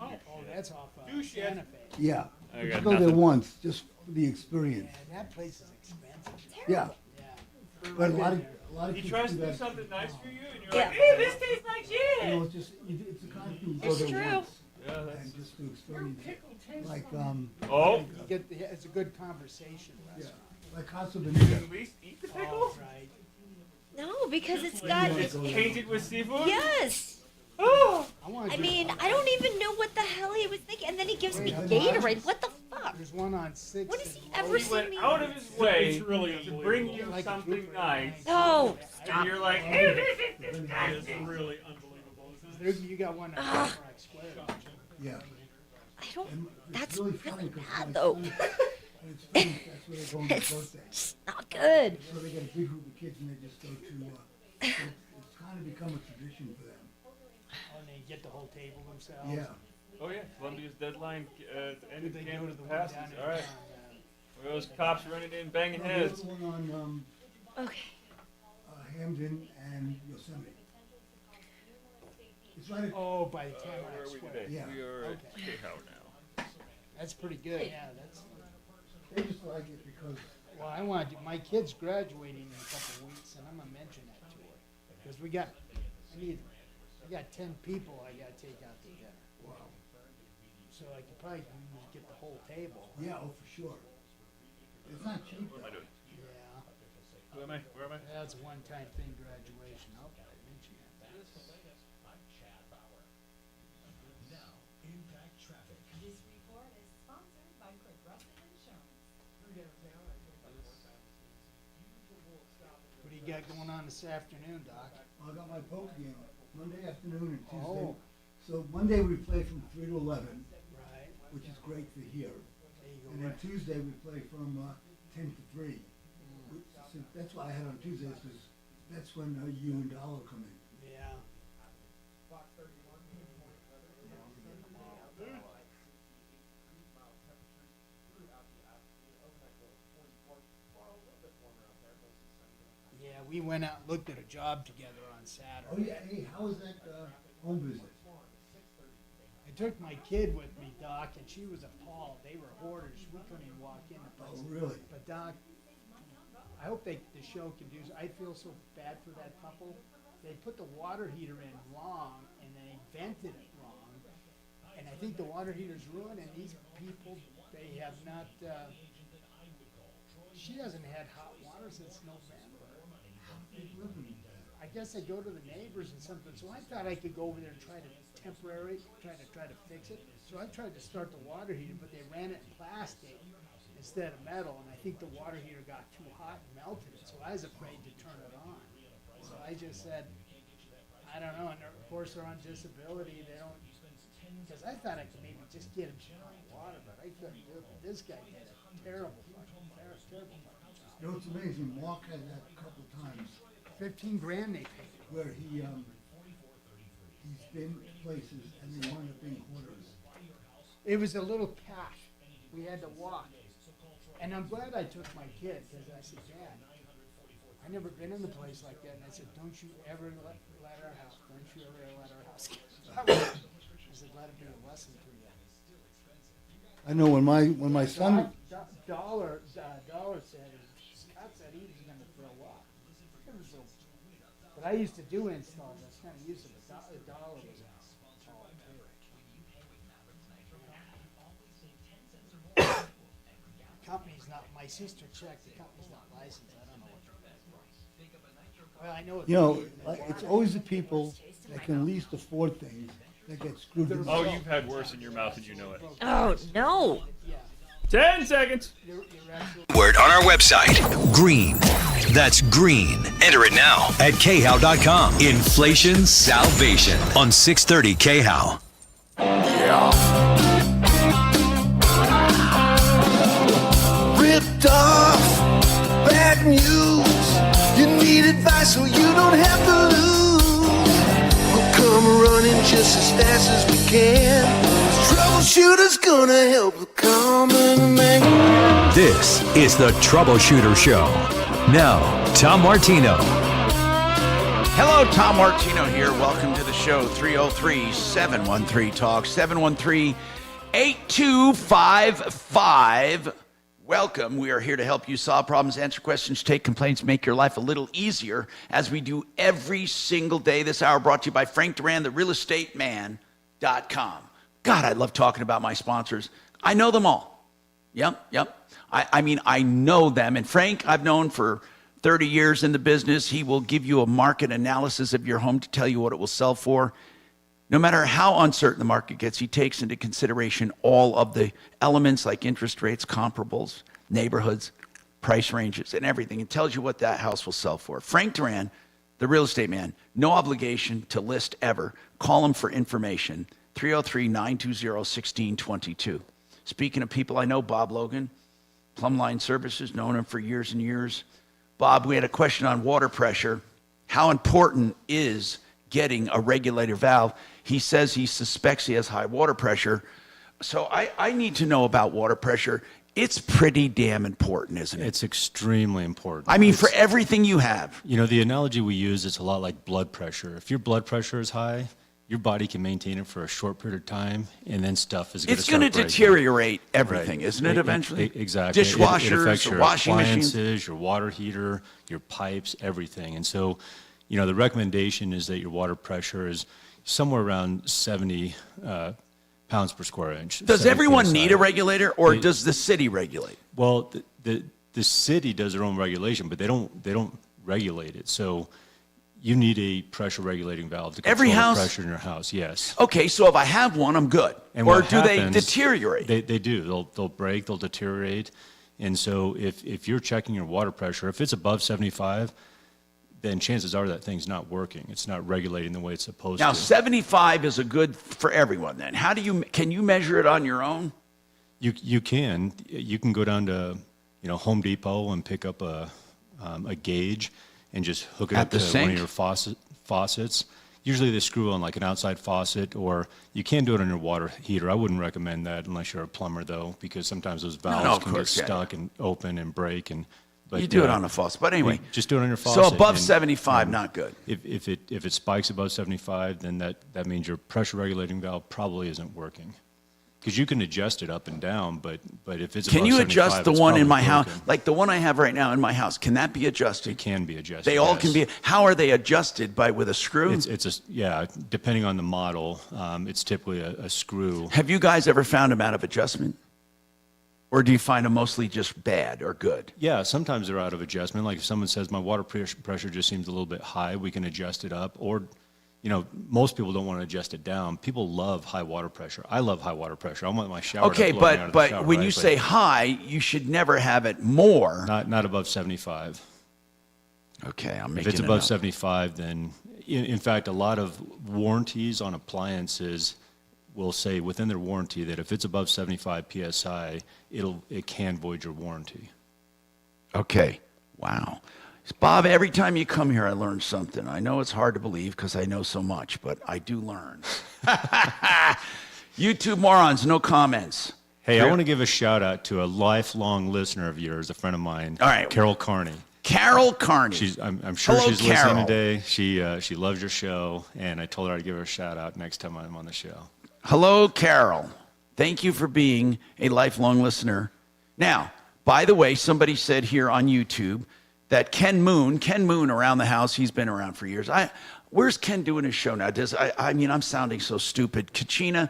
Oh, that's off Santa Fe. Yeah. I You got go there nothing. once, just for the experience. Yeah, that place is expensive. Yeah. But a lot of He kids tries do to do that. something nice for you, and you're Yeah. like, hey, this tastes like You shit. know, it's just, it's the kind of thing you go It's there true. once. Yeah, that's- And just to experience it. Like, Oh. You get it's a good conversation restaurant. like Casa At Bonita. least eat the Oh, pickle. right. No, because it's got. It's tainted with seafood? Yes. Oh. I mean, I don't even know what the hell he was thinking. And then he gives me Gatorade. What the fuck? There's one on 6th. What has he and ever Rose. He seen went me? out of his way It's really to bring you Like a something group nice. No. And you're like, hey, this is It's disgusting. really unbelievable. You got one on Rock Square. Yeah. I don't. And it's That's really really funny 'cause bad, my though. son- and it's funny, that's where they go on their It's birthday. just not good. So they get a big group of kids and they just go to, it's kind of become a tradition for them. And they get the whole table themselves. Yeah. Oh, yeah. Columbia's deadline Did end they of go campus to the one passes. down in All right. town? Where those cops running in banging No, the heads. other one on Okay. Hamden and Yosemite. It's right at, Oh, by the Where Tamarack are we Square. today? Yeah. We are at Okay. K-How now. That's pretty good. Yeah, that's. they just like it because Well, I want to. My kid's graduating in a couple of weeks, and I'm gonna mention that to her because I got 10 people I gotta take out to dinner. wow. So I could probably get the whole table. Yeah, oh for sure. It's not cheap What am I though. doing? Yeah, Who am I? Where am I? that's a one-time thing. Graduation. I'll mention that. This report is sponsored by Progressive Insurance. What do you got going on this afternoon, Doc? I got my poker game Monday afternoon and Tuesday. Oh. So Monday we play from 3 to 11, Right. which is great for here. There you go. And then Tuesday we play from 10 to 3. So that's why I had on Tuesdays because that's when you and Dollar come in. Yeah. Yeah, we went out and looked at a job together on Oh Saturday. yeah, hey, how was that home visit? I took my kid with me, Doc, and she was appalled. They were hoarders. We couldn't even walk in the place. Oh really? But Doc, I hope the show can do. I feel so bad for that couple. They put the water heater in wrong, and they vented it wrong. And I think the water heater's ruined. And these people, they have not. She hasn't had hot water since November. I guess they go to the neighbors and something. So I thought I could go over there and try to try to fix it. So I tried to start the water heater, but they ran it in plastic instead of metal, and I think the water heater got too hot and melted it. So I was afraid to turn it on. So I just said, I don't know. And of course they're on disability. They don't. Because I thought I could maybe just get them some hot water, but I couldn't do it. But this guy did a terrible fucking job. You know, it's amazing. Mark had that a couple times 15 grand they paid. where he's been places and they wind up being hoarders. It was a little path. We had to walk. And I'm glad I took my kid because I said, Dad, I never been in a place like that. And I said, don't you ever let our house, don't you ever let our house get. I said, let it be a lesson to you. I know when my son. Dollar said, Scott said he was going to throw up. It was but I used to do installs. I was kind of used to it. Dollar was all company's not, my sister checked, the company's not licensed. I don't know what they're for. Well, I know it. You know, it's always the people that can least afford things that get screwed. Oh, you've had worse in your mouth and you know it. Oh, no. 10 seconds. Word on our website. Green. That's green. Enter it now at khow.com. Inflation salvation on 630 KHOW. Ripped off, bad news. You need advice so you don't have to lose. We'll come running just as fast as we can. Troubleshooter's gonna help the common man. This is the Troubleshooter Show. Now, Tom Martino. Hello, Tom Martino here. Welcome to the show. 303-713-TALK, 713-8255. Welcome. We are here to help you solve problems, answer questions, take complaints, make your life a little easier, as we do every single day. This hour brought to you by Frank Duran, therealestateman.com. God, I love talking about my sponsors. I know them all. Yep. I mean, I know them. And Frank, I've known for 30 years in the business. He will give you a market analysis of your home to tell you what it will sell for. No matter how uncertain the market gets, he takes into consideration all of the elements like interest rates, comparables, neighborhoods, price ranges, and everything, and tells you what that house will sell for. Frank Duran, the real estate man, no obligation to list ever. Call him for information, 303-920-1622. Speaking of people I know, Bob Logan, Plumline Services, known him for years and years. Bob, we had a question on water pressure. How important is getting a regulator valve? He says he suspects he has high water pressure. So I need to know about water pressure. It's pretty damn important, isn't it? It's extremely important. I mean, for everything you have. You know, the analogy we use, it's a lot like blood pressure. If your blood pressure is high, your body can maintain it for a short period of time, and then stuff is going to It's going to deteriorate everything, right. isn't it, eventually? Exactly. Dishwashers, it affects your washing appliances, machines. your water heater, your pipes, everything. And so, you know, the recommendation is that your water pressure is somewhere around 70 pounds per square inch. Does everyone need a regulator, or does the city regulate? Well, the city does their own regulation, but they don't regulate it. So you need a pressure regulating valve to control the pressure in your house. Yes. Okay, so if I have one, I'm good. And or what do happens, they deteriorate? They do. They'll break. They'll deteriorate. And so if you're checking your water pressure, if it's above 75, then chances are that thing's not working. It's not regulating the way it's supposed to. Now, 75 is a good for everyone then. Can you measure it on your own? You can. You can go down to, Home Depot and pick up a gauge and just hook it up to one of your faucets. Usually they screw on like an outside faucet, or you can do it on your water heater. I wouldn't recommend that unless you're a plumber, though, because sometimes those valves can get stuck and open and break. But you do it on a faucet. But anyway, just do it on your faucet. So above 75, not good. If it spikes above 75, then that means your pressure regulating valve probably isn't working. Because you can adjust it up and down, but if it's can above you 75, adjust the it's one in my probably house, broken. like the one I have right now in my house? Can that be adjusted? It can be adjusted. They all yes. can be. How are they adjusted? With a screw? Depending on the model, it's typically a screw. Have you guys ever found them out of adjustment? Or do you find them mostly just bad or good? Yeah, sometimes they're out of adjustment. Like if someone says my water pressure just seems a little bit high, we can adjust it up. Or, most people don't want to adjust it down. People love high water pressure. I love high water pressure. I want my shower to blow me out of the shower, when you say high, you should never have it more. Not above 75. Okay, I'm making If it's above 75, then in fact, a lot of warranties on appliances will say within their warranty that if it's above 75 psi, it can void your warranty. Okay. Wow. Bob, every time you come here, I learn something. I know it's hard to believe because I know so much, but I do learn. You two morons, no comments. Hey, I want to give a shout out to a lifelong listener of yours, a friend of mine, all right, Carol Carney. Carol Carney. I'm sure Hello, she's Carol. listening today. She loves your show, and I told her I'd give her a shout out next time I'm on the show. Hello, Carol. Thank you for being a lifelong listener. Now, by the way, somebody said here on YouTube that Ken Moon around the house, he's been around for years. Where's Ken doing his show now? I'm sounding so stupid. Kachina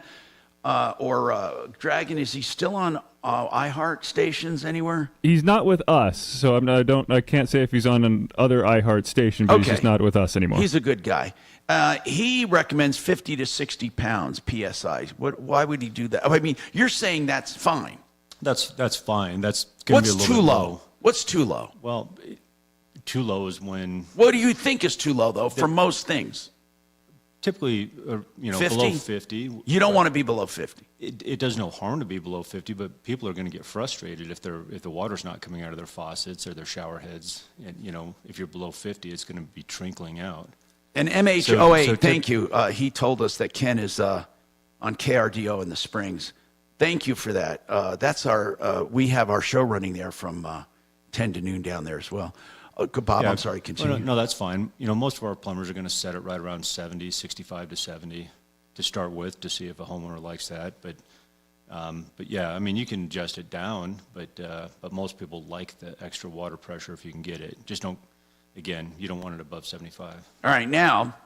or Dragon, is he still on iHeart stations anywhere? He's not with us, so I can't say if he's on an other iHeart station, but he's just not with us anymore. He's a good guy. He recommends 50 to 60 pounds PSI. Why would he do that? I mean, you're saying that's fine. That's fine. That's going to be a little bit low. What's too low? Well, too low is when... What do you think is too low, though, for most things? Typically, 50? Below 50. You don't want to be below 50. It does no harm to be below 50, but people are going to get frustrated if the water's not coming out of their faucets or their shower heads. And, if you're below 50, it's going to be trickling out. And MH08, thank you. He told us that Ken is on KRDO in the Springs. Thank you for that. That's our. We have our show running there from 10 to noon down there as well. Bob, Yeah. I'm sorry. Continue. No, that's fine. Most of our plumbers are going to set it right around 70, 65 to 70 to start with to see if a homeowner likes that. But yeah, I mean, you can adjust it down, but most people like the extra water pressure if you can get it. Just don't. Again, you don't want it above 75. All right, now,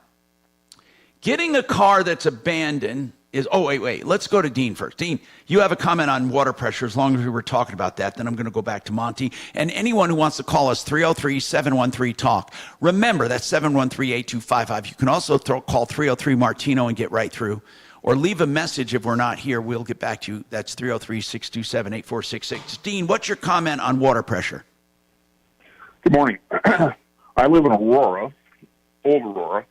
getting a car that's abandoned is, wait. Let's go to Dean first. Dean, you have a comment on water pressure. As long as we were talking about that, then I'm going to go back to Monty. And anyone who wants to call us, 303-713-TALK. Remember, that's 713-8255. You can also call 303-MARTINO and get right through. Or leave a message if we're not here. We'll get back to you. That's 303-627-8466. Dean, what's your comment on water pressure? Good morning. I live in Aurora, Old Aurora.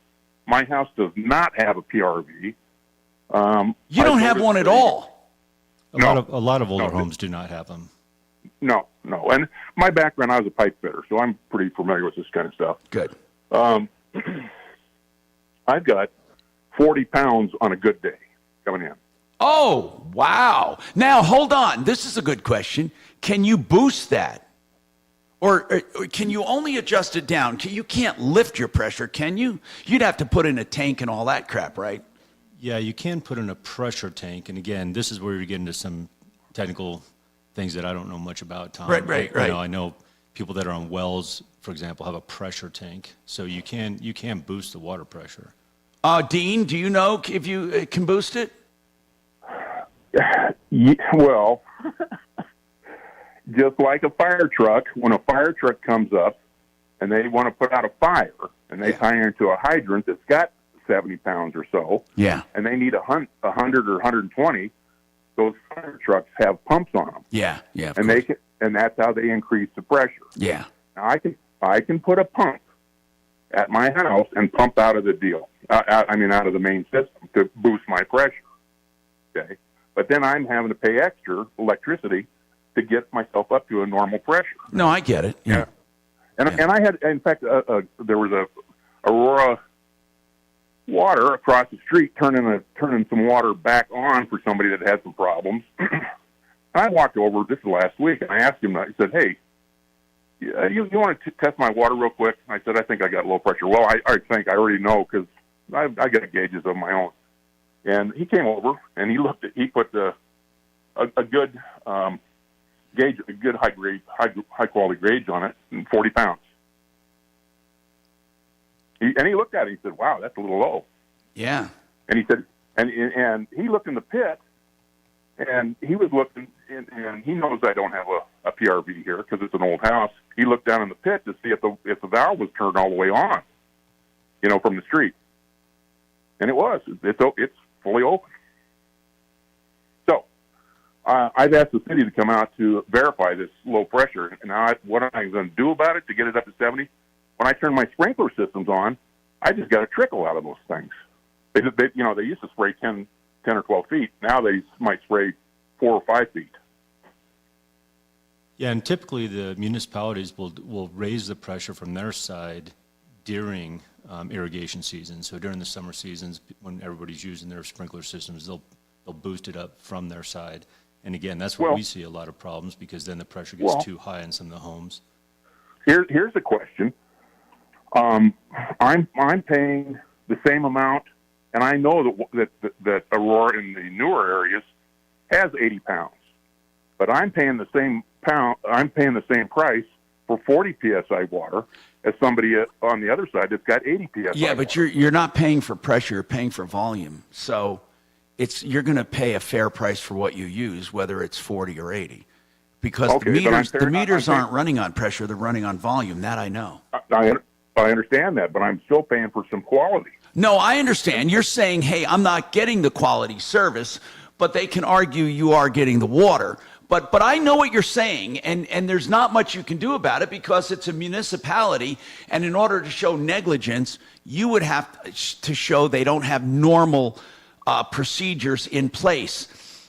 My house does not have a PRV. You don't have one at all. A lot of older homes do not have them. No. And my background, I was a pipe fitter, so I'm pretty familiar with this kind of stuff. Good. I've got 40 pounds on a good day coming in. Oh, wow. Now, hold on. This is a good question. Can you boost that? Or can you only adjust it down? You can't lift your pressure, can you? You'd have to put in a tank and all that crap, right? Yeah, you can put in a pressure tank. And again, this is where you get into some technical things that I don't know much about, Tom. Right. I know people that are on wells, for example, have a pressure tank. So you can boost the water pressure. Dean, do you know if you can boost it? Well, just like a fire truck, when a fire truck comes up and they want to put out a fire and they tie into a hydrant that's got 70 pounds or so, and they need 100 or 120, those fire trucks have pumps on them. Yeah, and that's how they increase the pressure. Yeah. Now I can put a pump at my house and pump out of the deal. Out of the main system to boost my pressure. Okay, but then I'm having to pay extra electricity to get myself up to a normal pressure. No, I get it. Yeah. And I had, in fact, there was a Aurora water across the street turning some water back on for somebody that had some problems. And I walked over, this is last week, and I asked him, I said, hey, you want to test my water real quick? I said, I think I got low pressure. Well, I think I already know because I got gauges of my own. And he came over and he put a good gauge, a good high quality gauge on it, and 40 pounds. And he looked at it. He said, "Wow, that's a little low." Yeah. And he said, and he looked in the pit, and he was looking, and he knows I don't have a PRV here because it's an old house. He looked down in the pit to see if the valve was turned all the way on, from the street, and it was. It's fully open. So I've asked the city to come out to verify this low pressure. And now what am I going to do about it to get it up to 70? When I turn my sprinkler systems on, I just got a trickle out of those things. They used to spray 10 or 12 feet. Now they might spray 4 or 5 feet. Yeah, and typically the municipalities will raise the pressure from their side during irrigation season. So during the summer seasons, when everybody's using their sprinkler systems, they'll boost it up from their side. And again, that's where we see a lot of problems because then the pressure gets too high in some of the homes. Here's the question. I'm paying the same amount, and I know that Aurora in the newer areas has 80 pounds, but I'm paying the same price for 40 psi water as somebody on the other side that's got 80 psi. Yeah, but you're not paying for pressure; you're paying for volume. So you're going to pay a fair price for what you use, whether it's 40 or 80, because the meters aren't running on pressure; they're running on volume. That I know. I understand that, but I'm still paying for some quality. No, I understand. You're saying, hey, I'm not getting the quality service, but they can argue you are getting the water. But I know what you're saying, and there's not much you can do about it because it's a municipality, and in order to show negligence, you would have to show they don't have normal procedures in place.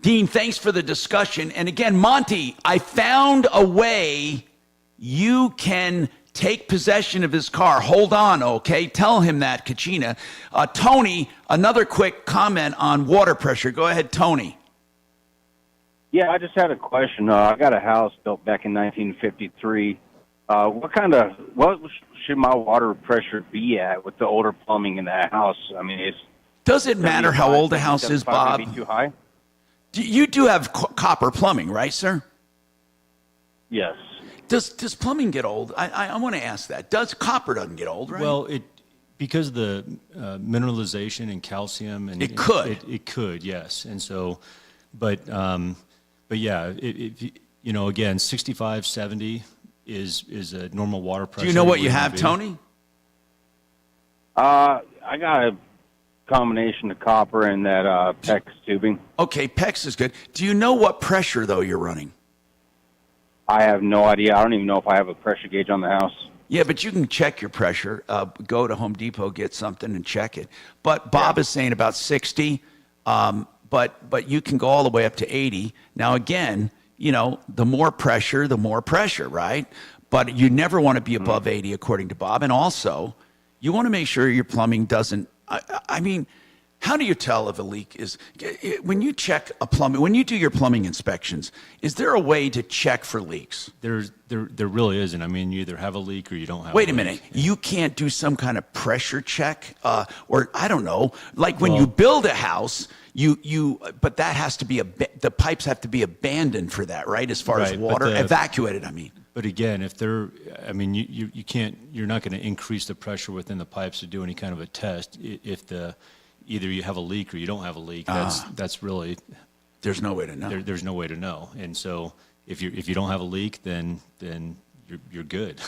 Dean, thanks for the discussion. And again, Monty, I found a way you can take possession of his car. Hold on, okay? Tell him that, Kachina. Tony, another quick comment on water pressure. Go ahead, Tony. Yeah, I just had a question. I got a house built back in 1953. What should my water pressure be at with the older plumbing in that house? I mean, does it matter how old a house is, Bob? Be too high? You do have copper plumbing, right, sir? Yes. Does plumbing get old? I want to ask that. Copper doesn't get old, right? Well, because of the mineralization and calcium, and it could. It could, yes. And so, but yeah, again, 65, 70 is a normal water pressure. Do you know what you have, Tony? I got a combination of copper and that PEX tubing. Okay, PEX is good. Do you know what pressure though you're running? I have no idea. I don't even know if I have a pressure gauge on the house. Yeah, but you can check your pressure. Go to Home Depot, get something, and check it. But Bob is saying about 60, but you can go all the way up to 80. Now, again, the more pressure, right? But you never want to be above 80, according to Bob. And also, you want to make sure your plumbing doesn't. I mean, how do you tell if a leak is when you check a plumbing? When you do your plumbing inspections, is there a way to check for leaks? There really isn't. I mean, you either have a leak or you don't have. Wait a minute. You can't do some kind of pressure check, or I don't know. Like when you build a house, but that has to be the pipes have to be abandoned for that, right? As far as water evacuated, I mean. But again, you can't. You're not going to increase the pressure within the pipes to do any kind of a test if either you have a leak or you don't have a leak. That's really. There's no way to know. There's no way to know, and so if you don't have a leak, then you're good.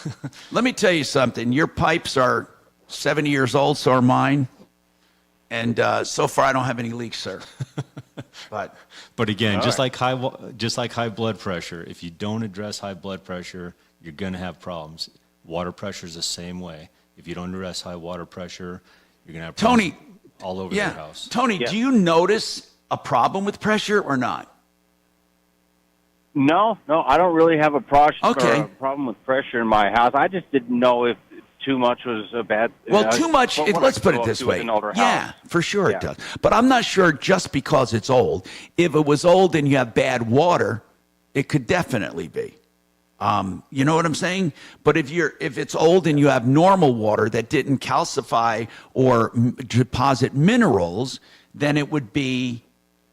Let me tell you something. Your pipes are 70 years old, so are mine, and so far I don't have any leaks, sir. But again, All just right. like high blood pressure, if you don't address high blood pressure, you're going to have problems. Water pressure is the same way. If you don't address high water pressure, you're going to have problems all over your house. Tony, do you notice a problem with pressure or not? No, I don't really have a problem with pressure in my house. I just didn't know if too much was a bad. Well, too much. Let's put it this way. Yeah, for sure it does. But I'm not sure just because it's old. If it was old and you have bad water, it could definitely be. You know what I'm saying? But if it's old and you have normal water that didn't calcify or deposit minerals, then it would be.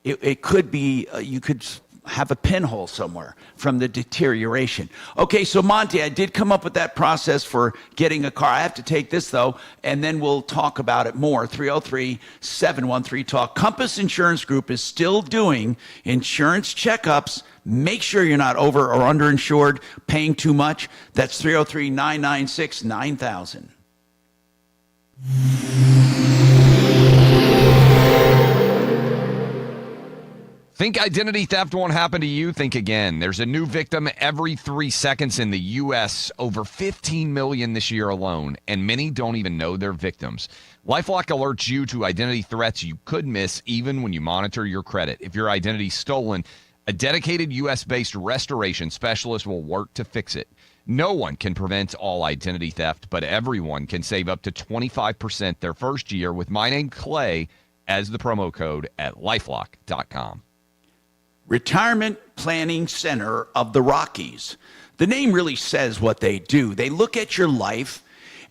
It could be. You could have a pinhole somewhere from the deterioration. Okay, so Monty, I did come up with that process for getting a car. I have to take this, though, and then we'll talk about it more. 303-713-TALK. Compass Insurance Group is still doing insurance checkups. Make sure you're not over or underinsured, paying too much. That's 303-996-9000. Think identity theft won't happen to you? Think again. There's a new victim every 3 seconds in the U.S., over 15 million this year alone, and many don't even know they're victims. LifeLock alerts you to identity threats you could miss even when you monitor your credit. If your identity's stolen, a dedicated U.S.-based restoration specialist will work to fix it. No one can prevent all identity theft, but everyone can save up to 25% their first year with my name, Clay, as the promo code at LifeLock.com. Retirement Planning Center of the Rockies. The name really says what they do. They look at your life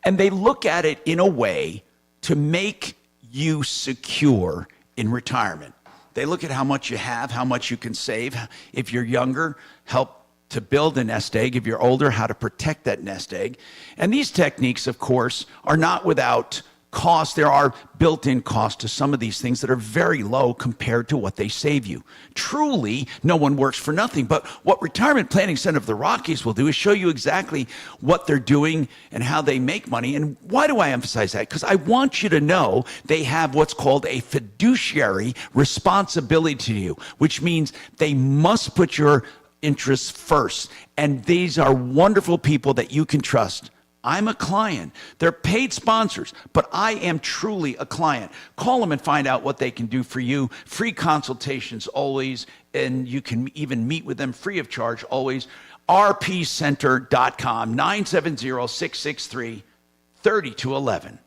and they look at it in a way to make you secure in retirement. They look at how much you have, how much you can save. If you're younger, help to build a nest egg. If you're older, how to protect that nest egg. And these techniques, of course, are not without cost. There are built-in costs to some of these things that are very low compared to what they save you. Truly, no one works for nothing. But what Retirement Planning Center of the Rockies will do is show you exactly what they're doing and how they make money. And why do I emphasize that? Because I want you to know they have what's called a fiduciary responsibility to you, which means they must put your interests first. And these are wonderful people that you can trust. I'm a client. They're paid sponsors, but I am truly a client. Call them and find out what they can do for you. Free consultations always, and you can even meet with them free of charge always. rpcenter.com, 970-663-3211.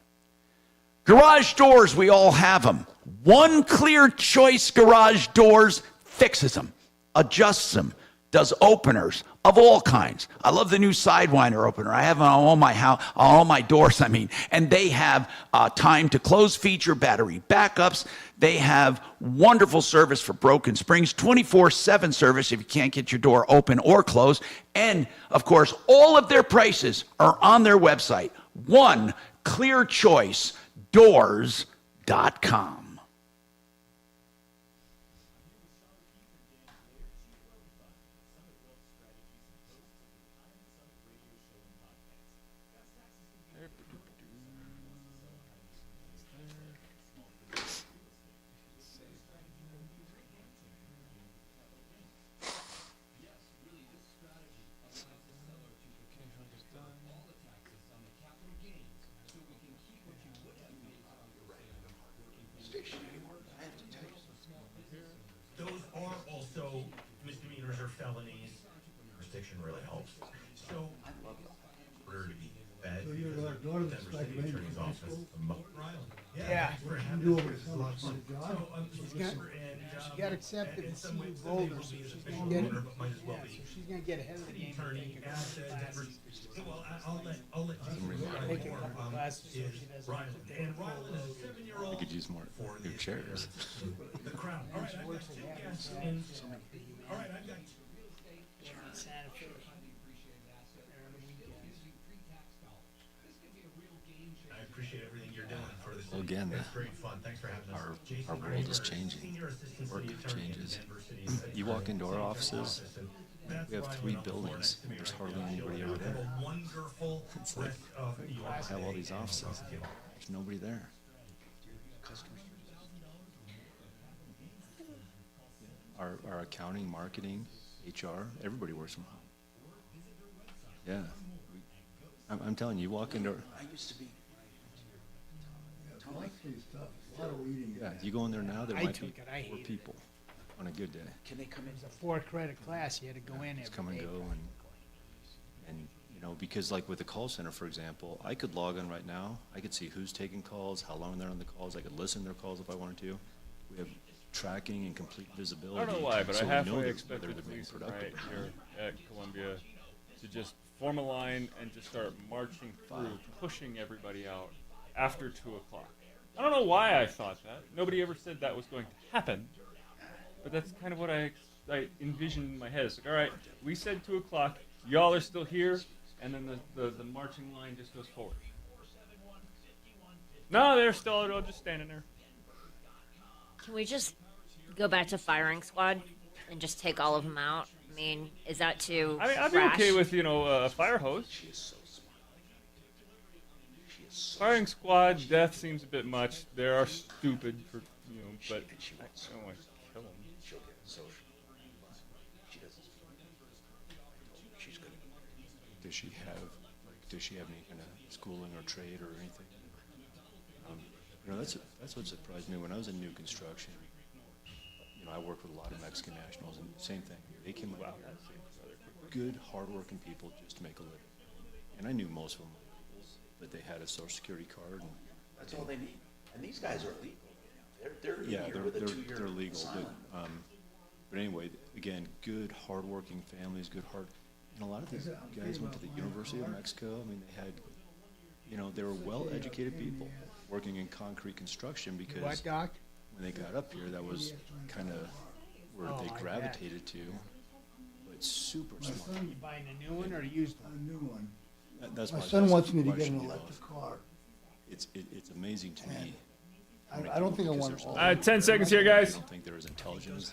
Garage doors, we all have them. One Clear Choice Garage Doors fixes them. adjusts them, does openers of all kinds. I love the new Sidewinder opener. I have it on all my doors, and they have time to close feature, battery backups. They have wonderful service for broken springs, 24/7 service if you can't get your door open or closed. And, of course, all of their prices are on their website, oneclearchoicedoors.com. Those are also misdemeanors or felonies. Jurisdiction really helps. So, in order to be fed, So you're like going to the Denver strike City range Attorney's high Office. school? Yeah. Thanks for You having do us. over This is a the lot of summer fun. job. She's got, she got accepted in to some ways, CU they Boulder, will so be she's official gonna get owner, but might as well be so she's gonna get ahead of the game and attorney take a at couple Denver. classes. Well, I'll let Jason Take a more. couple classes so she doesn't have to take And a full Rylan is a load. 7-year-old. We could use more new chairs. The crowd. All right, I've got two guests in. All right, I've got Santa Fe. I appreciate everything you're doing for the city. Well, again, It's great fun. Thanks for having us. Our world is changing. Work changes. You walk into our offices, we have 3 buildings. There's hardly anybody over there. It's like, I have all these offices. There's nobody there. Our accounting, marketing, HR, everybody works from home. Yeah. I'm telling you, you walk into... I used to be... A lot of reading. Yeah, you go in there now, there I might took be it. I 4 hated people on a good day. Can they come in? It was a 4-credit class. You had to go in Just every come and day. go and you know, because like with the call center, for example, I could log in right now. I could see who's taking calls, how long they're on the calls. I could listen to their calls if I wanted to. We have tracking and complete visibility. I don't know why, but so I we know halfway that expected whether the they're being police productive right or not. here at Columbia to just form a line and just start marching through, pushing everybody out after 2 o'clock. I don't know why I thought that. Nobody ever said that was going to happen, but that's kind of what I envisioned in my head. It's like, all right, we said 2 o'clock, y'all are still here, and then the marching line just goes forward. No, they're still all just standing there. Can we just go back to firing squad and just take all of them out? I mean, is that too I mean, I'd be rash? okay with, a fire hose. Firing squad, death seems a bit much. They are stupid for, but I don't want to kill them. Does she have any kind of schooling or trade or anything? That's what surprised me when I was in new construction. I worked with a lot of Mexican nationals, and same thing. They came out good, hardworking people just to make a living. And I knew most of them were illegals, but they had a Social Security card. And That's all they need. And these guys are legal. They're they're legal. But anyway, again, good, hardworking families, and a lot of these guys went to the University of Mexico. I mean, they had, they were well-educated people working in concrete construction because What, Doc? when they got up here, that was kind of where Oh, they I bet. gravitated to. But super smart. You buying a new one or a used one? A new one. That's My my son best wants me to get question, an electric car. It's amazing to me. I don't think I want all. 10 seconds here, guys. I don't think there is intelligence.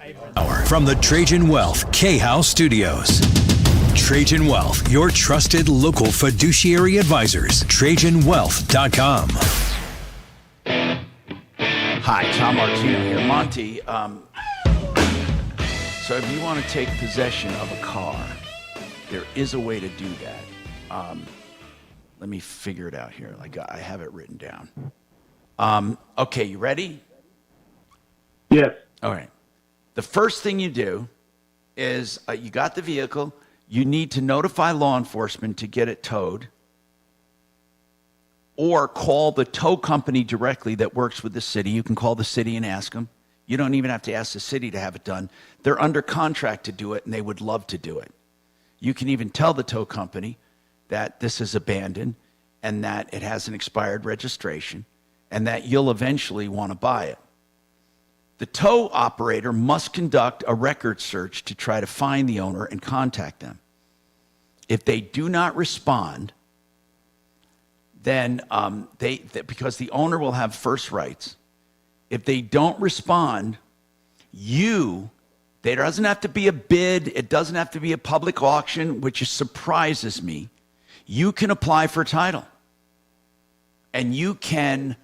From the Trajan Wealth K-House Studios. Trajan Wealth, your trusted local fiduciary advisors. TrajanWealth.com. Hi, Tom Martino here. Monty, so if you want to take possession of a car, there is a way to do that. Let me figure it out here. I have it written down. Okay, you ready? Yes. All right. The first thing you do is you got the vehicle. You need to notify law enforcement to get it towed, or call the tow company directly that works with the city. You can call the city and ask them. You don't even have to ask the city to have it done. They're under contract to do it, and they would love to do it. You can even tell the tow company that this is abandoned and that it has an expired registration and that you'll eventually want to buy it. The tow operator must conduct a record search to try to find the owner and contact them. If they do not respond, then because the owner will have first rights, if they don't respond, there doesn't have to be a bid, it doesn't have to be a public auction, which surprises me. You can apply for title. And you can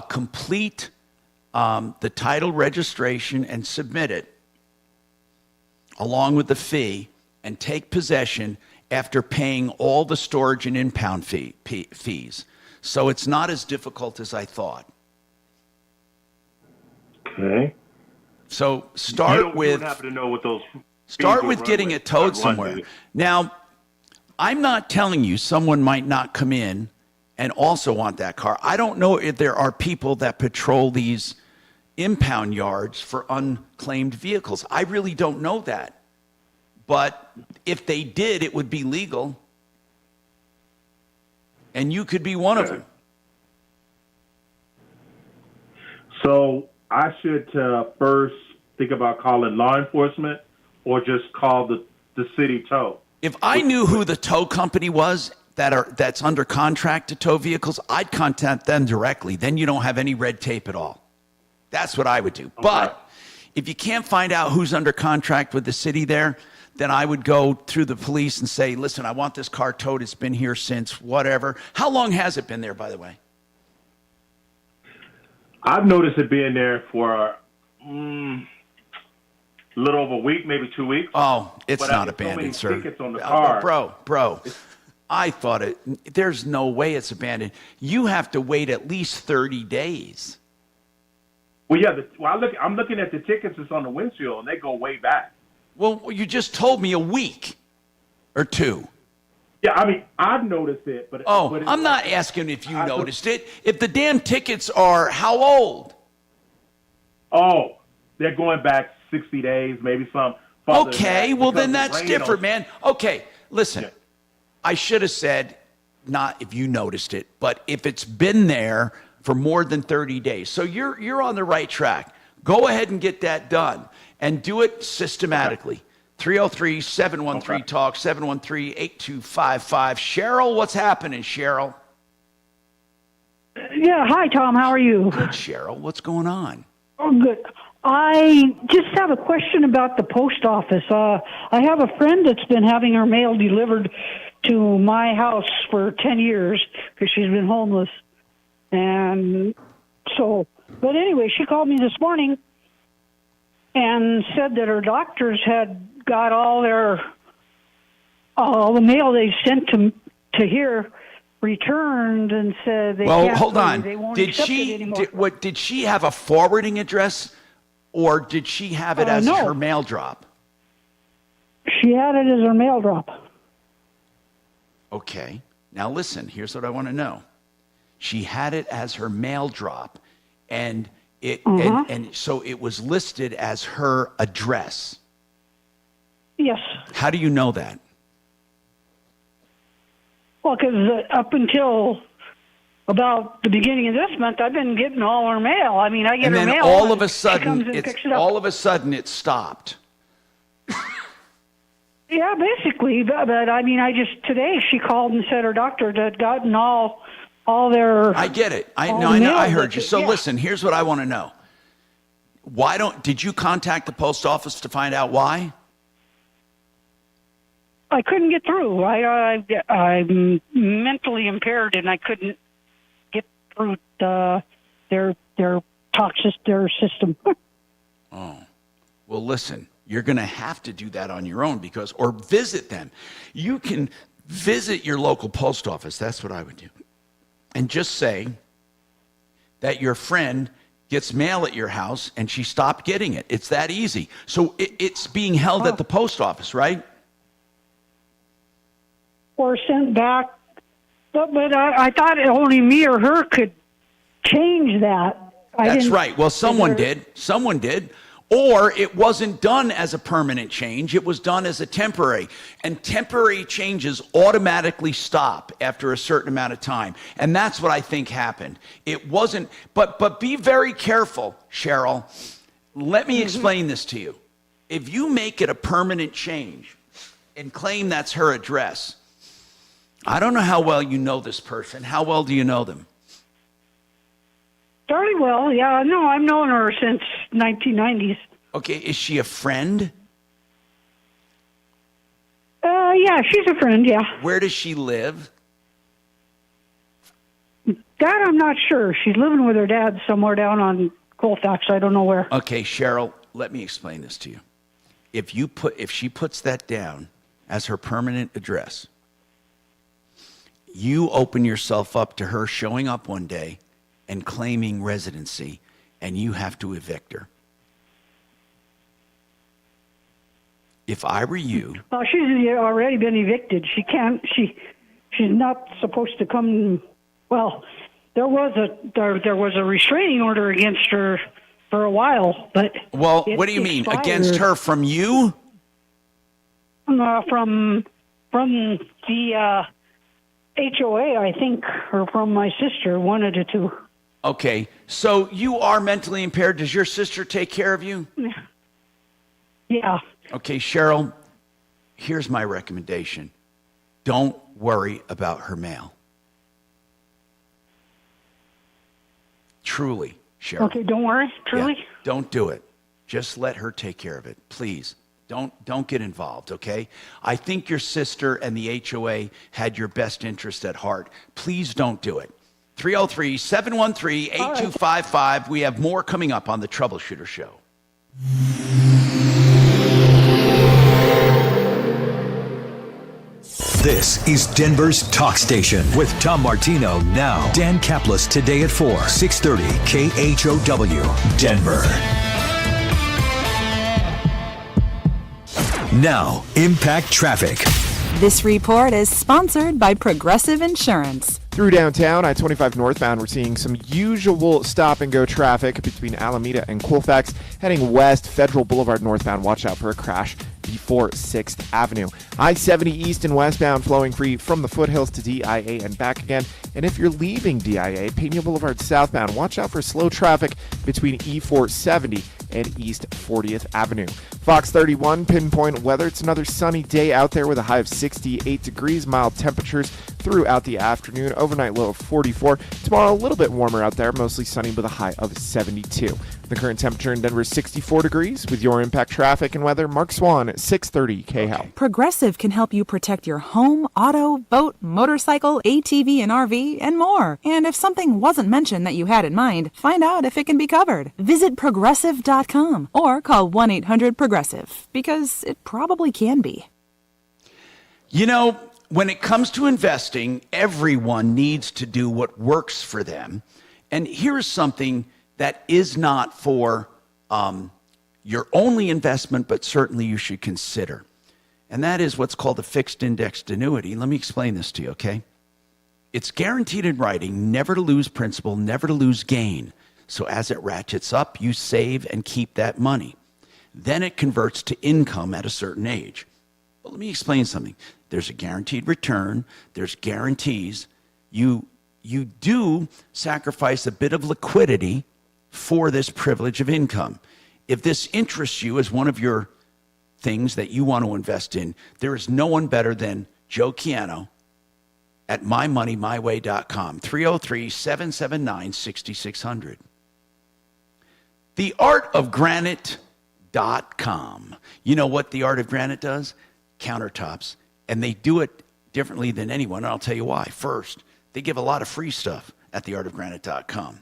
complete the title registration and submit it along with the fee and take possession after paying all the storage and impound fees. So it's not as difficult as I thought. Okay. So You don't happen to know what those start fees with will getting run it towed run somewhere. to. Now, I'm not telling you someone might not come in and also want that car. I don't know if there are people that patrol these impound yards for unclaimed vehicles. I really don't know that. But if they did, it would be legal. And you could be one of them. So I should first think about calling law enforcement or just call the city tow. If I knew who the tow company was that's under contract to tow vehicles, I'd contact them directly. Then you don't have any red tape at all. That's what I would do. Okay. But if you can't find out who's under contract with the city there, then I would go through the police and say, listen, I want this car towed. It's been here since whatever. How long has it been there, by the way? I've noticed it being there for a little over a week, maybe 2 weeks. Oh, it's But not I get so abandoned, many sir. tickets on the car. Bro, I thought there's no way it's abandoned. You have to wait at least 30 days. Well, yeah. I'm looking at the tickets that's on the windshield, and they go way back. Well, you just told me a week or two. Yeah, I mean, I've noticed it, but I'm not asking if you noticed it. If the damn tickets are how old? Oh, they're going back 60 days, maybe some. Okay, well then that's different, man. Okay, listen. Yeah. I should have said not if you noticed it, but if it's been there for more than 30 days. So you're on the right track. Go ahead and get that done and do it systematically. 303-713-TALK, 713-8255. Cheryl, what's happening, Cheryl? Yeah, hi, Tom. How are you? Good, Cheryl. What's going on? Oh, good. I just have a question about the post office. I have a friend that's been having her mail delivered to my house for 10 years because she's been homeless. And so, but anyway, she called me this morning and said that her doctors had got all the mail they sent to here returned and said they can't. Hold on. They won't Did accept it she anymore. did she have a forwarding address, or did she have it as no. her mail drop? She had it as her mail drop. Okay. Now listen. Here's what I want to know. She had it as her mail drop, and and so it was listed as her address. Yes. How do you know that? Well, because up until about the beginning of this month, I've been getting all her mail. I mean, I get her mail. And then all of a sudden, it stopped. Yeah, basically. But I mean, today she called and said her doctor had gotten all their. I get it. I know. I heard you. So listen, here's what I want to know. Did you contact the post office to find out why? I couldn't get through. I'm mentally impaired, and I couldn't get through their system. Oh, well, listen. You're going to have to do that on your own or visit them. You can visit your local post office. That's what I would do, and just say that your friend gets mail at your house and she stopped getting it. It's that easy. So it's being held at the post office, right? Or sent back. But I thought only me or her could change that. That's didn't right. Well, someone figure- did. Someone did. Or it wasn't done as a permanent change. It was done as a temporary. And temporary changes automatically stop after a certain amount of time. And that's what I think happened. It wasn't, but be very careful, Cheryl. Let me explain this to you. If you make it a permanent change and claim that's her address, I don't know how well you know this person. How well do you know them? Fairly well, yeah. No, I've known her since 1990s. Okay, is she a friend? Yeah, she's a friend, yeah. Where does she live? That I'm not sure. She's living with her dad somewhere down on Colfax. I don't know where. Okay, Cheryl, let me explain this to you. If she puts that down as her permanent address, you open yourself up to her showing up one day and claiming residency, and you have to evict her. If I were you... Well, she's already been evicted. She can't... She's not supposed to come... Well, there was a restraining order against her for a while, but... Well, what do you mean? expired. Against her from you? From the HOA, I think, or from my sister, one of the two. Okay, so you are mentally impaired. Does your sister take care of you? Yeah. Okay, Cheryl, here's my recommendation. Don't worry about her mail. Truly, Cheryl. Okay, don't worry. Truly? Yeah, don't do it. Just let her take care of it, please. Don't get involved, okay? I think your sister and the HOA had your best interest at heart. Please don't do it. 303-713-8255. We have more coming up on the Troubleshooter Show. This is Denver's Talk Station with Tom Martino now. Dan Kaplan today at 4, 630 KHOW, Denver. Now, Impact Traffic. This report is sponsored by Progressive Insurance. Through downtown, I-25 northbound, we're seeing some usual stop-and-go traffic between Alameda and Colfax. Heading west, Federal Boulevard northbound, watch out for a crash before 6th Avenue. I-70 east and westbound flowing free from the foothills to DIA and back again. And if you're leaving DIA, Pena Boulevard southbound, watch out for slow traffic between E470 and East 40th Avenue. Fox 31 pinpoint weather. It's another sunny day out there with a high of 68 degrees, mild temperatures throughout the afternoon. Overnight low of 44. Tomorrow a little bit warmer out there, mostly sunny with a high of 72. The current temperature in Denver is 64 degrees. With your Impact Traffic and weather, Mark Swan at 630 KHOW. Progressive can help you protect your home, auto, boat, motorcycle, ATV and RV, and more. And if something wasn't mentioned that you had in mind, find out if it can be covered. Visit Progressive.com or call 1-800-PROGRESSIVE, because it probably can be. You know, when it comes to investing, everyone needs to do what works for them. And here's something that is not for your only investment, but certainly you should consider. And that is what's called a fixed indexed annuity. Let me explain this to you, okay? It's guaranteed in writing, never to lose principal, never to lose gain. So as it ratchets up, you save and keep that money. Then it converts to income at a certain age. But let me explain something. There's a guaranteed return. There's guarantees. You do sacrifice a bit of liquidity for this privilege of income. If this interests you as one of your things that you want to invest in, there is no one better than Joe Chiano at mymoneymyway.com, 303-779-6600. Theartofgranite.com. You know what The Art of Granite does? Countertops. And they do it differently than anyone, and I'll tell you why. First, they give a lot of free stuff at theartofgranite.com,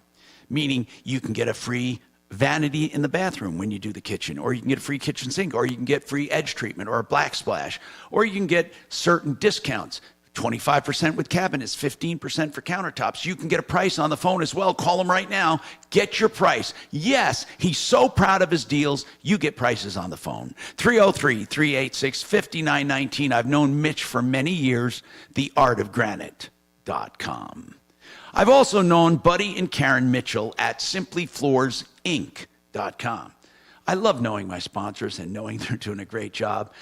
meaning you can get a free vanity in the bathroom when you do the kitchen, or you can get a free kitchen sink, or you can get free edge treatment or a black splash, or you can get certain discounts. 25% with cabinets, 15% for countertops. You can get a price on the phone as well. Call him right now. Get your price. Yes, he's so proud of his deals. You get prices on the phone. 303-386-5919. I've known Mitch for many years. Theartofgranite.com. I've also known Buddy and Karen Mitchell at simplyfloorsinc.com. I love knowing my sponsors and knowing they're doing a great job.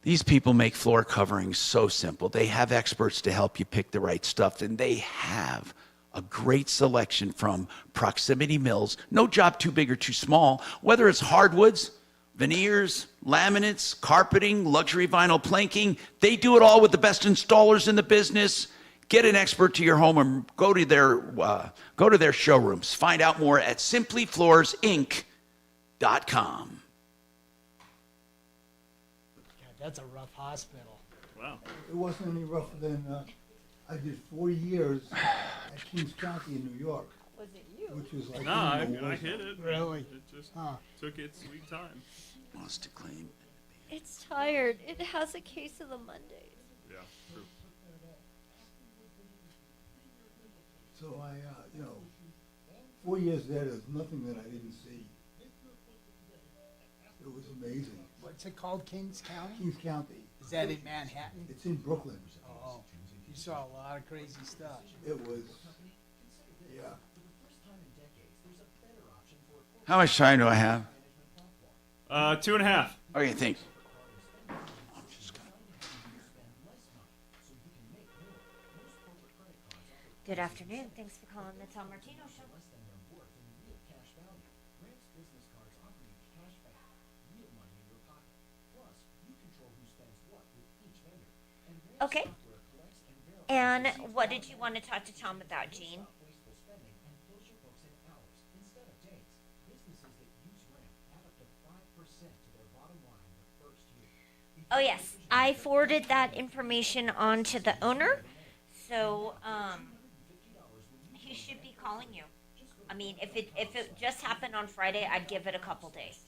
These people make floor coverings so simple. They have experts to help you pick the right stuff, and they have a great selection from proximity mills. No job too big or too small, whether it's hardwoods, veneers, laminates, carpeting, luxury vinyl planking. They do it all with the best installers in the business. Get an expert to your home and go to their showrooms. Find out more at simplyfloorsinc.com. That's a rough hospital. Wow. It wasn't any rougher than I did 4 years at Kings County in New York. Was it you? Which was like No, I hit it. Really? It just took its sweet time. Wants to claim. It's tired. It has a case of the Mondays. Yeah, true. So I, 4 years there, there's nothing that I didn't see. It was amazing. What's it called, Kings County? Kings County. Is that in Manhattan? It's in Brooklyn. Oh, you saw a lot of crazy stuff. It was, yeah. How much time do I have? 2.5. Okay, thanks. Good afternoon. Thanks for calling the Tom Martino Show. Okay. And what did you want to talk to Tom about, Gene? Oh, yes. I forwarded that information on to the owner. So, he should be calling you. I mean, if it just happened on Friday, I'd give it a couple days.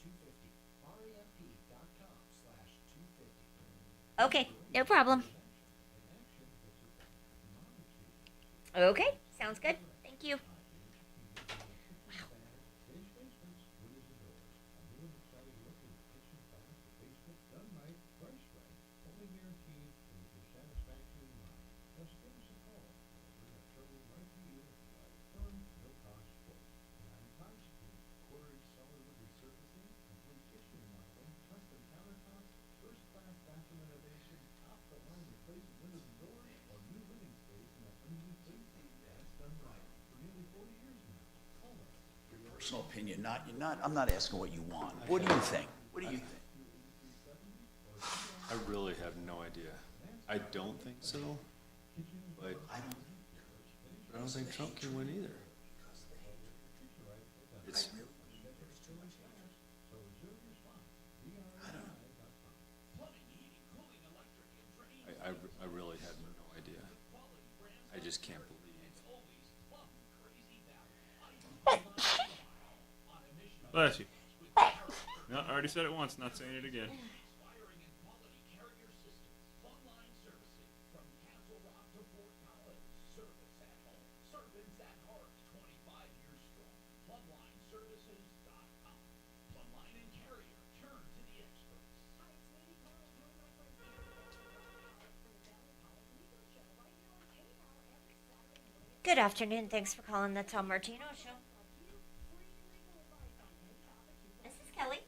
Okay, no problem. Okay, sounds good. Thank you. Personal opinion, I'm not asking what you want. What do you think? What do you think? I really have no idea. I don't think so, but I don't think Trump can win either. It's, I really have no idea. I just can't believe. Bless you. No, I already said it once, not saying it again. Good afternoon. Thanks for calling the Tom Martino Show. This is Kelly.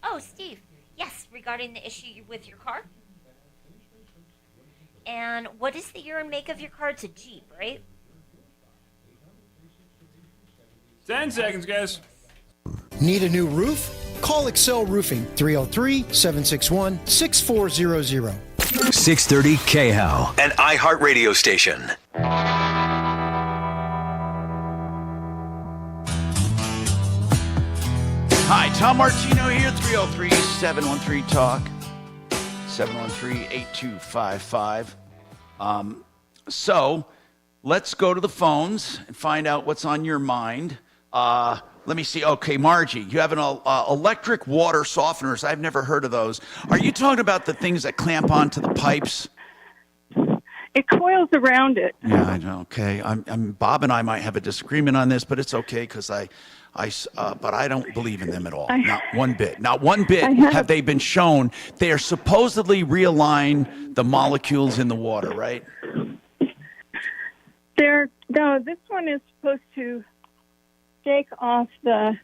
Oh, Steve. Yes, regarding the issue with your car. And what is the year and make of your car? It's a Jeep, right? 10 seconds, guys. Need a new roof? Call Excel Roofing 303-761-6400. 630 KHOW, an iHeartRadio station. Hi, Tom Martino here, 303-713-TALK, 713-8255. So let's go to the phones and find out what's on your mind. Let me see. Okay, Margie, you have an electric water softeners. I've never heard of those. Are you talking about the things that clamp onto the pipes? It coils around it. Yeah, I know. Okay, I'm Bob and I might have a disagreement on this, but it's okay because but I don't believe in them at all. Not one bit. Not one bit have they been shown. They are supposedly realign the molecules in the water, right? No, this one is supposed to shake off the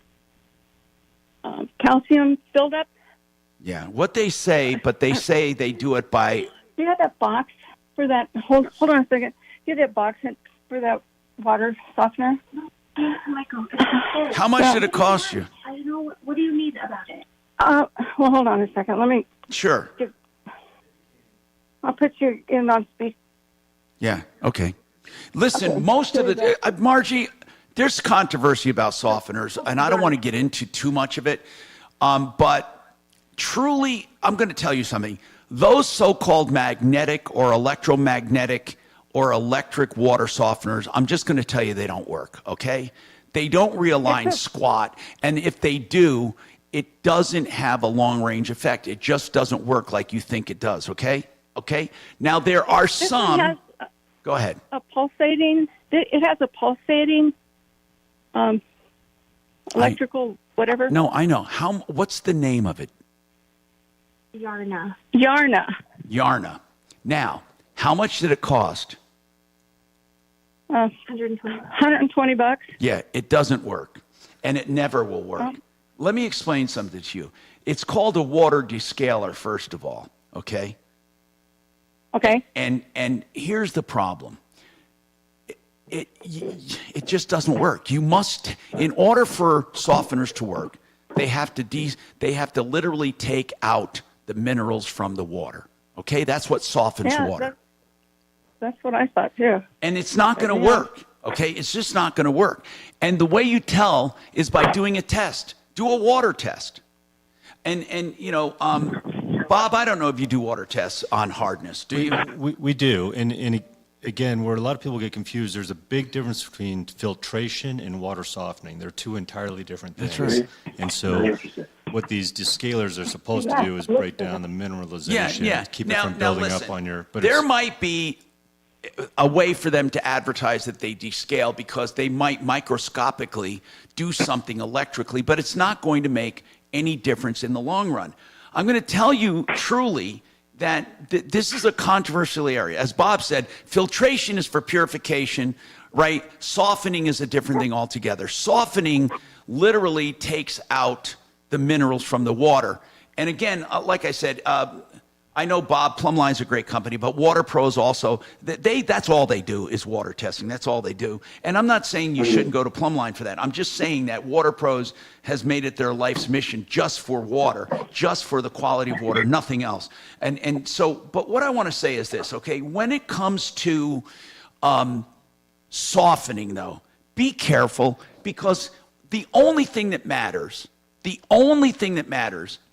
calcium buildup. Yeah, what they say, but they say they do it by. Do you have that box for that? Hold on a second. Do you have that box for that water softener? Michael. How much did it cost you? I don't know. What do you need about it? Well, hold on a second. Let me. Sure. I'll put you in on speaker. Yeah. Okay. Listen, most of the Margie, there's controversy about softeners, and I don't want to get into too much of it. But truly, I'm going to tell you something. Those so-called magnetic or electromagnetic or electric water softeners, I'm just going to tell you they don't work, okay? They don't realign squat, and if they do, it doesn't have a long-range effect. It just doesn't work like you think it does, okay? Okay? Now, there are some... Go ahead. It has a pulsating electrical whatever. No, I know. What's the name of it? Yarna. Yarna. Now, how much did it cost? $120. Yeah, it doesn't work, and it never will work. Let me explain something to you. It's called a water descaler, first of all, okay? Okay. And here's the problem. It just doesn't work. You must, in order for softeners to work, they have to literally take out the minerals from the water. Okay, that's what softens water. That's what I thought too. And it's not going to work. Okay, it's just not going to work. And the way you tell is by doing a test. Do a water test. And you know, Bob, I don't know if you do water tests on hardness. Do you? We do. And again, where a lot of people get confused, there's a big difference between filtration and water softening. They're two entirely different things. That's right. And so what these descalers are supposed to do is break down the mineralization, keep it from building up on your... But there might be a way for them to advertise that they descale because they might microscopically do something electrically, but it's not going to make any difference in the long run. I'm going to tell you truly that this is a controversial area. As Bob said, filtration is for purification, right? Softening is a different thing altogether. Softening literally takes out the minerals from the water. And again, like I said, I know Bob, Plumline's a great company, but Water Pros also, that's all they do is water testing. That's all they do. And I'm not saying you shouldn't go to Plumline for that. I'm just saying that Water Pros has made it their life's mission just for water, just for the quality of water, nothing else. And so, but what I want to say is this, okay? When it comes to softening, though, be careful because the only thing that matters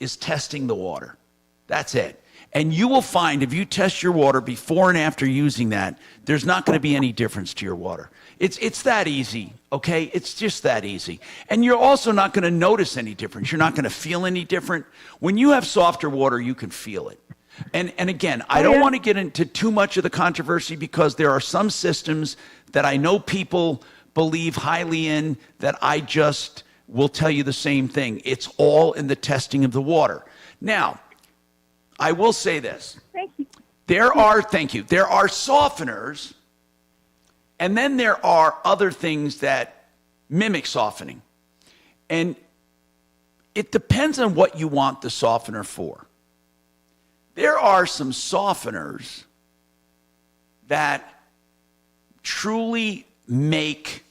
is testing the water. That's it. And you will find if you test your water before and after using that, there's not going to be any difference to your water. It's that easy, okay? It's just that easy. And you're also not going to notice any difference. You're not going to feel any different. When you have softer water, you can feel it. And again, I don't want to get into too much of the controversy because there are some systems that I know people believe highly in that I just will tell you the same thing. It's all in the testing of the water. Now, I will say this. Thank you. There are softeners, and then there are other things that mimic softening. And it depends on what you want the softener for. There are some softeners that truly make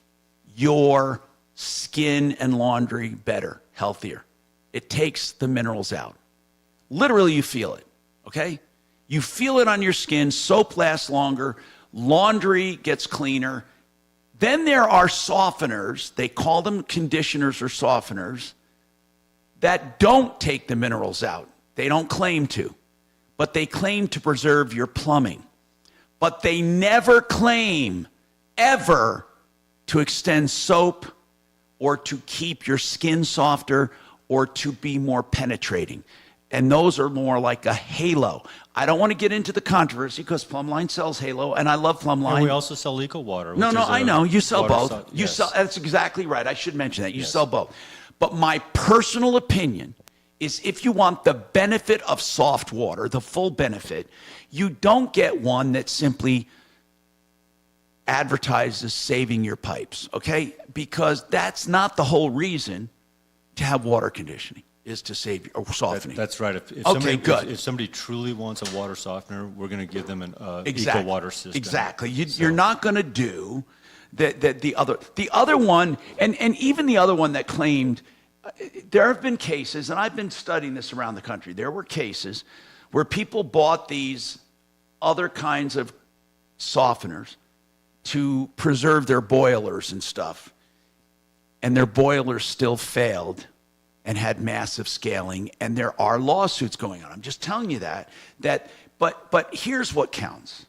your skin and laundry better, healthier. It takes the minerals out. Literally, you feel it, okay? You feel it on your skin. Soap lasts longer. Laundry gets cleaner. Then there are softeners. They call them conditioners or softeners that don't take the minerals out. They don't claim to, but they claim to preserve your plumbing. But they never claim, ever, to extend soap or to keep your skin softer or to be more penetrating. And those are more like a halo. I don't want to get into the controversy because Plumline sells Halo, and I love Plumline. And we also sell Eco Water. No, I know. You sell both. You yes. sell. That's exactly right. I should mention that. You sell both. But my personal opinion is if you want the benefit of soft water, the full benefit, you don't get one that simply advertises saving your pipes, okay? Because that's not the whole reason to have water conditioning. Is to save or softening. That's right. If okay, somebody, good. If somebody truly wants a water softener, we're going to give them an exactly. Eco Water system. Exactly. You're not going to do the other one, and even the other one that claimed. There have been cases, and I've been studying this around the country. There were cases where people bought these other kinds of softeners to preserve their boilers and stuff, and their boilers still failed and had massive scaling, and there are lawsuits going on. I'm just telling you that but here's what counts.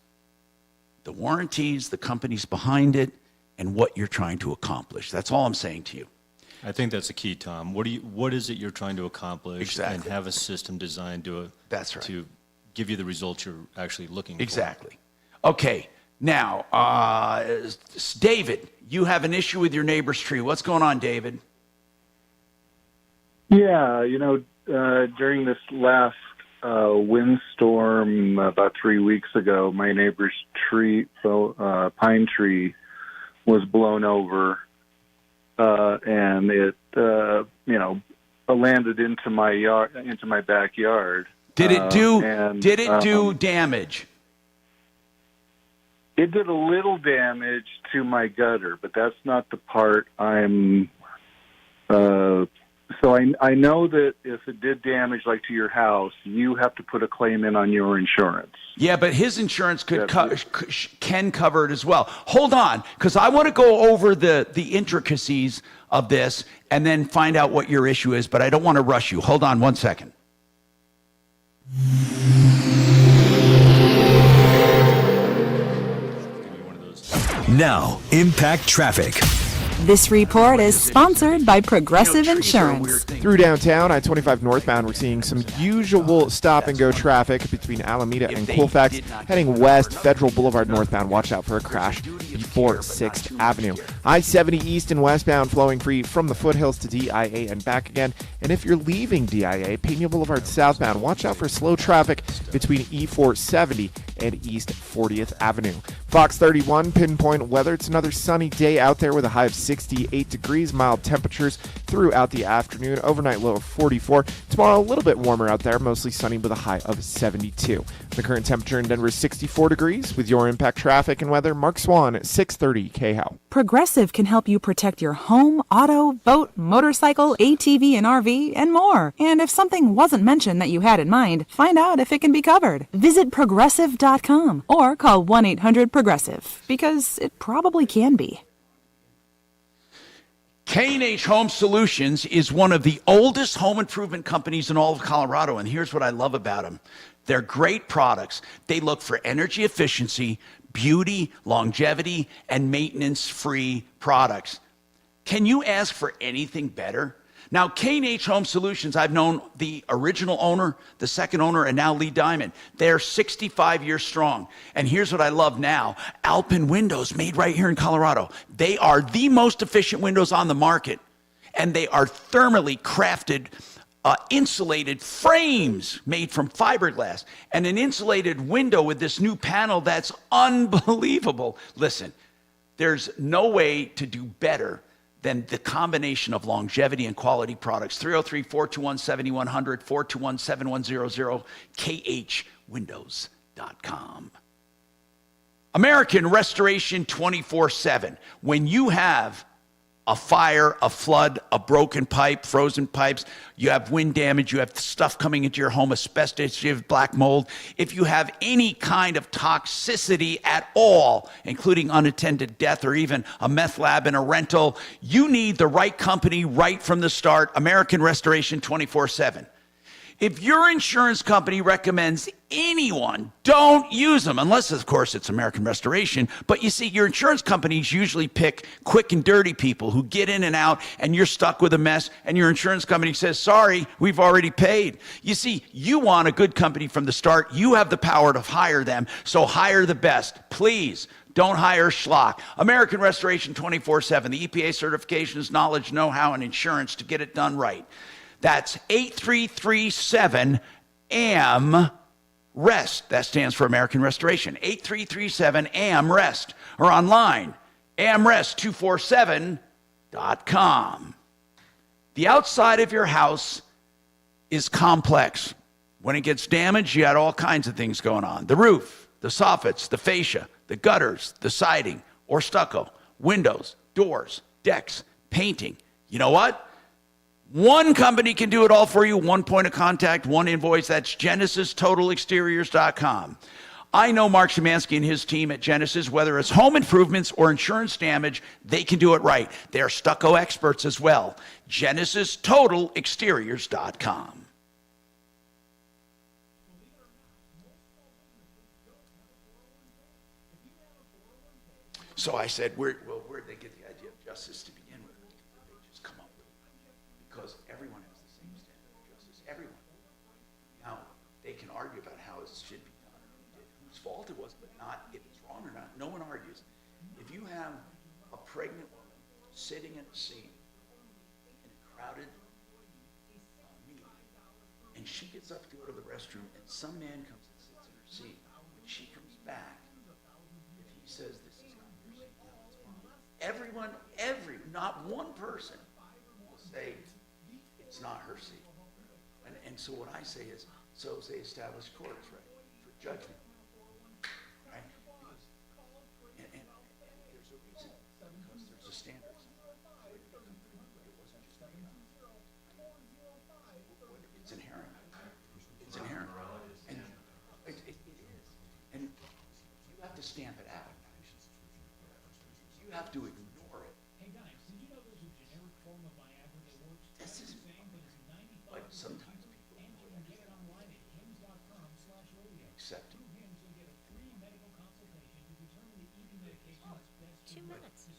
The warranties, the companies behind it, and what you're trying to accomplish. That's all I'm saying to you. I think that's the key, Tom. What is it you're trying to accomplish? Exactly. And have a system designed to that's right. to give you the results you're actually looking for. Exactly. Okay. Now, David, you have an issue with your neighbor's tree. What's going on, David? Yeah, during this last windstorm about 3 weeks ago, my neighbor's tree, pine tree, was blown over, and it, landed into my yard, into my backyard. Did it do damage? It did a little damage to my gutter, but that's not the part I'm. So I know that if it did damage, like to your house, you have to put a claim in on your insurance. Yeah, but his insurance can cover it as well. Hold on, because I want to go over the intricacies of this and then find out what your issue is, but I don't want to rush you. Hold on 1 second. Now, Impact Traffic. This report is sponsored by Progressive Insurance. Through downtown, I-25 northbound, we're seeing some usual stop-and-go traffic between Alameda and Colfax. Heading west, Federal Boulevard northbound, watch out for a crash before 6th Avenue. I-70 east and westbound flowing free from the foothills to DIA and back again. And if you're leaving DIA, Pena Boulevard southbound, watch out for slow traffic between E470 and East 40th Avenue. Fox 31, pinpoint weather. It's another sunny day out there with a high of 68 degrees, mild temperatures throughout the afternoon, overnight low of 44. Tomorrow, a little bit warmer out there, mostly sunny with a high of 72. The current temperature in Denver is 64 degrees. With your Impact Traffic and weather, Mark Swan, 630 KHOW. Progressive can help you protect your home, auto, boat, motorcycle, ATV, and RV, and more. And if something wasn't mentioned that you had in mind, find out if it can be covered. Visit Progressive.com or call 1-800-PROGRESSIVE, because it probably can be. K&H Home Solutions is one of the oldest home improvement companies in all of Colorado, and here's what I love about them. They're great products. They look for energy efficiency, beauty, longevity, and maintenance-free products. Can you ask for anything better? Now, K&H Home Solutions, I've known the original owner, the second owner, and now Lee Diamond. They're 65 years strong. And here's what I love now. Alpine windows made right here in Colorado. They are the most efficient windows on the market. And they are thermally crafted, insulated frames made from fiberglass. And an insulated window with this new panel that's unbelievable. Listen, there's no way to do better than the combination of longevity and quality products. 303-421-7100, 421-7100, khwindows.com. American Restoration 24/7. When you have a fire, a flood, a broken pipe, frozen pipes, you have wind damage, you have stuff coming into your home, asbestos, you have black mold. If you have any kind of toxicity at all, including unattended death or even a meth lab in a rental, you need the right company right from the start, American Restoration 24/7. If your insurance company recommends anyone, don't use them, unless, of course, it's American Restoration. But you see, your insurance companies usually pick quick and dirty people who get in and out, and you're stuck with a mess, and your insurance company says, sorry, we've already paid. You see, you want a good company from the start. You have the power to hire them, so hire the best. Please. Don't hire schlock. American Restoration 24/7. The EPA certifications, knowledge, know-how, and insurance to get it done right. That's 8337-AM-REST. That stands for American Restoration. 8337-AM-REST. Or online, amrest247.com. The outside of your house is complex. When it gets damaged, you got all kinds of things going on. The roof, the soffits, the fascia, the gutters, the siding, or stucco, windows, doors, decks, painting. You know what? One company can do it all for you. One point of contact, one invoice. That's GenesisTotalExteriors.com. I know Mark Szymanski and his team at Genesis, whether it's home improvements or insurance damage, they can do it right. They're stucco experts as well. GenesisTotalExteriors.com. So I said, where'd they get the idea of justice to begin with? They just come up with it. Because everyone has the same standard of justice. Everyone. Now, they can argue about how it should be done, whose fault it was, but not if it's wrong or not. No one argues. If you have a pregnant woman sitting in a seat in a crowded meeting, and she gets up to go to the restroom, and some man comes and sits in her seat, when she comes back, if he says this is not your seat, everyone, not one person will say it's not her seat. And so what I say is, so say established courts, right, for judgment, right? And there's a reason, because there's a standard. It wasn't just made up. It's inherent. It's inherent. And it is. And you have to stamp it out. You have to ignore it. Hey guys, did you know there's a generic form of Viagra that works? This is like sometimes people and you can get it online at hims.com/radio. Except through Hims, you'll get a free medical consultation to determine the ED medication that's best. 2 minutes.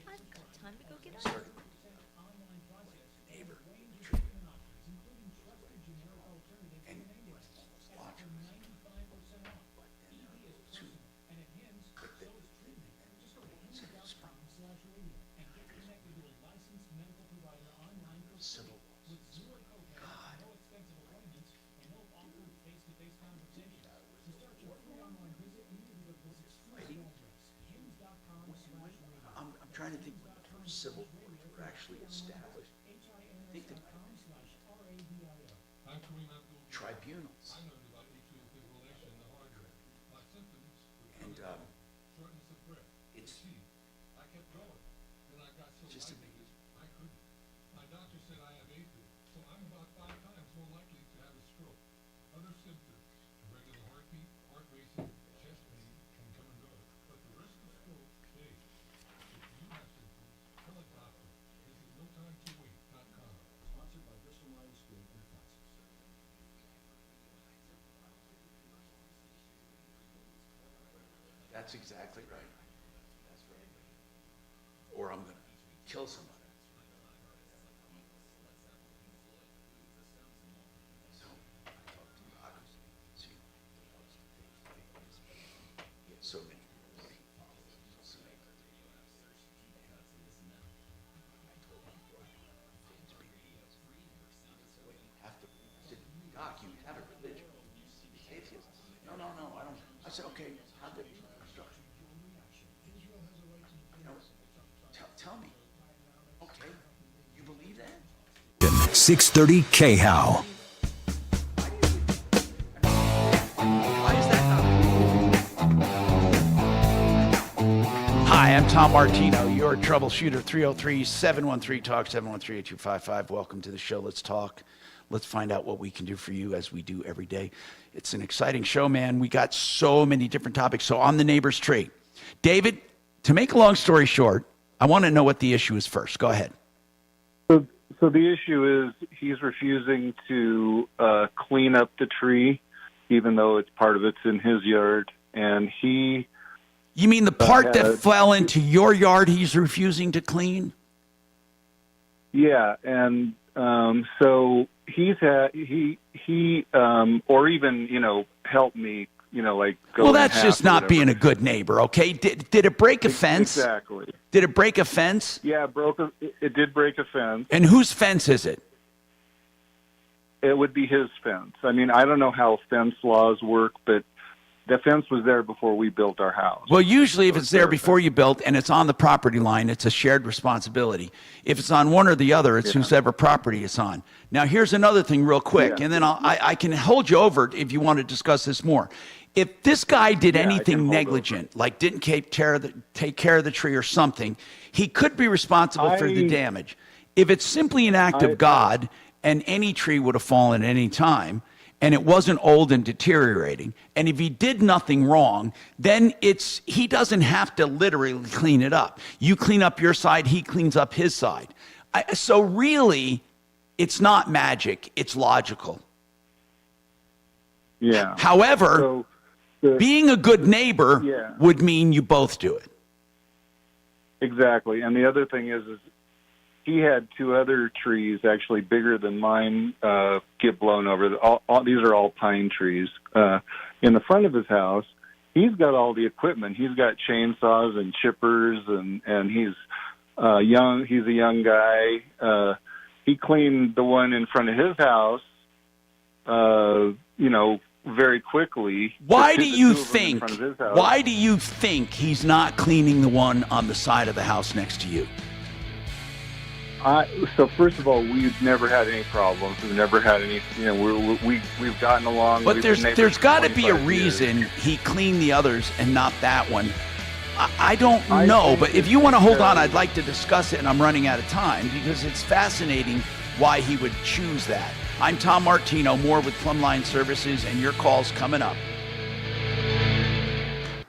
I've got time to go get it. Online process. Neighbor. Treatment options, including trusted generic alternatives and watch 95% off. ED is personal, and at Hims, so is treatment. Just go to hims.com/radio and get connected to a licensed medical provider online for free with zero copay, no expensive appointments, and no awkward face-to-face conversation. To start your free online visit, you need to go to this exclusive address, hims.com/radio. I'm trying to think when the first civil courts were actually established. I think that tribunals. And it's just amazing. My doctor said I have AFib, so I'm about 5 times more likely to have a stroke. Other symptoms, irregular heartbeat, heart racing, chest pain can come and go, but the risk of stroke stays. If you have symptoms, tell a doctor. Visit NoTimeToWait.com. Sponsored by Bristol Myers Squibb and Francis. That's exactly right. That's right. Or I'm going to kill somebody. So I talked to doctors. See, he had so many. Doc, you have a religion. He's atheist. No, I don't. I said, okay, how did you start? No, tell me. Okay, you believe that? 630 KHOW. Hi, I'm Tom Martino, your troubleshooter, 303-713-TALK, 713-8255. Welcome to the show. Let's talk. Let's find out what we can do for you as we do every day. It's an exciting show, man. We got so many different topics. So on the neighbor's tree. David, to make a long story short, I want to know what the issue is first. Go ahead. So the issue is he's refusing to clean up the tree, even though it's part of it's in his yard, and he. You mean the part that fell into your yard he's refusing to clean? Yeah, and so he's had or even help me, like go. Well, in that's half just or not whatever. being a good neighbor, okay? Did it break a fence? Exactly. Did it break a fence? Yeah, it did break a fence. And whose fence is it? It would be his fence. I mean, I don't know how fence laws work, but the fence was there before we built our house. Well, usually if it's there before you built and it's on the property line, it's a shared responsibility. If it's on one or the other, it's whosever property it's on. Now, here's another thing real quick, and then I can hold you over if you want to discuss this more. If this guy did anything negligent, like didn't take care of the tree or something, he could be responsible for the damage. If it's simply an act of God and any tree would have fallen at any time, and it wasn't old and deteriorating, and if he did nothing wrong, then he doesn't have to literally clean it up. You clean up your side, he cleans up his side. So really, it's not magic, it's logical. Yeah. However, being a good neighbor would mean you both do it. Exactly. And the other thing is he had two other trees, actually bigger than mine, get blown over. These are all pine trees. In the front of his house, he's got all the equipment. He's got chainsaws and chippers, and he's young. He's a young guy. He cleaned the one in front of his house, very quickly. Why do you think he's not cleaning the one on the side of the house next to you? So first of all, we've never had any problems. We've never had any. We've gotten along. But there's got to be a reason he cleaned the others and not that one. I don't know, but if you want to hold on, I'd like to discuss it, and I'm running out of time because it's fascinating why he would choose that. I'm Tom Martino, more with Plumline Services, and your call's coming up.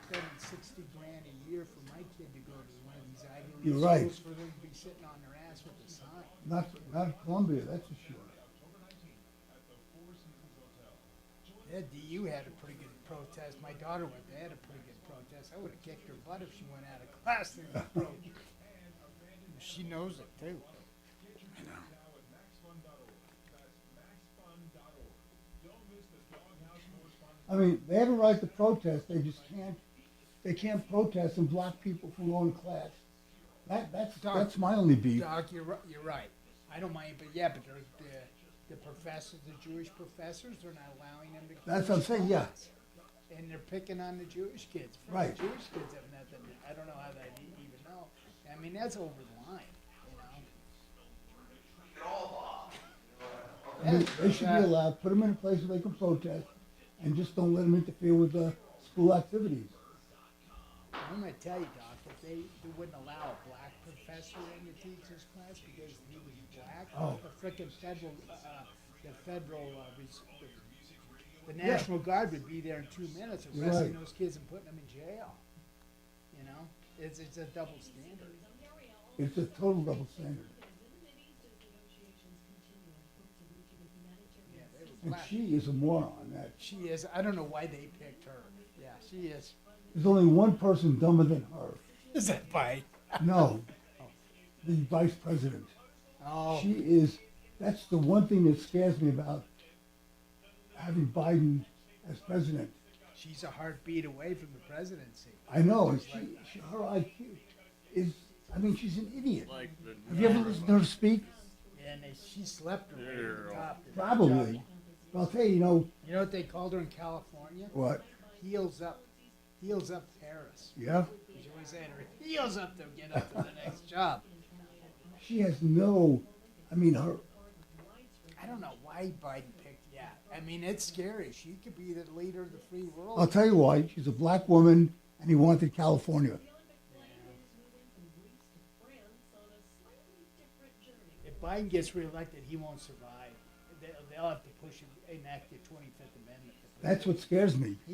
$60,000 a year for my kid to go to one of these Ivy League You're right. schools for them to be sitting on their ass with a sign. Not Columbia, that's for sure. Yeah, DU had a pretty good protest. My daughter went. They had a pretty good protest. I would have kicked her butt if she went out of class. She knows it too. I know. I mean, they have a right to protest. They just can't. They can't protest and block people from going to class. That's my only beef. Doc, you're right. I don't mind, but the professors, the Jewish professors, they're not allowing them to. That's what I'm saying. Yeah. And they're picking on the Jewish kids. Right. The Jewish kids have nothing. I don't know how they even know. I mean, that's over the line. I mean, they should be allowed. Put them in a place where they can protest, and just don't let them interfere with the school activities. I'm going to tell you, Doc, if they wouldn't allow a black professor in to teach this class because he was black, the frickin' the National Guard would be there in 2 minutes arresting those kids and putting them in jail. It's a double standard. It's a total double standard. And she is a moron. She is. I don't know why they picked her. Yeah, she is. There's only one person dumber than her. Is that Biden? No, the vice president. Oh. She is. That's the one thing that scares me about having Biden as president. She's a heartbeat away from the presidency. I know. And her IQ is. I mean, she's an idiot. Have you ever listened to her speak? And she slept her way to the top. Probably. But I'll tell you, You know what they called her in California? What? Heels up Paris. Yeah. She always had her heels up to get up to the next job. She has no. I mean, her. I don't know why Biden picked. Yeah, I mean it's scary. She could be the leader of the free world. I'll tell you why. She's a black woman, and he wanted California. If Biden gets reelected, he won't survive. They'll have to push him, enact the 25th Amendment. That's what scares me. The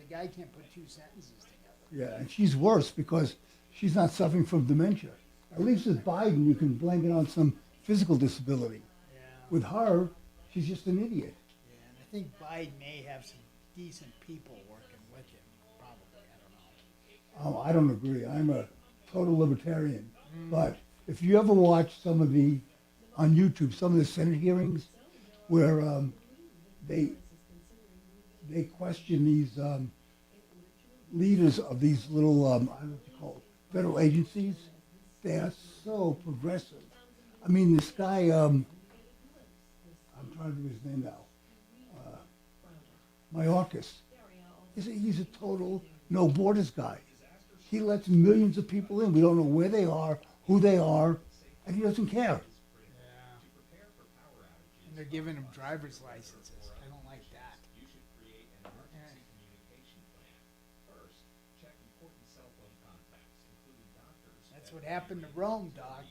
guy can't put two sentences together. Yeah, and she's worse because she's not suffering from dementia. At least with Biden, you can blame it on some physical disability. With her, she's just an idiot. Yeah, and I think Biden may have some decent people working with him. Probably, I don't know. Oh, I don't agree. I'm a total libertarian. But if you ever watch some of the, on YouTube, some of the Senate hearings where they question these leaders of these little, I don't know what you call it, federal agencies, they are so progressive. I mean, this guy, I'm trying to do his name now, Mayorkas. He's a total no borders guy. He lets millions of people in. We don't know where they are, who they are, and he doesn't care. And they're giving them driver's licenses. I don't like that. That's what happened to Rome, Doc.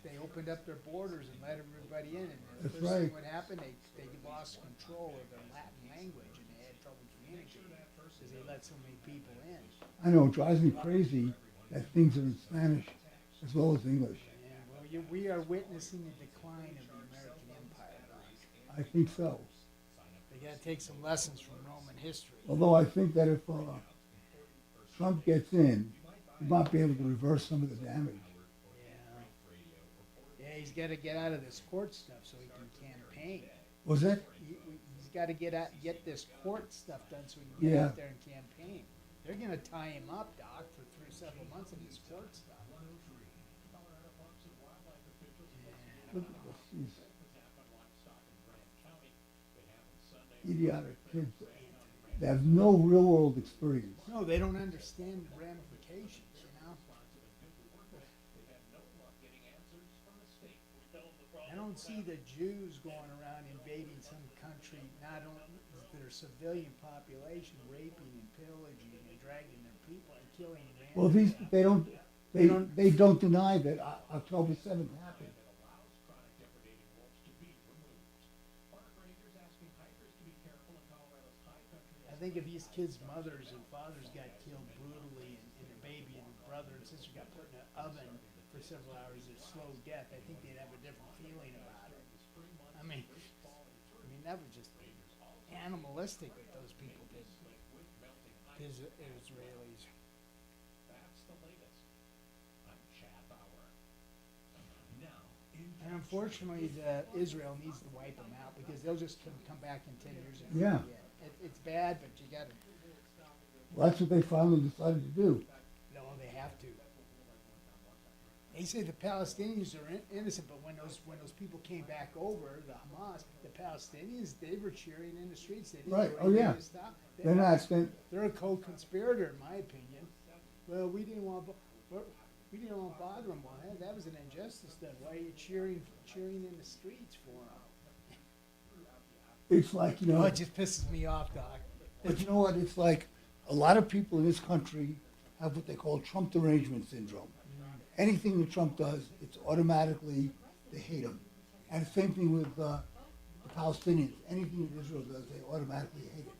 They opened up their borders and let everybody in, and the That's first thing right. what happened, they lost control of their Latin language, and they had trouble communicating because they let so many people in. I know, it drives me crazy that things are in Spanish as well as English. Yeah, well, we are witnessing the decline of the American Empire, Doc. I think so. They got to take some lessons from Roman history. Although I think that if Trump gets in, he might be able to reverse some of the damage. Yeah, he's got to get out of this court stuff so he can campaign. Was that? He's got to get this court stuff done so he can get Yeah. out there and campaign. They're going to tie him up, Doc, for several months of this court stuff. Look at this, these idiotic kids. They have no real world experience. No, they don't understand the ramifications, you know? I don't see the Jews going around invading some country, not only their civilian population, raping and pillaging and dragging their people and killing random. Well, they don't deny that October 7th happened. I think if these kids' mothers and fathers got killed brutally and their baby and brother and sister got put in an oven for several hours of slow death, I think they'd have a different feeling about it. I mean, that was just animalistic what those people did. Israelis. And unfortunately, Israel needs to wipe them out because they'll just come back in 10 years. And Yeah. It's bad, but you got to. Well, that's what they finally decided to do. No, they have to. They say the Palestinians are innocent, but when those people came back over, the Hamas, the Palestinians, they were cheering in the streets. They didn't Right. do Oh, anything yeah. to stop. They're not. They're a co-conspirator, in my opinion. Well, we didn't want to bother them. Why? That was an injustice. Then why are you cheering in the streets for them? It's like, you know. Oh, it just pisses me off, Doc. But you know what? It's like a lot of people in this country have what they call Trump derangement syndrome. Anything that Trump does, it's automatically, they hate him. And the same thing with the Palestinians. Anything that Israel does, they automatically hate it.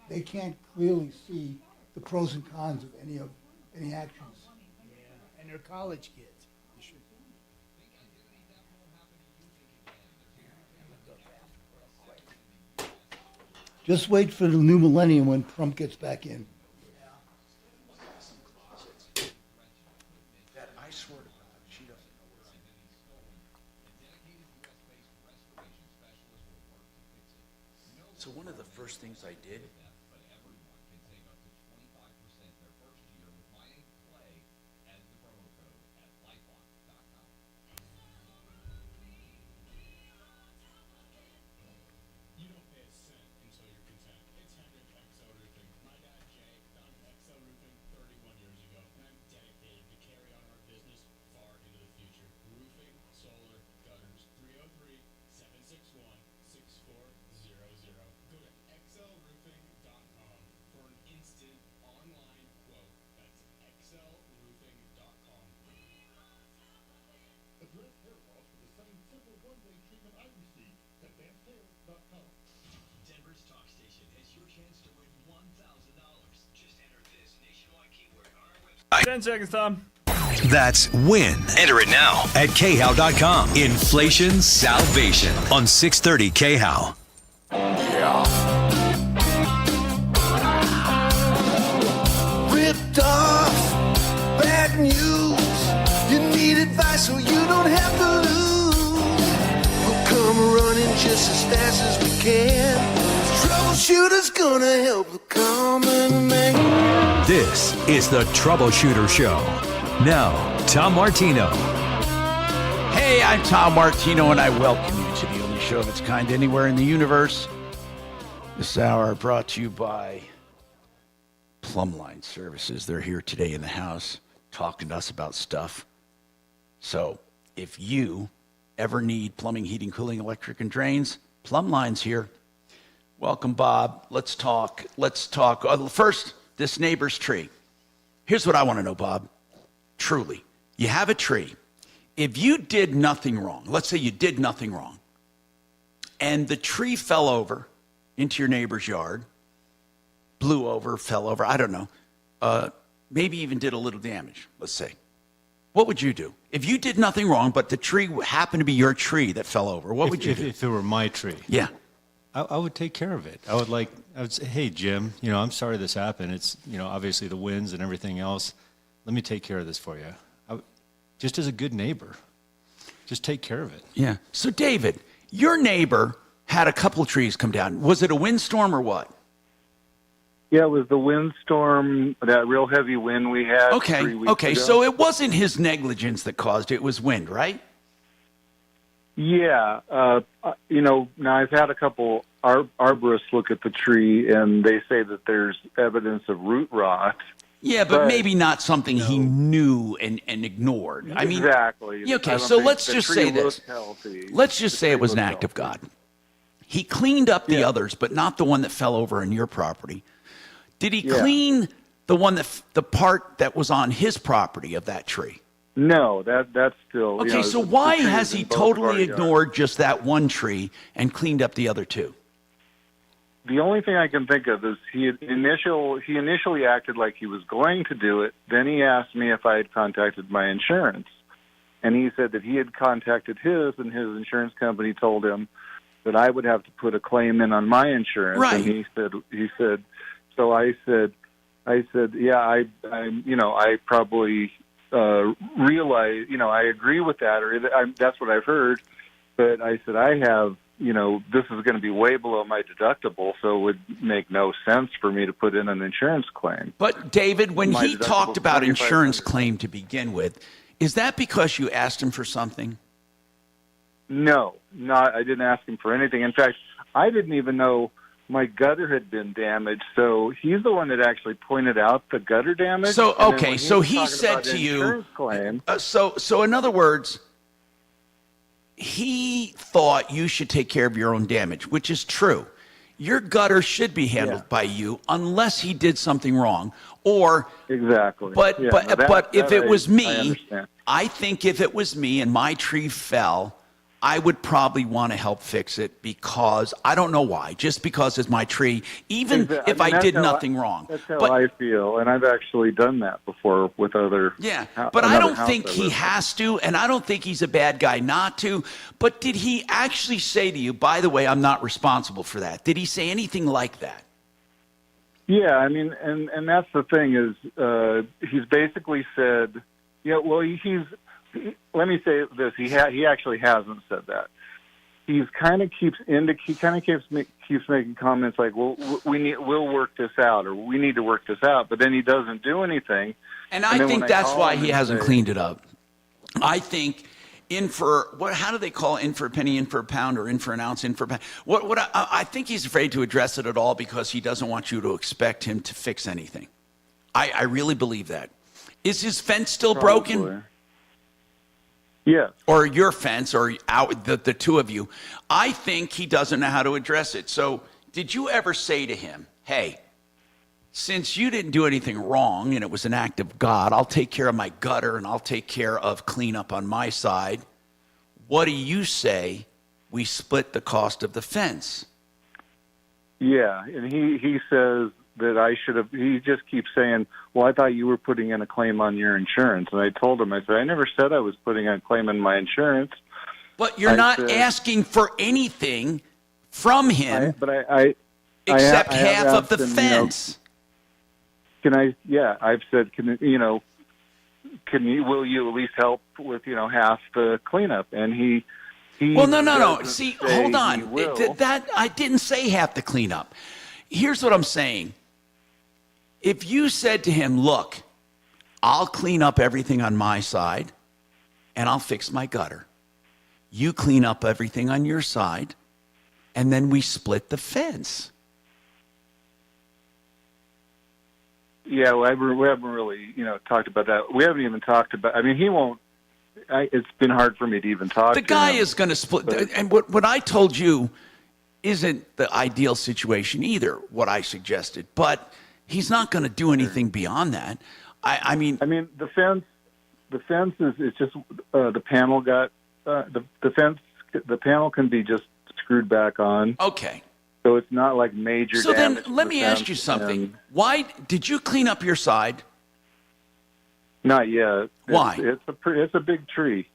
They can't clearly see the pros and cons of any actions. Yeah, and they're college kids. You should. Just wait for the new millennium when Trump gets back in. That I swear to God, she doesn't know where I am. So one of the first things I did. You don't pay a cent until you're content. It's Hendrick XL Roofing. My dad, Jay, founded XL Roofing 31 years ago, and I'm dedicated to carry on our business far into the future. Roofing, solar, gutters, 303-761-6400. Go to xlroofing.com for an instant online quote. That's xlroofing.com. Address hair loss with the same simple one-day treatment I received. AdvancedHair.com. Denver's talk station has your chance to win $1,000. Just enter this nationwide keyword on our website. 10 seconds, Tom. That's WIN. Enter it now at khow.com. Inflation salvation on 630 KHOW. Ripped off, bad news. You need advice so you don't have to lose. We'll come running just as fast as we can. Troubleshooter's gonna help the common man. This is the Troubleshooter Show. Now, Tom Martino. Hey, I'm Tom Martino, and I welcome you to the only show of its kind anywhere in the universe. This hour brought to you by Plumline Services. They're here today in the house talking to us about stuff. So if you ever need plumbing, heating, cooling, electric, and drains, Plumline's here. Welcome, Bob. Let's talk. First, this neighbor's tree. Here's what I want to know, Bob. Truly, you have a tree. If you did nothing wrong, let's say you did nothing wrong, and the tree fell over into your neighbor's yard, blew over, fell over, I don't know, maybe even did a little damage, let's say. What would you do? If you did nothing wrong, but the tree happened to be your tree that fell over, what would you do? If it were my tree? Yeah. I would take care of it. I would say, hey, Jim, I'm sorry this happened. It's, obviously the winds and everything else. Let me take care of this for you. Just as a good neighbor, just take care of it. Yeah. So, David, your neighbor had a couple of trees come down. Was it a windstorm or what? Yeah, it was the windstorm, that real heavy wind we had 3 weeks ago. So it wasn't his negligence that caused it. It was wind, right? Yeah. Now I've had a couple arborists look at the tree, and they say that there's evidence of root rot. Yeah, but maybe not something he knew and ignored. I mean, exactly. Okay, so let's just say this. Let's just say it was an act of God. He cleaned up the others, but not the one that fell over on your property. Did he clean the part that was on his property of that tree? No, that's still... Okay, so why has he totally ignored just that one tree and cleaned up the other two? The only thing I can think of is he initially acted like he was going to do it. Then he asked me if I had contacted my insurance. And he said that he had contacted his, and his insurance company told him that I would have to put a claim in on my insurance. Right. And he said, so I said, yeah, I probably... realize, I agree with that, or that's what I've heard. But I said, I have, this is going to be way below my deductible, so it would make no sense for me to put in an insurance claim. But David, when My he talked deductible's about insurance $2,500. claim to begin with, is that because you asked him for something? No, I didn't ask him for anything. In fact, I didn't even know my gutter had been damaged, so he's the one that actually pointed out the gutter damage. So, And then okay, when so was he talking said about to an you, insurance claim, so in other words, he thought you should take care of your own damage, which is true. Your gutter should be handled by you unless he did something wrong. Or exactly. But Yeah, but no, that- but if that it was I me, understand. I think if it was me and my tree fell, I would probably want to help fix it because I don't know why. Just because it's my tree, even Exactly. if I mean, I that's did how nothing wrong. That's how But I feel, and I've actually done that before with other. yeah, but I don't think he has to, and I don't think he's a bad guy not to. But did he actually say to you, by the way, I'm not responsible for that? Did he say anything like that? Yeah, I mean, and that's the thing is, he's basically said, well, let me say this, he actually hasn't said that. He kind of keeps making comments like, well, we'll work this out, or we need to work this out, but then he doesn't do anything. And I think that's why he hasn't cleaned it up. I think how do they call in for a penny, in for a pound, or in for an ounce, in for a pound? I think he's afraid to address it at all because he doesn't want you to expect him to fix anything. I really believe that. Is his fence still broken? Yeah. Or your fence, or the two of you. I think he doesn't know how to address it. So did you ever say to him, hey, since you didn't do anything wrong and it was an act of God, I'll take care of my gutter and I'll take care of cleanup on my side. What do you say we split the cost of the fence? Yeah, and he says that I should have. He just keeps saying, "Well, I thought you were putting in a claim on your insurance," and I told him, I said, "I never said I was putting in a claim on my insurance." But you're not asking for anything from him, except half of the fence. Can I? Yeah, I've said, will you at least help with half the cleanup? And he well, no. doesn't See, say hold on. he will. That I didn't say half the cleanup. Here's what I'm saying. If you said to him, "Look, I'll clean up everything on my side, and I'll fix my gutter. You clean up everything on your side, and then we split the fence." Yeah, well, we haven't really, talked about that. We haven't even talked about. I mean, he won't. It's been hard for me to even talk. The to guy him, is going to split. but- And what I told you isn't the ideal situation either. What I suggested, but he's not going to do anything beyond that. I mean, the fence. The fence is just the panel got the fence. The panel can be just screwed back on. Okay. So it's not like major So damage. then to let the me fence, ask you something. and- Why did you clean up your side? Not yet. Why? It's a big tree.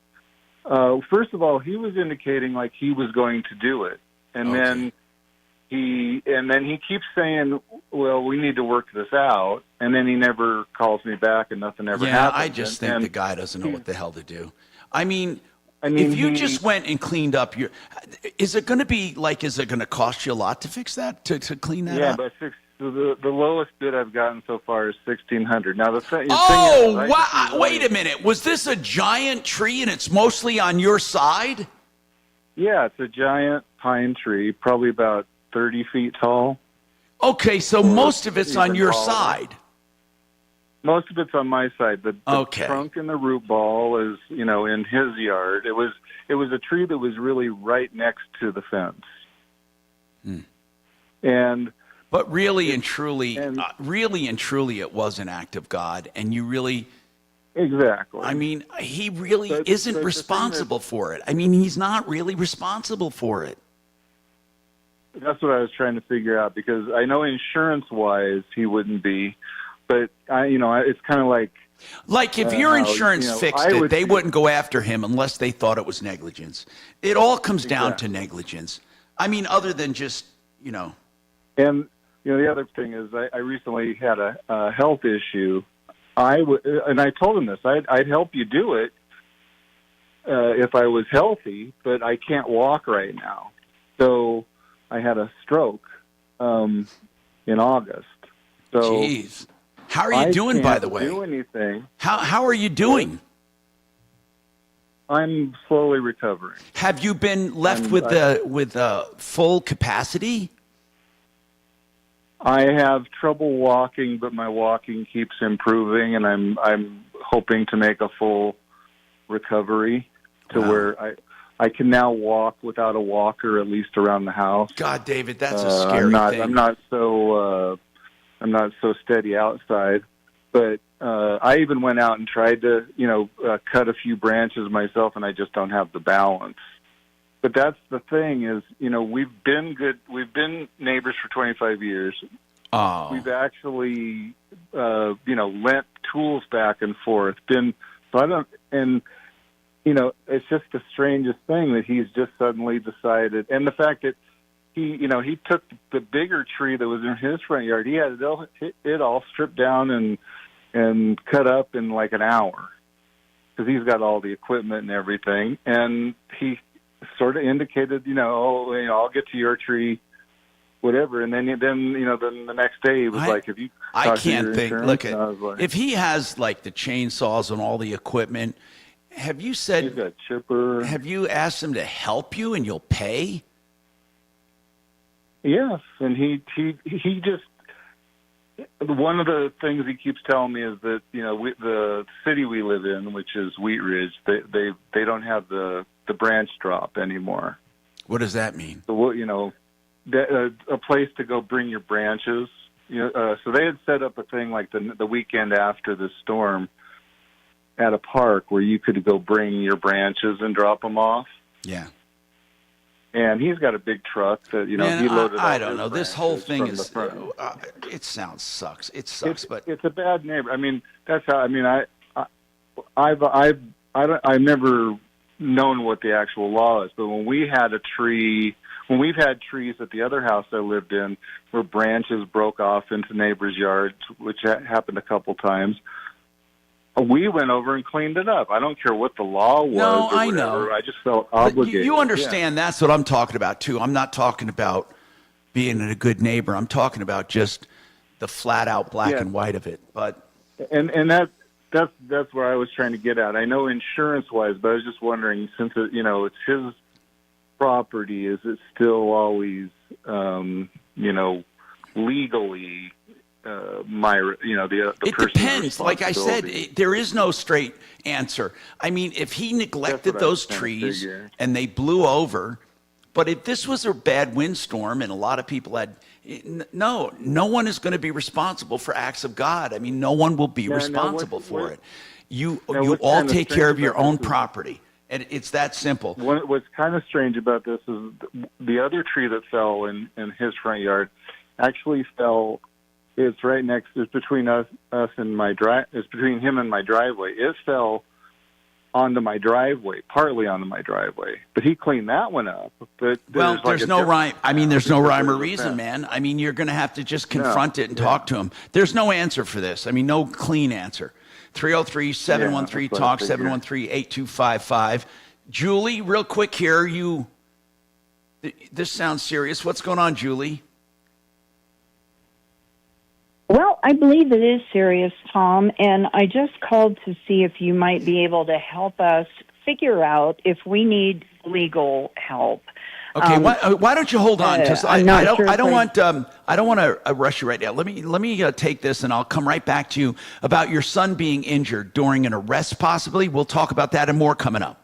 First of all, he was indicating like he was going to do it, and then he keeps saying, "Well, we need to work this out," and then he never calls me back, and nothing ever happens. I just think and the guy doesn't know what the hell to do. I mean, I mean, if you he- just went and cleaned up your, is it going to cost you a lot to fix that, to clean that Yeah, up? but the lowest bid I've gotten so far is $1,600. Now the thing. Oh, thing is, wow. Wait a minute. Was this a giant tree and it's mostly on your side? Yeah, it's a giant pine tree, probably about 30 feet tall. Okay, so most of it's on even your taller. side. Most of it's on my side. The Okay. trunk and the root ball is, in his yard. It was a tree that was really right next to the fence. And But really and truly, it was an act of God, and you really. Exactly. I mean, he really But isn't the thing responsible for it. I mean, he's not really responsible for it. that's what I was trying to figure out, because I know insurance-wise he wouldn't be, but it's kind of like. Like if your how, insurance fixed I it, would they feel- wouldn't go after him unless they thought it was negligence. It all comes down to negligence. I mean, other than just, And the other thing is, I recently had a health issue. And I told him this. I'd help you do it if I was healthy, but I can't walk right now. So I had a stroke in August. So Jeez. How are you doing, by the way? I can't do anything. How are you doing? I'm slowly recovering. Have you been left with full capacity? I have trouble walking, but my walking keeps improving, and I'm hoping to make a full recovery to where I can now walk without a walker, at least around the house. God, David, that's a scary thing. I'm not so steady outside, but I even went out and tried to cut a few branches myself, and I just don't have the balance. But that's the thing is, we've been neighbors for 25 years. Oh. We've actually, lent tools back and forth. It's just the strangest thing that he's just suddenly decided. And the fact that he took the bigger tree that was in his front yard. He had it all stripped down and cut up in like an hour, because he's got all the equipment and everything. And he sort of indicated, I'll get to your tree, whatever. And then the next day he was like, "Have you?" I can't think. Insurance? Look, And I was like, if he has like the chainsaws and all the equipment, have you said? He's got chipper. Have you asked him to help you and you'll pay? Yes, and he just, one of the things he keeps telling me is that the city we live in, which is Wheat Ridge, they don't have the branch drop anymore. What does that mean? So a place to go bring your branches. So they had set up a thing like the weekend after the storm at a park where you could go bring your branches and drop them off. Yeah. and he's got a big truck that he Man, loaded. I all don't his know. This whole branches thing from the is. front. It sucks. It sucks, but It's a bad neighbor. I mean, that's how. I mean, I've never known what the actual law is, but when we've had trees at the other house I lived in where branches broke off into neighbors' yards, which happened a couple times, we went over and cleaned it up. I don't care what the law was. No, or I whatever. know. I just felt But obligated. you understand that's what I'm talking about too. I'm not talking about being a good neighbor. I'm talking about just the flat out black and white of it. But that's where I was trying to get at. I know insurance wise, but I was just wondering, since it's his property, is it still always legally the it person's depends. Like I said, responsibility? there is no straight answer. I mean, if he neglected That's what I was those trying to trees figure. and they blew over, but if this was a bad windstorm and a lot of people had, no one is going to be responsible for acts of God. I mean, no one will be responsible for it. You all kind of take care strange of your about own this is- property, and it's that simple. What's kind of strange about this is the other tree that fell in his front yard actually fell. It's right next. It's between us and my drive. It's between him and my driveway. It fell onto my driveway, partly onto my driveway. But he cleaned that one up. But There's no rhyme. I mean, there's no rhyme or reason, man. I mean, you're going to have to just confront it and talk to him. There's no answer for this. I mean, no clean answer. 303-713-TALK, 713-8255. Julie, real quick here. This sounds serious. What's going on, Julie? Well, I believe it is serious, Tom, and I just called to see if you might be able to help us figure out if we need legal help. Okay, why don't you hold on? Because I don't want to rush you right now. Let me take this, and I'll come right back to you about your son being injured during an arrest, possibly. We'll talk about that and more coming up.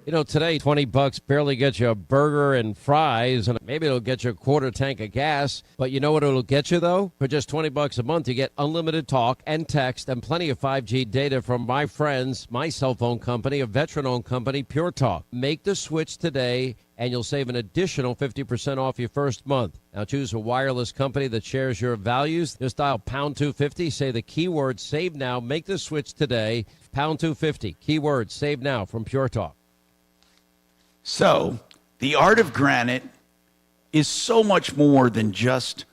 You know, today, $20 barely gets you a burger and fries, and maybe it'll get you a quarter tank of gas. But you know what it'll get you, though? For just $20 a month, you get unlimited talk and text and plenty of 5G data from my friends, my cell phone company, a veteran-owned company, Pure Talk. Make the switch today, and you'll save an additional 50% off your first month. Now, choose a wireless company that shares your values. Just dial pound 250, say the keyword save now. Make the switch today. Pound 250, keyword save now from Pure Talk. So, the art of granite is so much more than just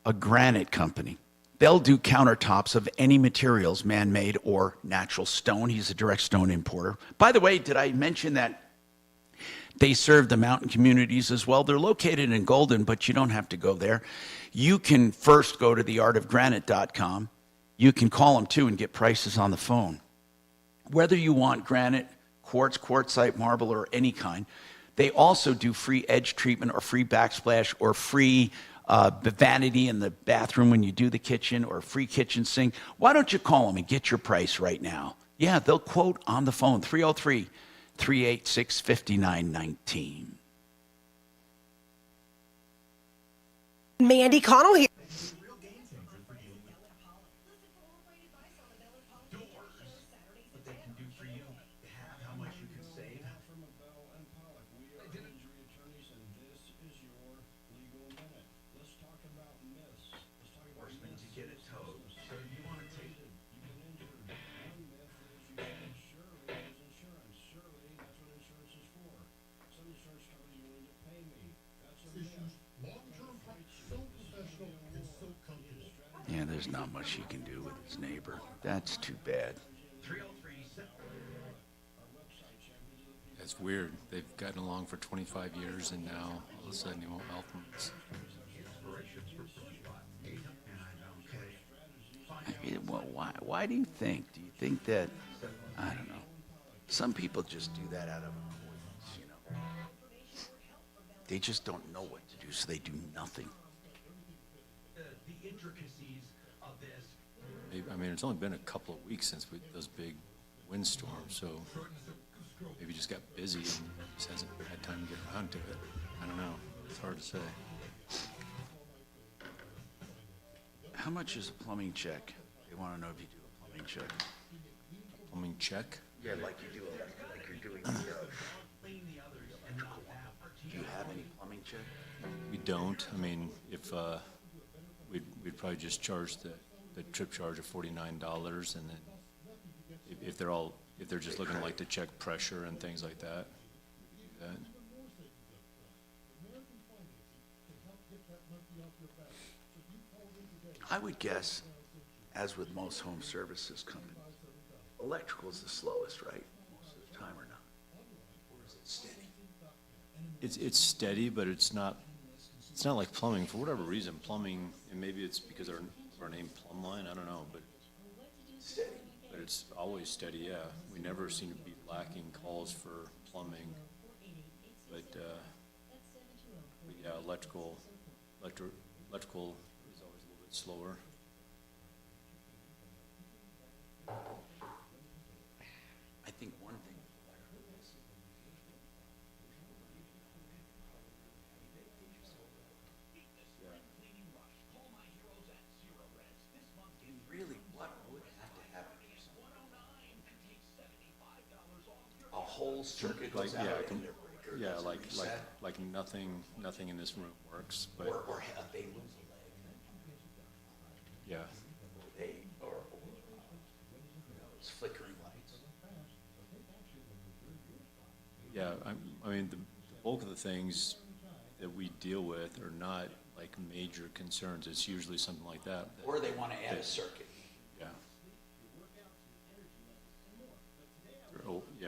a granite company. They'll do countertops of any materials, man-made or natural stone. He's a direct stone importer. By the way, did I mention that they serve the mountain communities as well? They're located in Golden, but you don't have to go there. You can first go to theartofgranite.com. You can call them, too, and get prices on the phone. Whether you want granite, quartz, quartzite, marble, or any kind. They also do free edge treatment or free backsplash or free vanity in the bathroom when you do the kitchen or free kitchen sink. Why don't you call them and get your price right now? Yeah, they'll quote on the phone, 303-386-5919. Mandy Connell here. Yeah, there's not much he can do with his neighbor. That's too bad. That's weird. They've gotten along for 25 years, and now all of a sudden he won't help them. Well, why do you think? Do you think that, I don't know, some people just do that out of avoidance, you know? They just don't know what to do, so they do nothing. The intricacies of this. I mean, it's only been a couple of weeks since those big windstorms, so maybe he just got busy and just hasn't had time to get around to it. I don't know. It's hard to say. How much is a plumbing check? They want to know if you do a plumbing check. Plumbing check. Yeah, like you do, like you're doing the electrical. Do you have any plumbing check? We don't. I mean, if we'd probably just charge the trip charge of $49, and then if they're just looking like to check pressure and things like that, we could do that. I would guess, as with most home services companies, electrical is the slowest, right? Most of the time, or not? Or is it steady? It's steady, but it's not like plumbing. For whatever reason, plumbing, and maybe it's because of our name Plumline, I don't know, but it's always steady, yeah. We never seem to be lacking calls for plumbing. But yeah, electrical is always a little bit slower. I think one thing. Really, what would have to happen? A whole circuit goes out and their breaker doesn't reset? like nothing in this room works, but Or have they lose a leg? yeah. Or it's flickering lights. Yeah, I mean, the bulk of the things that we deal with are not like major concerns. It's usually something like that. Or they want to add a circuit. Yeah.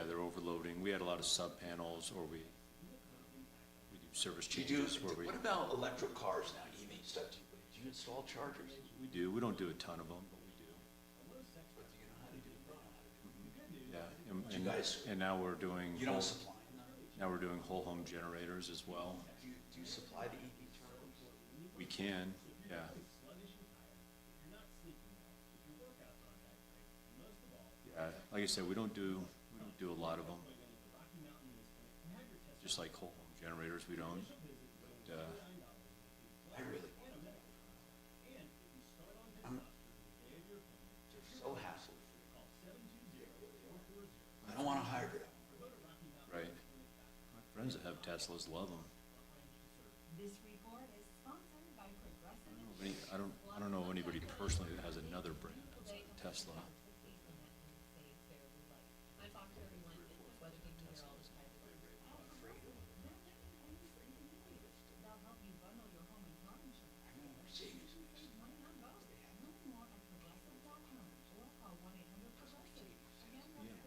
They're overloading. We had a lot of sub panels, or we do service changes where we. What about electric cars now, EV stuff? Do you install chargers? We do. We don't do a ton of them, but we do. Yeah, You guys- and now we're doing. You don't supply them? Now we're doing whole home generators as well. Do you supply the EV chargers? We can, yeah. Yeah, like I said, we don't do a lot of them. Just like whole home generators, we don't. But, I really. They're so hassle. I don't want a hybrid. right. My friends that have Teslas love them. This report is sponsored by Progressive. I don't know anybody personally that has another brand outside of Tesla.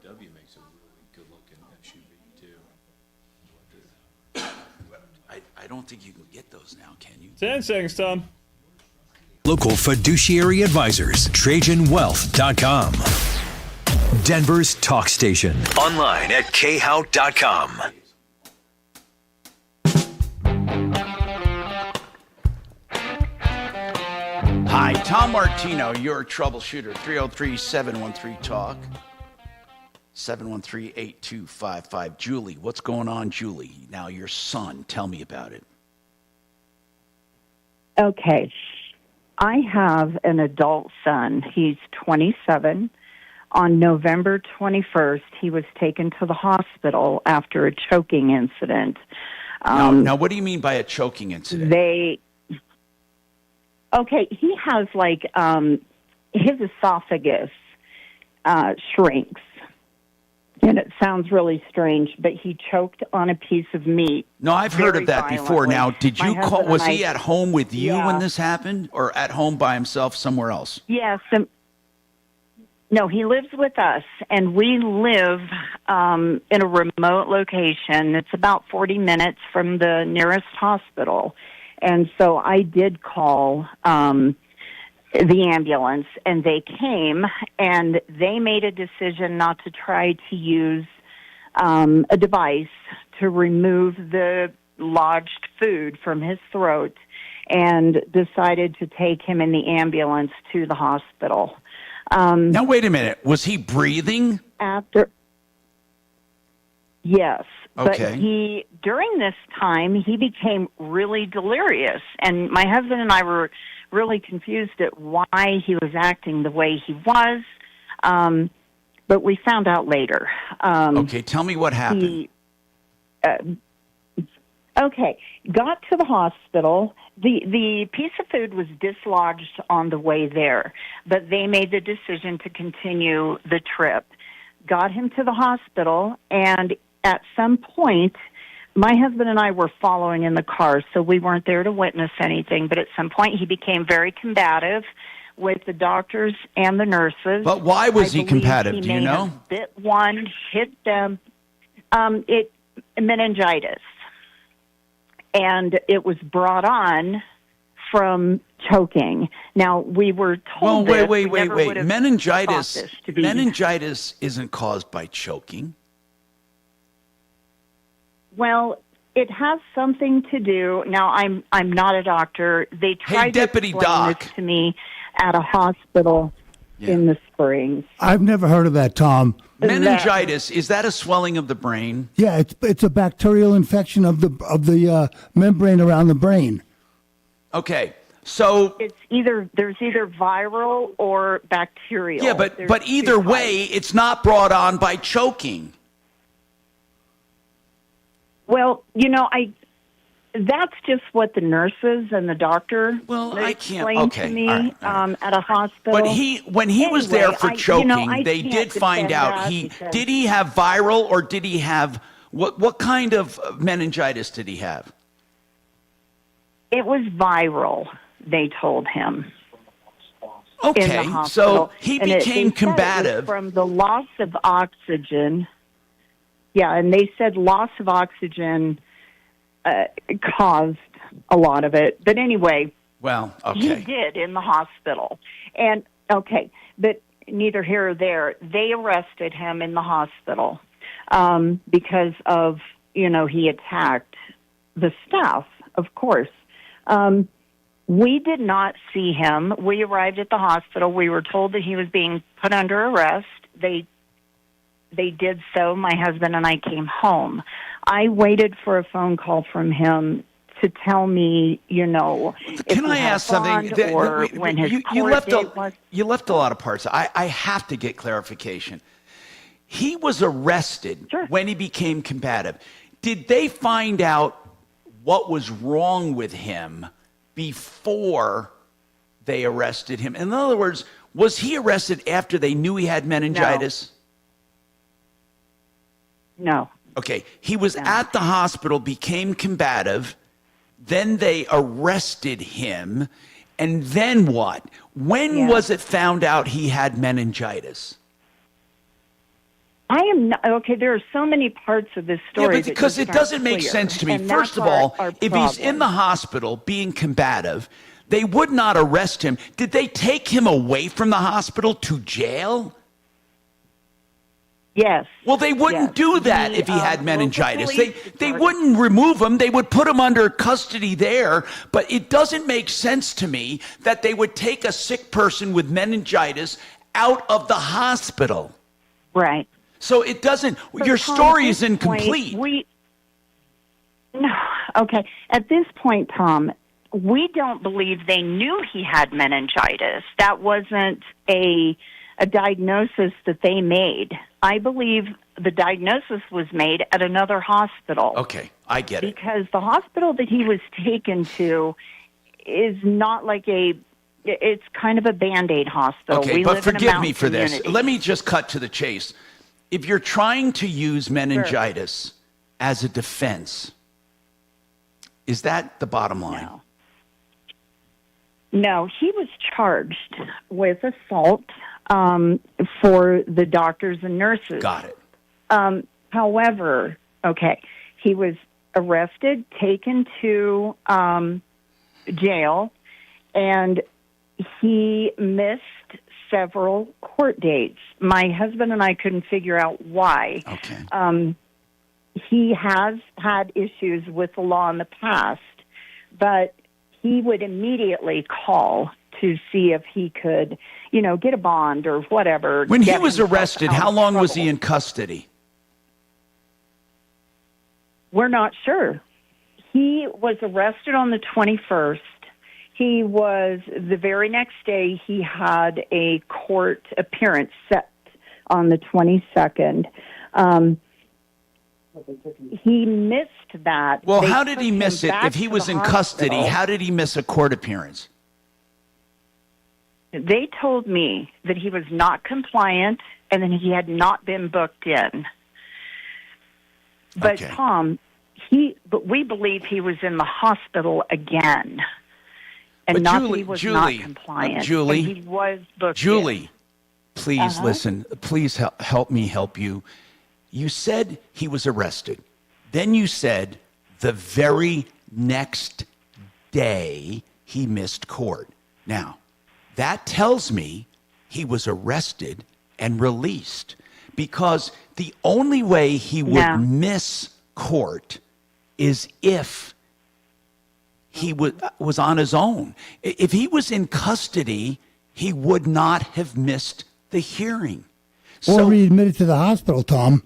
BMW makes a really good-looking SUV too. I don't think you can get those now, can you? 10 seconds, Tom. Local fiduciary advisors, TrajanWealth.com. Denver's talk station. Online at khout.com. Hi, Tom Martino, your troubleshooter. 303-713-TALK. 713-8255. Julie, what's going on, Julie? Now, your son, tell me about it. Okay. I have an adult son. He's 27. On November 21st, he was taken to the hospital after a choking incident. Now, what do you mean by a choking incident? He has his esophagus shrinks. And it sounds really strange, but he choked on a piece of meat. No, I've heard of that before. violently. Now, did you call? Was he at home with you Yeah. when this happened, or at home by himself somewhere else? Yes. No, he lives with us, and we live in a remote location. It's about 40 minutes from the nearest hospital. And so I did call the ambulance, and they came, and they made a decision not to try to use a device to remove the lodged food from his throat, and decided to take him in the ambulance to the hospital. Now, wait a minute. Was he breathing? Yes. Okay. But during this time, he became really delirious. And my husband and I were really confused at why he was acting the way he was. but we found out later. Okay, tell me what happened. Okay, got to the hospital. The piece of food was dislodged on the way there, but they made the decision to continue the trip. Got him to the hospital, and at some point, my husband and I were following in the car, so we weren't there to witness anything, but at some point he became very combative with the doctors and the nurses. But why was he combative? Do you may know? have bit one, hit them. Meningitis. And it was brought on from choking. Now, we were told Well, this. wait. We never would have Meningitis. thought this to be- Meningitis isn't caused by choking. Well, it has something to do. Now, I'm not a doctor. They tried Deputy to explain Doc. this to me at a hospital in the Springs. I've never heard of that, Tom. Meningitis, is that a swelling of the brain? Yeah, it's a bacterial infection of the membrane around the brain. Okay, so It's there's either viral or bacterial. yeah, There's but either two way, it's not brought on by choking. Well, that's just what the nurses and the doctor explained to me all right. At a hospital. But when he was there Anyway, for I choking, they can't did find defend out that he because- did he have viral or did he have what kind of meningitis did he have? It was viral, they told him. Okay, in the hospital. so he And they became said it was combative. from the loss of oxygen. Yeah, and they said loss of oxygen caused a lot of it. But anyway, Well, he okay. did in the hospital. And, okay, but neither here or there. They arrested him in the hospital because of, he attacked the staff, of course. We did not see him. We arrived at the hospital. We were told that he was being put under arrest. They did so. My husband and I came home. I waited for a phone call from him to tell me, if Can he I had ask something? bond or when his court date was. You left a lot of parts. I have to get clarification. He was arrested when he became combative. Did they find out what was wrong with him before they arrested him? In other words, was he arrested after they knew he had meningitis? No. Okay. He was at the hospital, became combative. Then they arrested him. And then what? When was it found out he had meningitis? I am not, okay, there are so many parts of this story. Yeah, but because it doesn't make sense to me. And First of that's all, our if he's in problem. the hospital being combative, they would not arrest him. Did they take him away from the hospital to jail? Yes. Well, they wouldn't do that if he had local meningitis. police They wouldn't remove him. They would put him under custody there. But it doesn't make sense to me that they would take a sick person with meningitis out of the hospital. Right. So it doesn't. But Your Tom, story at is this incomplete. point, No. Okay. At this point, Tom, we don't believe they knew he had meningitis. That wasn't a diagnosis that they made. I believe the diagnosis was made at another hospital. Okay, I get it. Because the hospital that he was taken to is not like it's kind of a Band-Aid hospital. Okay, We but live in a forgive me mountain for this. community. Let me just cut to the chase. If you're trying to use meningitis as a defense, is that the bottom line? No, he was charged with assault for the doctors and nurses. Got it. However, he was arrested, taken to jail, and he missed several court dates. My husband and I couldn't figure out why. Okay. He has had issues with the law in the past, but he would immediately call to see if he could, get a bond or whatever. When he get was himself arrested, out how of long was trouble. he in custody? We're not sure. He was arrested on the 21st. He was, the very next day, he had a court appearance set on the 22nd. He missed that. Well, They how did took he him miss it? back If he to was the in custody, hospital. how did he miss a court appearance? They told me that he was not compliant and that he had not been booked in. But Okay. Tom, but we believe he was in the hospital again, and But not Julie- that he was Julie, not compliant. Julie, and he was booked Julie, in. please Uh-huh. listen. Please help me help you. You said he was arrested. Then you said the very next day he missed court. Now, that tells me he was arrested and released, because the only way he would No. miss court is if he was on his own. If he was in custody, he would not have missed the hearing. Or be admitted to the hospital, Tom.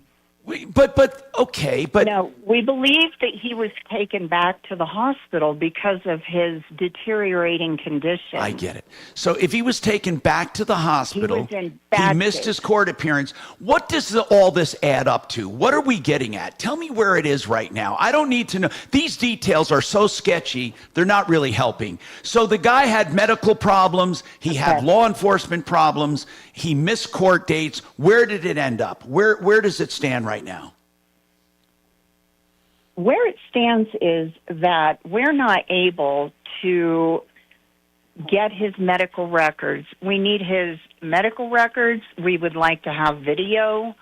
But okay, but No, we believe that he was taken back to the hospital because of his deteriorating condition. I get it. So if he was taken back to the hospital, He was in bad missed shape. his court appearance. What does all this add up to? What are we getting at? Tell me where it is right now. I don't need to know. These details are so sketchy, they're not really helping. So the guy had medical problems. He had law enforcement problems. He missed court dates. Where did it end up? Where does it stand right now? Where it stands is that we're not able to get his medical records. We need his medical records. We would like to have video.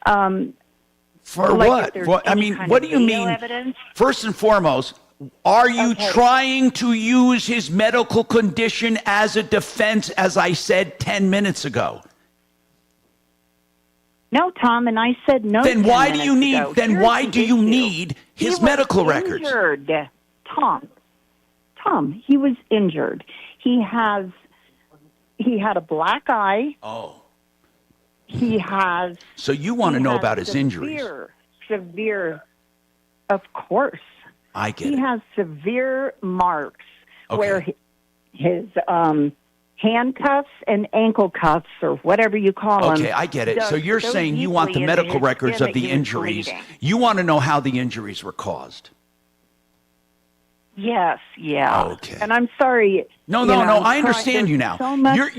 For like what? if there's What? I any mean, kind what of do you video mean? evidence. First and foremost, are you trying to use his medical condition as a defense, as I said 10 minutes ago? No, Tom, and I said no. Then 10 why do you minutes need? ago. Then Here's why the do you issue. need He his was medical records? Injured, Tom, he was injured. He had a black eye. Oh. He has. So you want to know about his injuries? Severe. Of course. I get He it. has severe marks Okay. where his handcuffs and ankle cuffs, or whatever you call them. Okay, I get it. So you're dug so saying you want the deeply into medical his records skin of that the he was injuries. bleeding. You want to know how the injuries were caused. Yes, yeah. Okay. And I'm sorry. No, you no, know, no. I'm I understand there's you now. So much to this.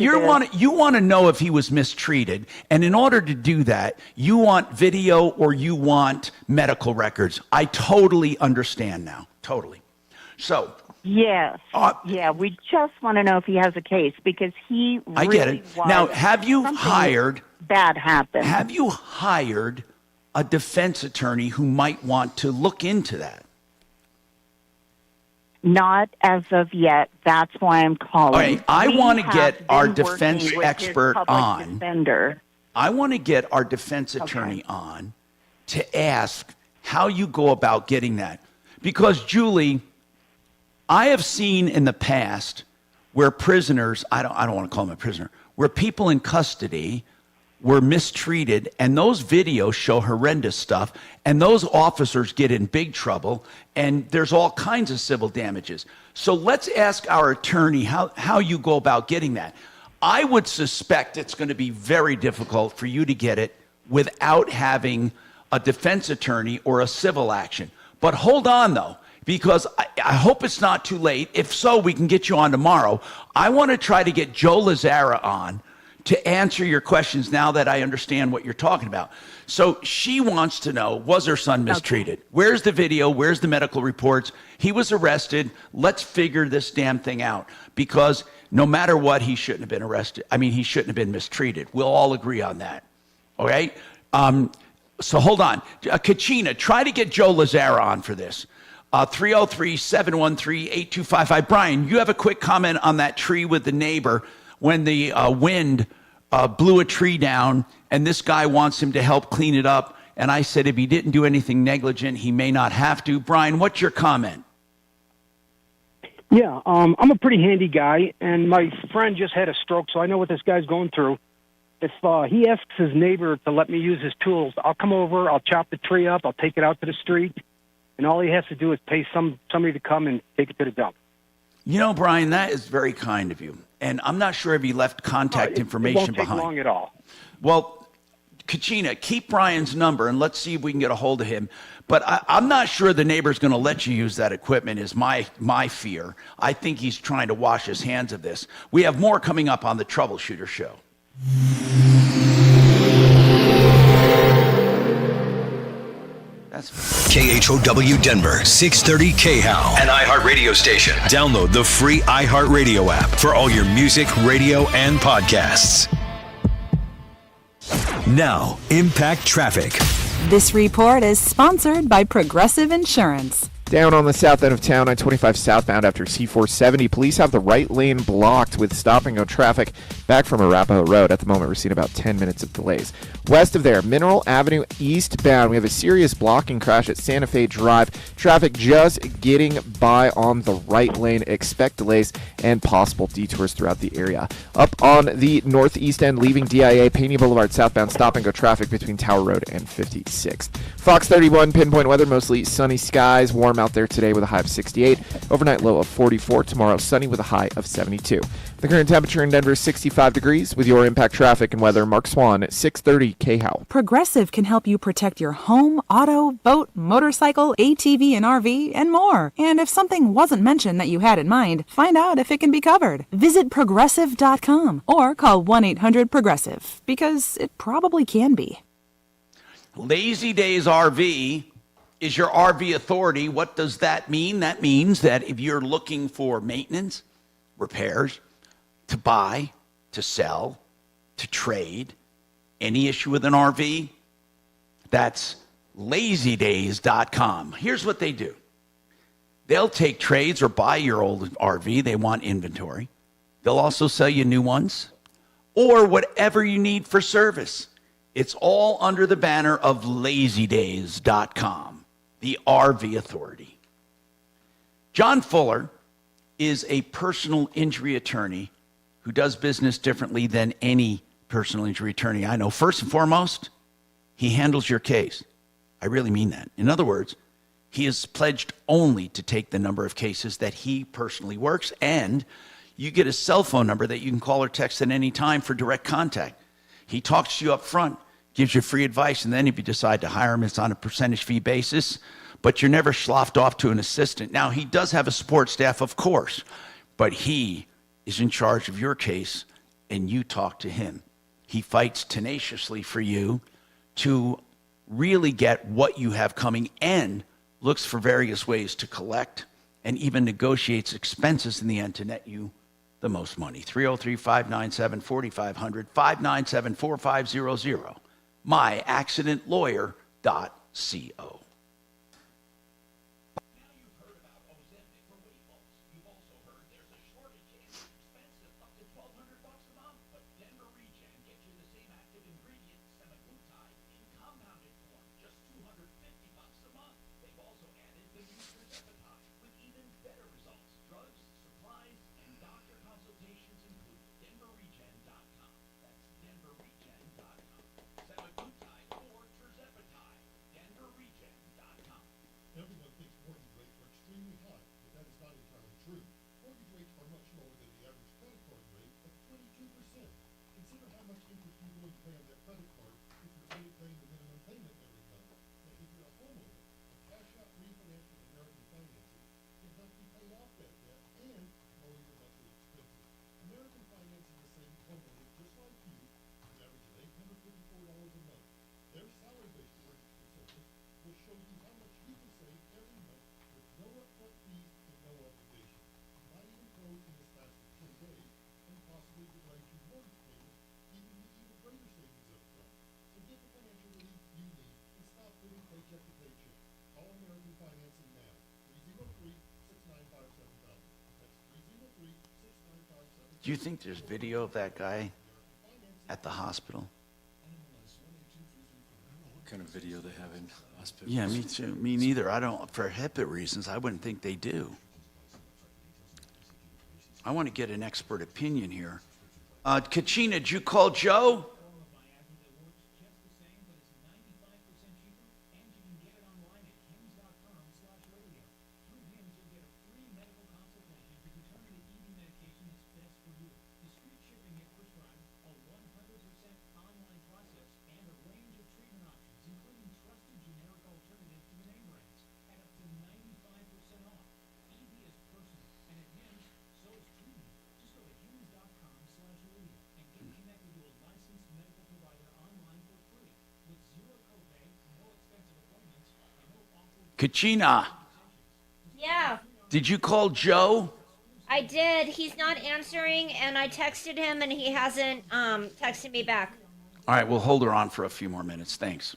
You want to know if he was mistreated, and in order to do that, you want video or you want medical records. I totally understand now. Totally. So Yes. Yeah, we just want to know if he has a case because he really I get it. was Now, have you something hired? Bad happened. Have you hired a defense attorney who might want to look into that? Not as of yet. That's why I'm calling. All right, I We want to have get our been defense working with his expert public on. defender. I want to get our defense attorney on to ask how you go about getting that. Because, Julie, I have seen in the past where prisoners, I don't want to call them a prisoner, where people in custody were mistreated, and those videos show horrendous stuff, and those officers get in big trouble, and there's all kinds of civil damages. So let's ask our attorney how you go about getting that. I would suspect it's going to be very difficult for you to get it without having a defense attorney or a civil action. But hold on, though, because I hope it's not too late. If so, we can get you on tomorrow. I want to try to get Joe Lazzara on to answer your questions now that I understand what you're talking about. So she wants to know, was her son mistreated? Where's the video? Where's the medical reports? He was arrested. Let's figure this damn thing out, because no matter what, he shouldn't have been arrested. I mean, he shouldn't have been mistreated. We'll all agree on that. All right? So hold on. Kachina, try to get Joe Lazzara on for this. 303-713-8255. Brian, you have a quick comment on that tree with the neighbor when the wind blew a tree down, and this guy wants him to help clean it up. And I said if he didn't do anything negligent, he may not have to. Brian, what's your comment? Yeah, I'm a pretty handy guy, and my friend just had a stroke, so I know what this guy's going through. If he asks his neighbor to let me use his tools, I'll come over, I'll chop the tree up, I'll take it out to the street, and all he has to do is pay somebody to come and take it to the dump. You know, Brian, that is very kind of you. And I'm not sure if he left contact information It won't take behind. long at all. Well, Kachina, keep Brian's number and let's see if we can get a hold of him. But I'm not sure the neighbor's going to let you use that equipment is my fear. I think he's trying to wash his hands of this. We have more coming up on the Troubleshooter Show. That's KHOW Denver, 630 KHOW, an iHeart radio station. Download the free iHeart Radio app for all your music, radio, and podcasts. Now, Impact Traffic. This report is sponsored by Progressive Insurance. Down on the south end of town, I-25 southbound after C-470. Police have the right lane blocked with stop-and-go traffic back from Arapahoe Road. At the moment, we're seeing about 10 minutes of delays. West of there, Mineral Avenue eastbound, we have a serious blocking crash at Santa Fe Drive. Traffic just getting by on the right lane. Expect delays and possible detours throughout the area. Up on the northeast end, leaving DIA, Pena Boulevard southbound, stop-and-go traffic between Tower Road and 56th. Fox 31, pinpoint weather, mostly sunny skies, warm out there today with a high of 68. Overnight low of 44. Tomorrow sunny with a high of 72. The current temperature in Denver is 65 degrees. With your Impact Traffic and weather, Mark Swan at 630 KHOW. Progressive can help you protect your home, auto, boat, motorcycle, ATV and RV, and more. And if something wasn't mentioned that you had in mind, find out if it can be covered. Visit Progressive.com or call 1-800-PROGRESSIVE because it probably can be. Lazy Days RV is your RV authority. What does that mean? That means that if you're looking for maintenance, repairs, to buy, to sell, to trade, any issue with an RV, that's lazydays.com. Here's what they do. They'll take trades or buy your old RV. They want inventory. They'll also sell you new ones or whatever you need for service. It's all under the banner of lazydays.com, the RV authority. John Fuller is a personal injury attorney who does business differently than any personal injury attorney I know. First and foremost, he handles your case. I really mean that. In other words, he is pledged only to take the number of cases that he personally works, and you get a cell phone number that you can call or text at any time for direct contact. He talks to you up front, gives you free advice, and then if you decide to hire him, it's on a percentage fee basis, but you're never sloughed off to an assistant. Now, he does have a support staff, of course, but he is in charge of your case, and you talk to him. He fights tenaciously for you to really get what you have coming and looks for various ways to collect and even negotiates expenses in the end to net you the most money. 303-597-4500, 597-4500, myaccidentlawyer.co. Everyone thinks mortgage rates are extremely high, but that is not entirely true. Mortgage rates are much lower than the average credit card rate of 22%. Consider how much interest you're going to pay on that credit card if you're only paying the minimum payment every month. Now, if you're a homeowner, a cash-out refinance with American Financing can help you pay off that debt and lower your monthly expenses. American Financing is saving homeowners just like you an average of $854 a month. Their salary-based mortgage consultant will show you how much you can save every month with no upfront fees and no obligation. You might even close in as fast as 10 days and possibly delay your mortgage payment, giving you even greater savings up front. So get the financial relief you need and stop living paycheck to paycheck. Call American Financing now. 303-695-7000. That's 303-695-7000. Do you think there's video of that guy at the hospital? What kind of video they have in hospitals? Yeah, me too. Me neither. I don't, for HIPAA reasons, I wouldn't think they do. I want to get an expert opinion here. Kachina, did you call Joe? Kachina, Yeah, did you call Joe? I did. He's not answering, and I texted him, and he hasn't texted me back. All right, we'll hold her on for a few more minutes. Thanks.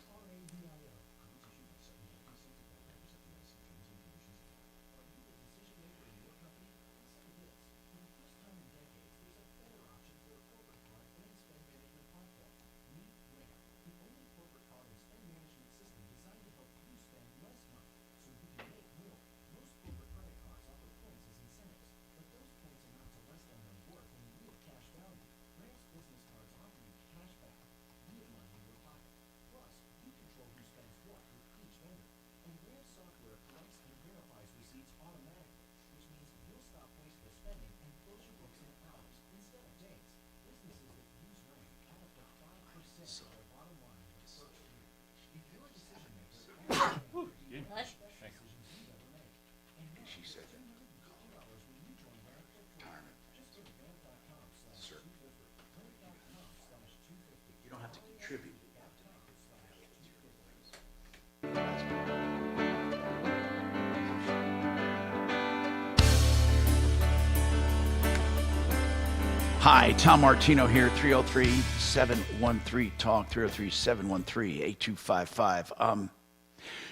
Hi, Tom Martino here, 303-713-TALK, 303-713-8255.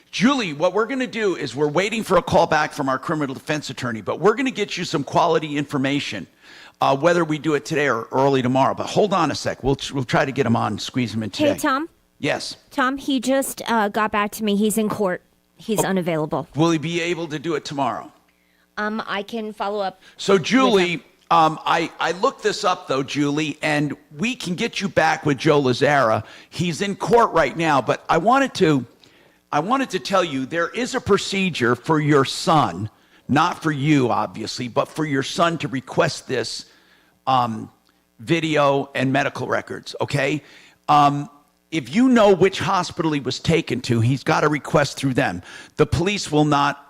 Julie, what we're going to do is we're waiting for a call back from our criminal defense attorney, but we're going to get you some quality information, whether we do it today or early tomorrow. But hold on a sec. We'll try to get him on, squeeze him in today. Hey, Tom. Yes. Tom, he just got back to me. He's in court. He's unavailable. Will he be able to do it tomorrow? I can follow up. So, Julie, I looked this up, though, Julie, and we can get you back with Joe Lazzara. He's in court right now, but I wanted to tell you there is a procedure for your son, not for you, obviously, but for your son to request this video and medical records, okay? If you know which hospital he was taken to, he's got to request through them. The police will not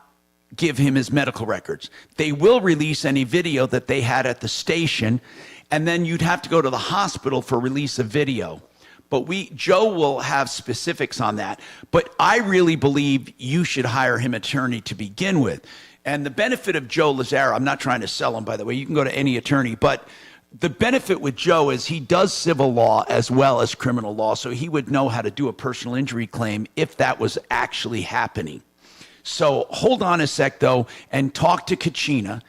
give him his medical records. They will release any video that they had at the station, and then you'd have to go to the hospital for release of video. But Joe will have specifics on that. But I really believe you should hire him an attorney to begin with. And the benefit of Joe Lazzara, I'm not trying to sell him, by the way. You can go to any attorney. But the benefit with Joe is he does civil law as well as criminal law, so he would know how to do a personal injury claim if that was actually happening. So hold on a sec, though, and talk to Kachina,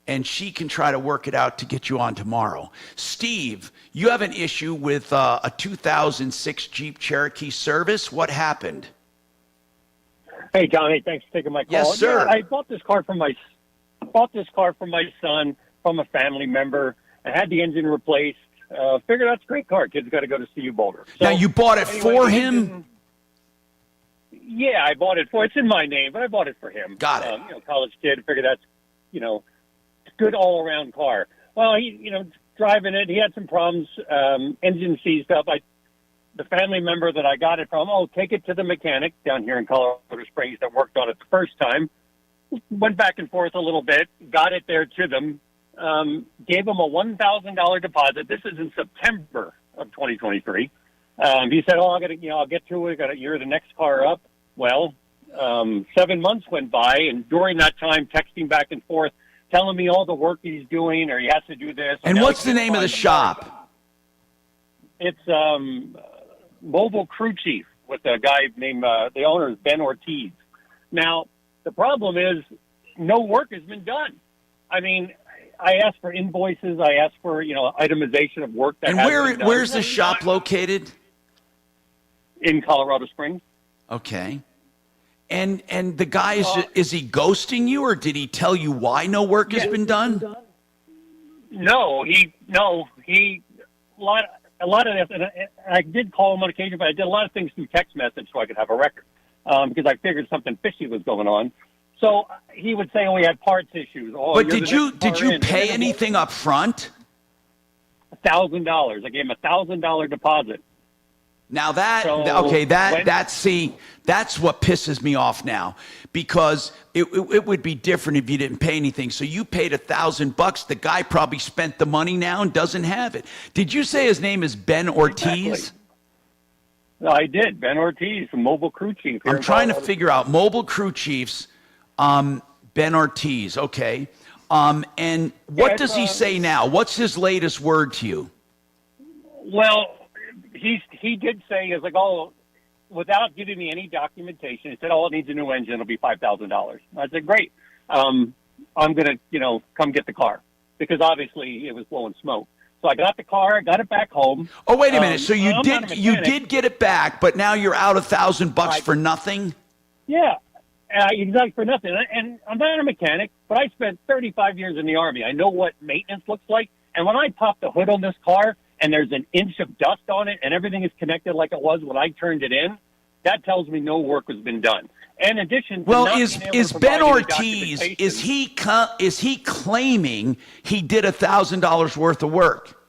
and she can try to work it out to get you on tomorrow. Steve, you have an issue with a 2006 Jeep Cherokee Service. What happened? Hey, John. Hey, thanks for taking my call. Yes, sir. Yeah, I bought this car for my son from a family member. I had the engine replaced. Figured that's a great car. Kid's got to go to CU Boulder. So, now, you bought it anyway, for him? Yeah, I bought it for. It's in my name, but I bought it for him. Got it. College kid. Figured that's, good all around car. Well, he, driving it, he had some problems. Engine seized up. The family member that I got it from, take it to the mechanic down here in Colorado Springs that worked on it the first time. Went back and forth a little bit. Got it there to them. Gave them a $1,000 deposit. This is in September of 2023. He said, I'll get to it. You're the next car up. Well, 7 months went by, and during that time, texting back and forth, telling me all the work he's doing, or he has to do this. And what's the name of the shop? It's Mobile Crew Chief with a guy named, the owner is Ben Ortiz. Now, the problem is no work has been done. I mean, I asked for invoices. I asked for, itemization of work. And where's the shop located? In Colorado Springs. Okay. And the guy, is he ghosting you, or did he tell you why no work has been done? No, a lot of this, and I did call him on occasion, but I did a lot of things through text message so I could have a record, because I figured something fishy was going on. So he would say, we had parts issues. But did you pay anything up front? $1,000. I gave him a $1,000 deposit. Now that's what pisses me off now, because it would be different if you didn't pay anything. So you paid $1,000. The guy probably spent the money now and doesn't have it. Did you say his name is Ben Ortiz? Exactly. I did. Ben Ortiz, from Mobile Crew Chief. I'm trying to figure out Mobile Crew Chiefs, Ben Ortiz, okay. And what does he say now? What's his latest word to you? Well, he did say, he was like, oh, without giving me any documentation, he said, oh, it needs a new engine. It'll be $5,000. I said, great. I'm going to, come get the car, because obviously it was blowing smoke. So I got the car, got it back home. Oh, wait a minute. So you I'm not a mechanic. you did get it back, but now you're out $1,000 for nothing? Yeah, exactly, for nothing. And I'm not a mechanic, but I spent 35 years in the Army. I know what maintenance looks like. And when I pop the hood on this car and there's an inch of dust on it and everything is connected like it was when I turned it in, that tells me no work has been done. In addition to not being able is to Ben provide any Ortiz, documentation- is he claiming he did $1,000 worth of work?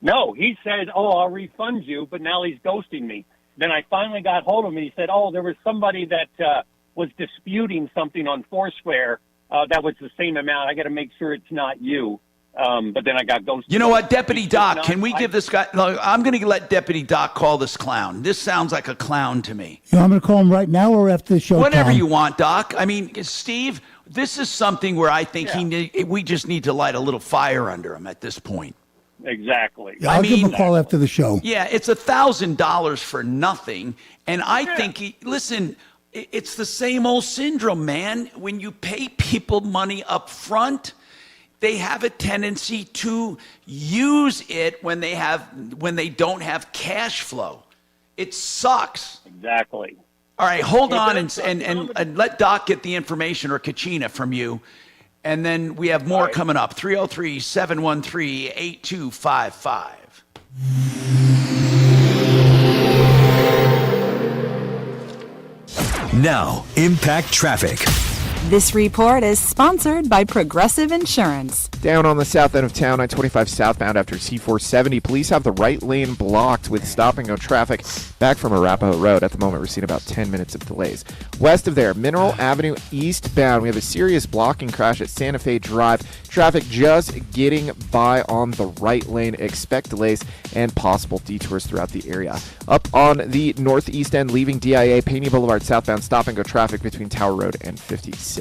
No, he said, oh, I'll refund you, but now he's ghosting me. Then I finally got hold of him, and he said, oh, there was somebody that was disputing something on Foursquare that was the same amount. I got to make sure it's not you. But then I got ghosted. You know what, Deputy Doc, can we give this guy... Look, I'm going to let Deputy Doc call this clown. This sounds like a clown to me. You want me to call him right now or after the show? Whatever Tom? you want, Doc. I mean, Steve, this is something where I think we just need to light a little fire under him at this point. Exactly. Yeah, I'll give him a call after the show. Yeah, it's $1,000 for nothing. And I think, listen, it's the same old syndrome, man. When you pay people money up front, they have a tendency to use it when they don't have cash flow. It sucks. Exactly. All right, hold on and let Doc get the information, or Kachina, from you. And then we have more coming up. 303-713-8255. Now, Impact Traffic. This report is sponsored by Progressive Insurance. Down on the south end of town, I-25 southbound after C-470. Police have the right lane blocked with stop-and-go traffic back from Arapahoe Road. At the moment, we're seeing about 10 minutes of delays. West of there, Mineral Avenue eastbound, we have a serious blocking crash at Santa Fe Drive. Traffic just getting by on the right lane. Expect delays and possible detours throughout the area. Up on the northeast end, leaving DIA, Pena Boulevard southbound, stop-and-go traffic between Tower Road and 56th.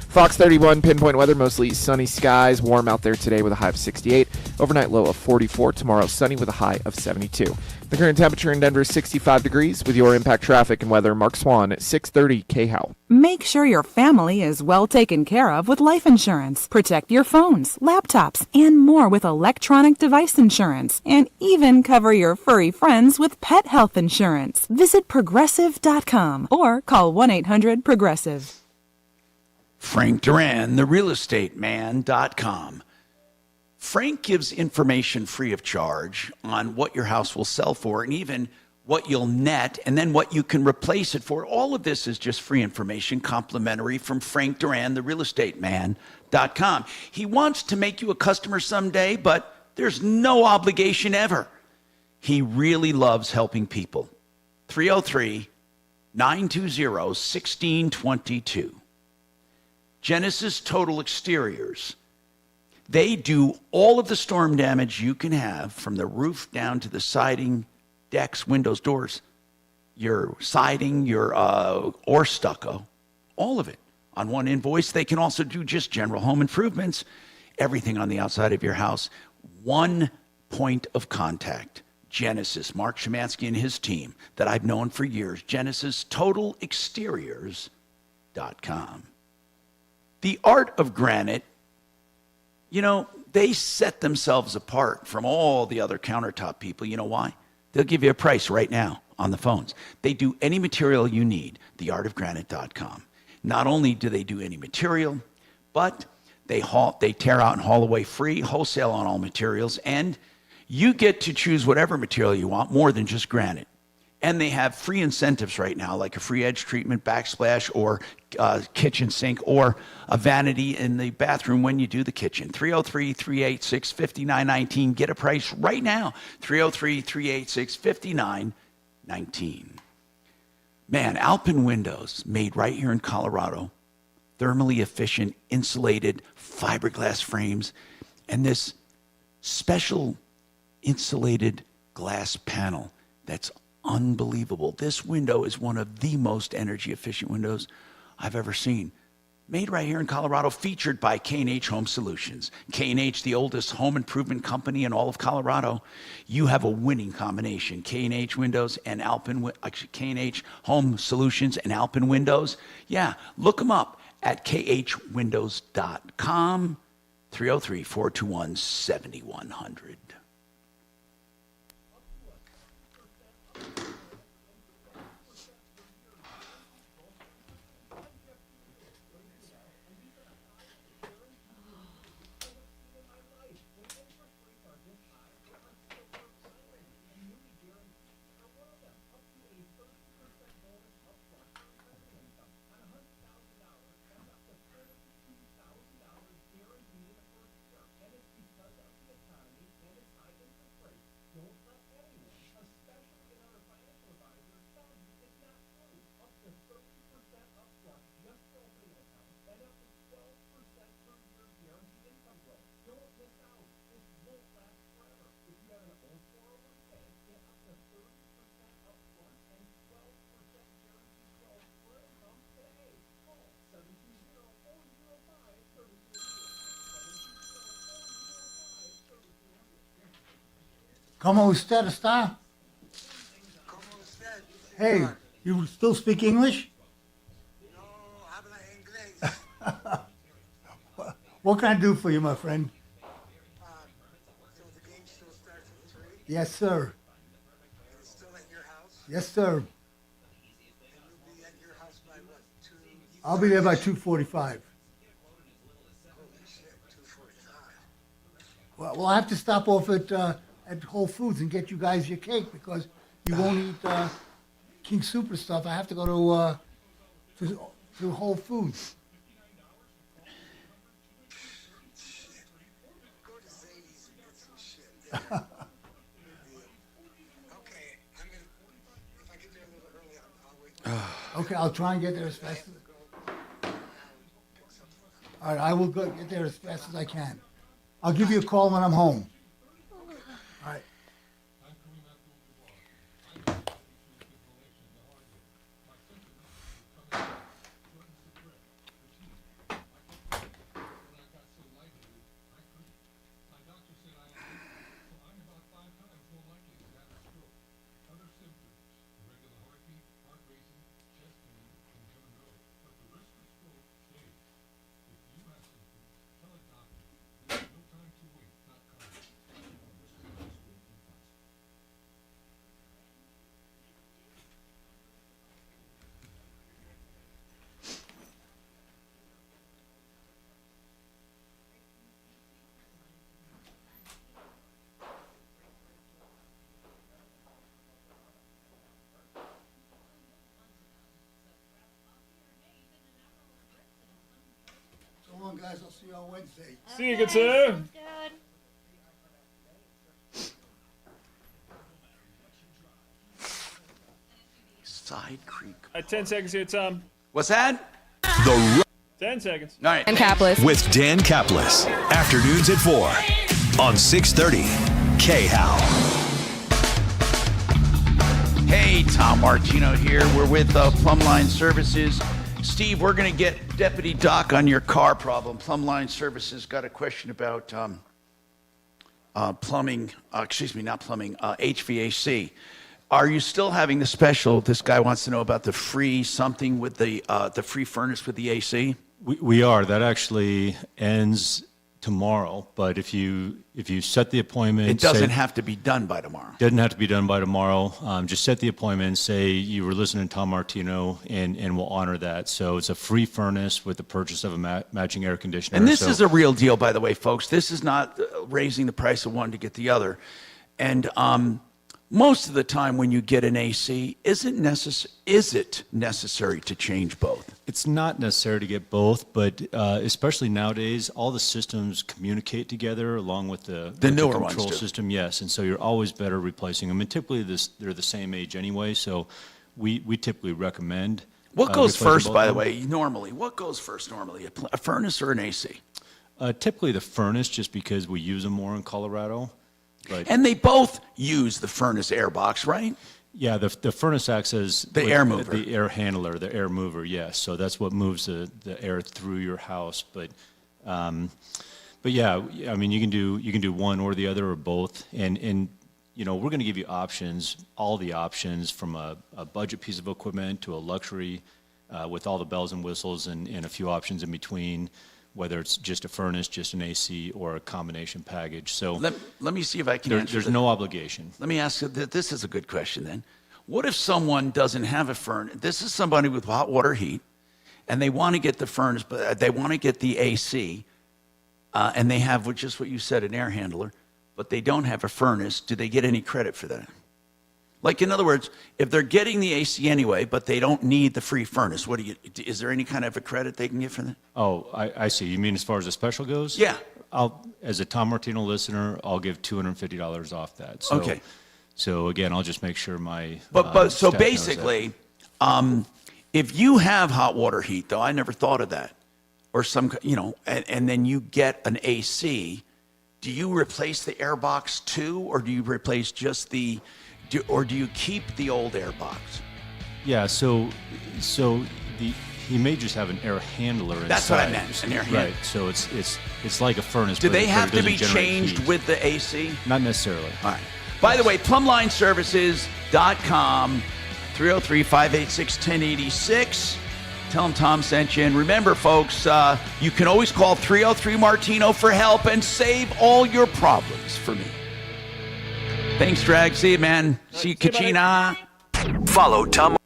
Fox 31, pinpoint weather, mostly sunny skies. Warm out there today with a high of 68. Overnight low of 44. Tomorrow sunny with a high of 72. The current temperature in Denver is 65 degrees. With your Impact Traffic and weather, Mark Swan at 630 KHOW. Make sure your family is well taken care of with life insurance. Protect your phones, laptops, and more with electronic device insurance. And even cover your furry friends with pet health insurance. Visit Progressive.com or call 1-800-PROGRESSIVE. Frank Duran, therealestateman.com. Frank gives information free of charge on what your house will sell for and even what you'll net and then what you can replace it for. All of this is just free information, complimentary, from Frank Duran, therealestateman.com. He wants to make you a customer someday, but there's no obligation ever. He really loves helping people. 303-920-1622. Genesis Total Exteriors. They do all of the storm damage you can have, from the roof down to the siding, decks, windows, doors, your siding, your or stucco, all of it on one invoice. They can also do just general home improvements, everything on the outside of your house. One point of contact. Genesis, Mark Szymanski and his team that I've known for years. GenesisTotalExteriors.com. The Art of Granite, they set themselves apart from all the other countertop people. You know why? They'll give you a price right now on the phones. They do any material you need, theartofgranite.com. Not only do they do any material, but they tear out and haul away free, wholesale on all materials, and you get to choose whatever material you want, more than just granite. And they have free incentives right now, like a free edge treatment, backsplash, or kitchen sink, or a vanity in the bathroom when you do the kitchen. 303-386-5919. Get a price right now. 303-386-5919. Man, Alpine Windows, made right here in Colorado. Thermally efficient, insulated fiberglass frames. And this special insulated glass panel that's unbelievable. This window is one of the most energy efficient windows I've ever seen. Made right here in Colorado, featured by K&H Home Solutions. K&H, the oldest home improvement company in all of Colorado. You have a winning combination. K&H Windows and K&H Home Solutions and Alpin Windows. Yeah, look them up at khwindows.com, 303-421-7100. ¿Cómo usted está? Hey, you still speak English? What can I do for you, my friend? Yes, sir. Yes, sir. I'll be there by 2:45. Well, we'll have to stop off at Whole Foods and get you guys your cake because you won't eat King Super stuff. I have to go to Whole Foods. Okay, I'll try and get there as fast as. All right, I will get there as fast as I can. I'll give you a call when I'm home. All right. So long, guys. I'll see you on Wednesday. See you, good sir. Side Creek. 10 seconds here, Tom. What's that? 10 seconds. All right. Dan Kaplis. With Dan Kaplis. Afternoons at 4 on 630 KHOW. Hey, Tom Martino here. We're with Plumline Services. Steve, we're going to get Deputy Doc on your car problem. Plumline Services got a question about plumbing, HVAC. Are you still having the special? This guy wants to know about the free something with the free furnace with the AC. We are. That actually ends tomorrow, but if you set the appointment, it doesn't have to be done by tomorrow. Doesn't have to be done by tomorrow. Just set the appointment, say you were listening to Tom Martino, and we'll honor that. So it's a free furnace with the purchase of a matching air conditioner. And this is a real deal, by the way, folks. This is not raising the price of one to get the other. And most of the time when you get an AC, is it necessary to change both? It's not necessary to get both, but especially nowadays, all the systems communicate together along with the newer control ones do. system. Yes, and so you're always better replacing them. And typically, they're the same age anyway, so we typically recommend. What goes replacing first, both by the of them. way, normally? What goes first normally, a furnace or an AC? Typically the furnace, just because we use them more in Colorado. But And they both use the furnace air box, right? Yeah, the furnace acts as The air mover. the air handler, the air mover. Yes, so that's what moves the air through your house. But yeah, I mean, you can do one or the other or both, and you know, we're going to give you options, all the options from a budget piece of equipment to a luxury with all the bells and whistles and a few options in between, whether it's just a furnace, just an AC, or a combination package. So let me see if I can answer there's this. no obligation. Let me ask you, this is a good question then. What if someone doesn't have a furnace? This is somebody with hot water heat, and they want to get the furnace, but they want to get the AC, and they have just what you said, an air handler, but they don't have a furnace. Do they get any credit for that? Like, in other words, if they're getting the AC anyway, but they don't need the free furnace, is there any kind of a credit they can get for that? Oh, I see. You mean as far as the special goes? Yeah. As a Tom Martino listener, I'll give $250 off that. So, Okay. So again, I'll just make sure my. So staff knows that. basically, if you have hot water heat, though, I never thought of that, or and then you get an AC, do you replace the air box too, or do you replace just or do you keep the old air box? Yeah. So he may just have an air handler inside. That's what I meant, an air handler. Right. So it's like a furnace. Do but they it have to doesn't be generate changed heat. with the AC? Not necessarily. All right. By the way, plumblineservices.com, 303-586-1086. Tell them Tom sent you. And remember, folks, you can always call 303-MARTINO for help and save all your problems for me. Thanks, Drag. See you, man. See you, Kachina. Follow Tom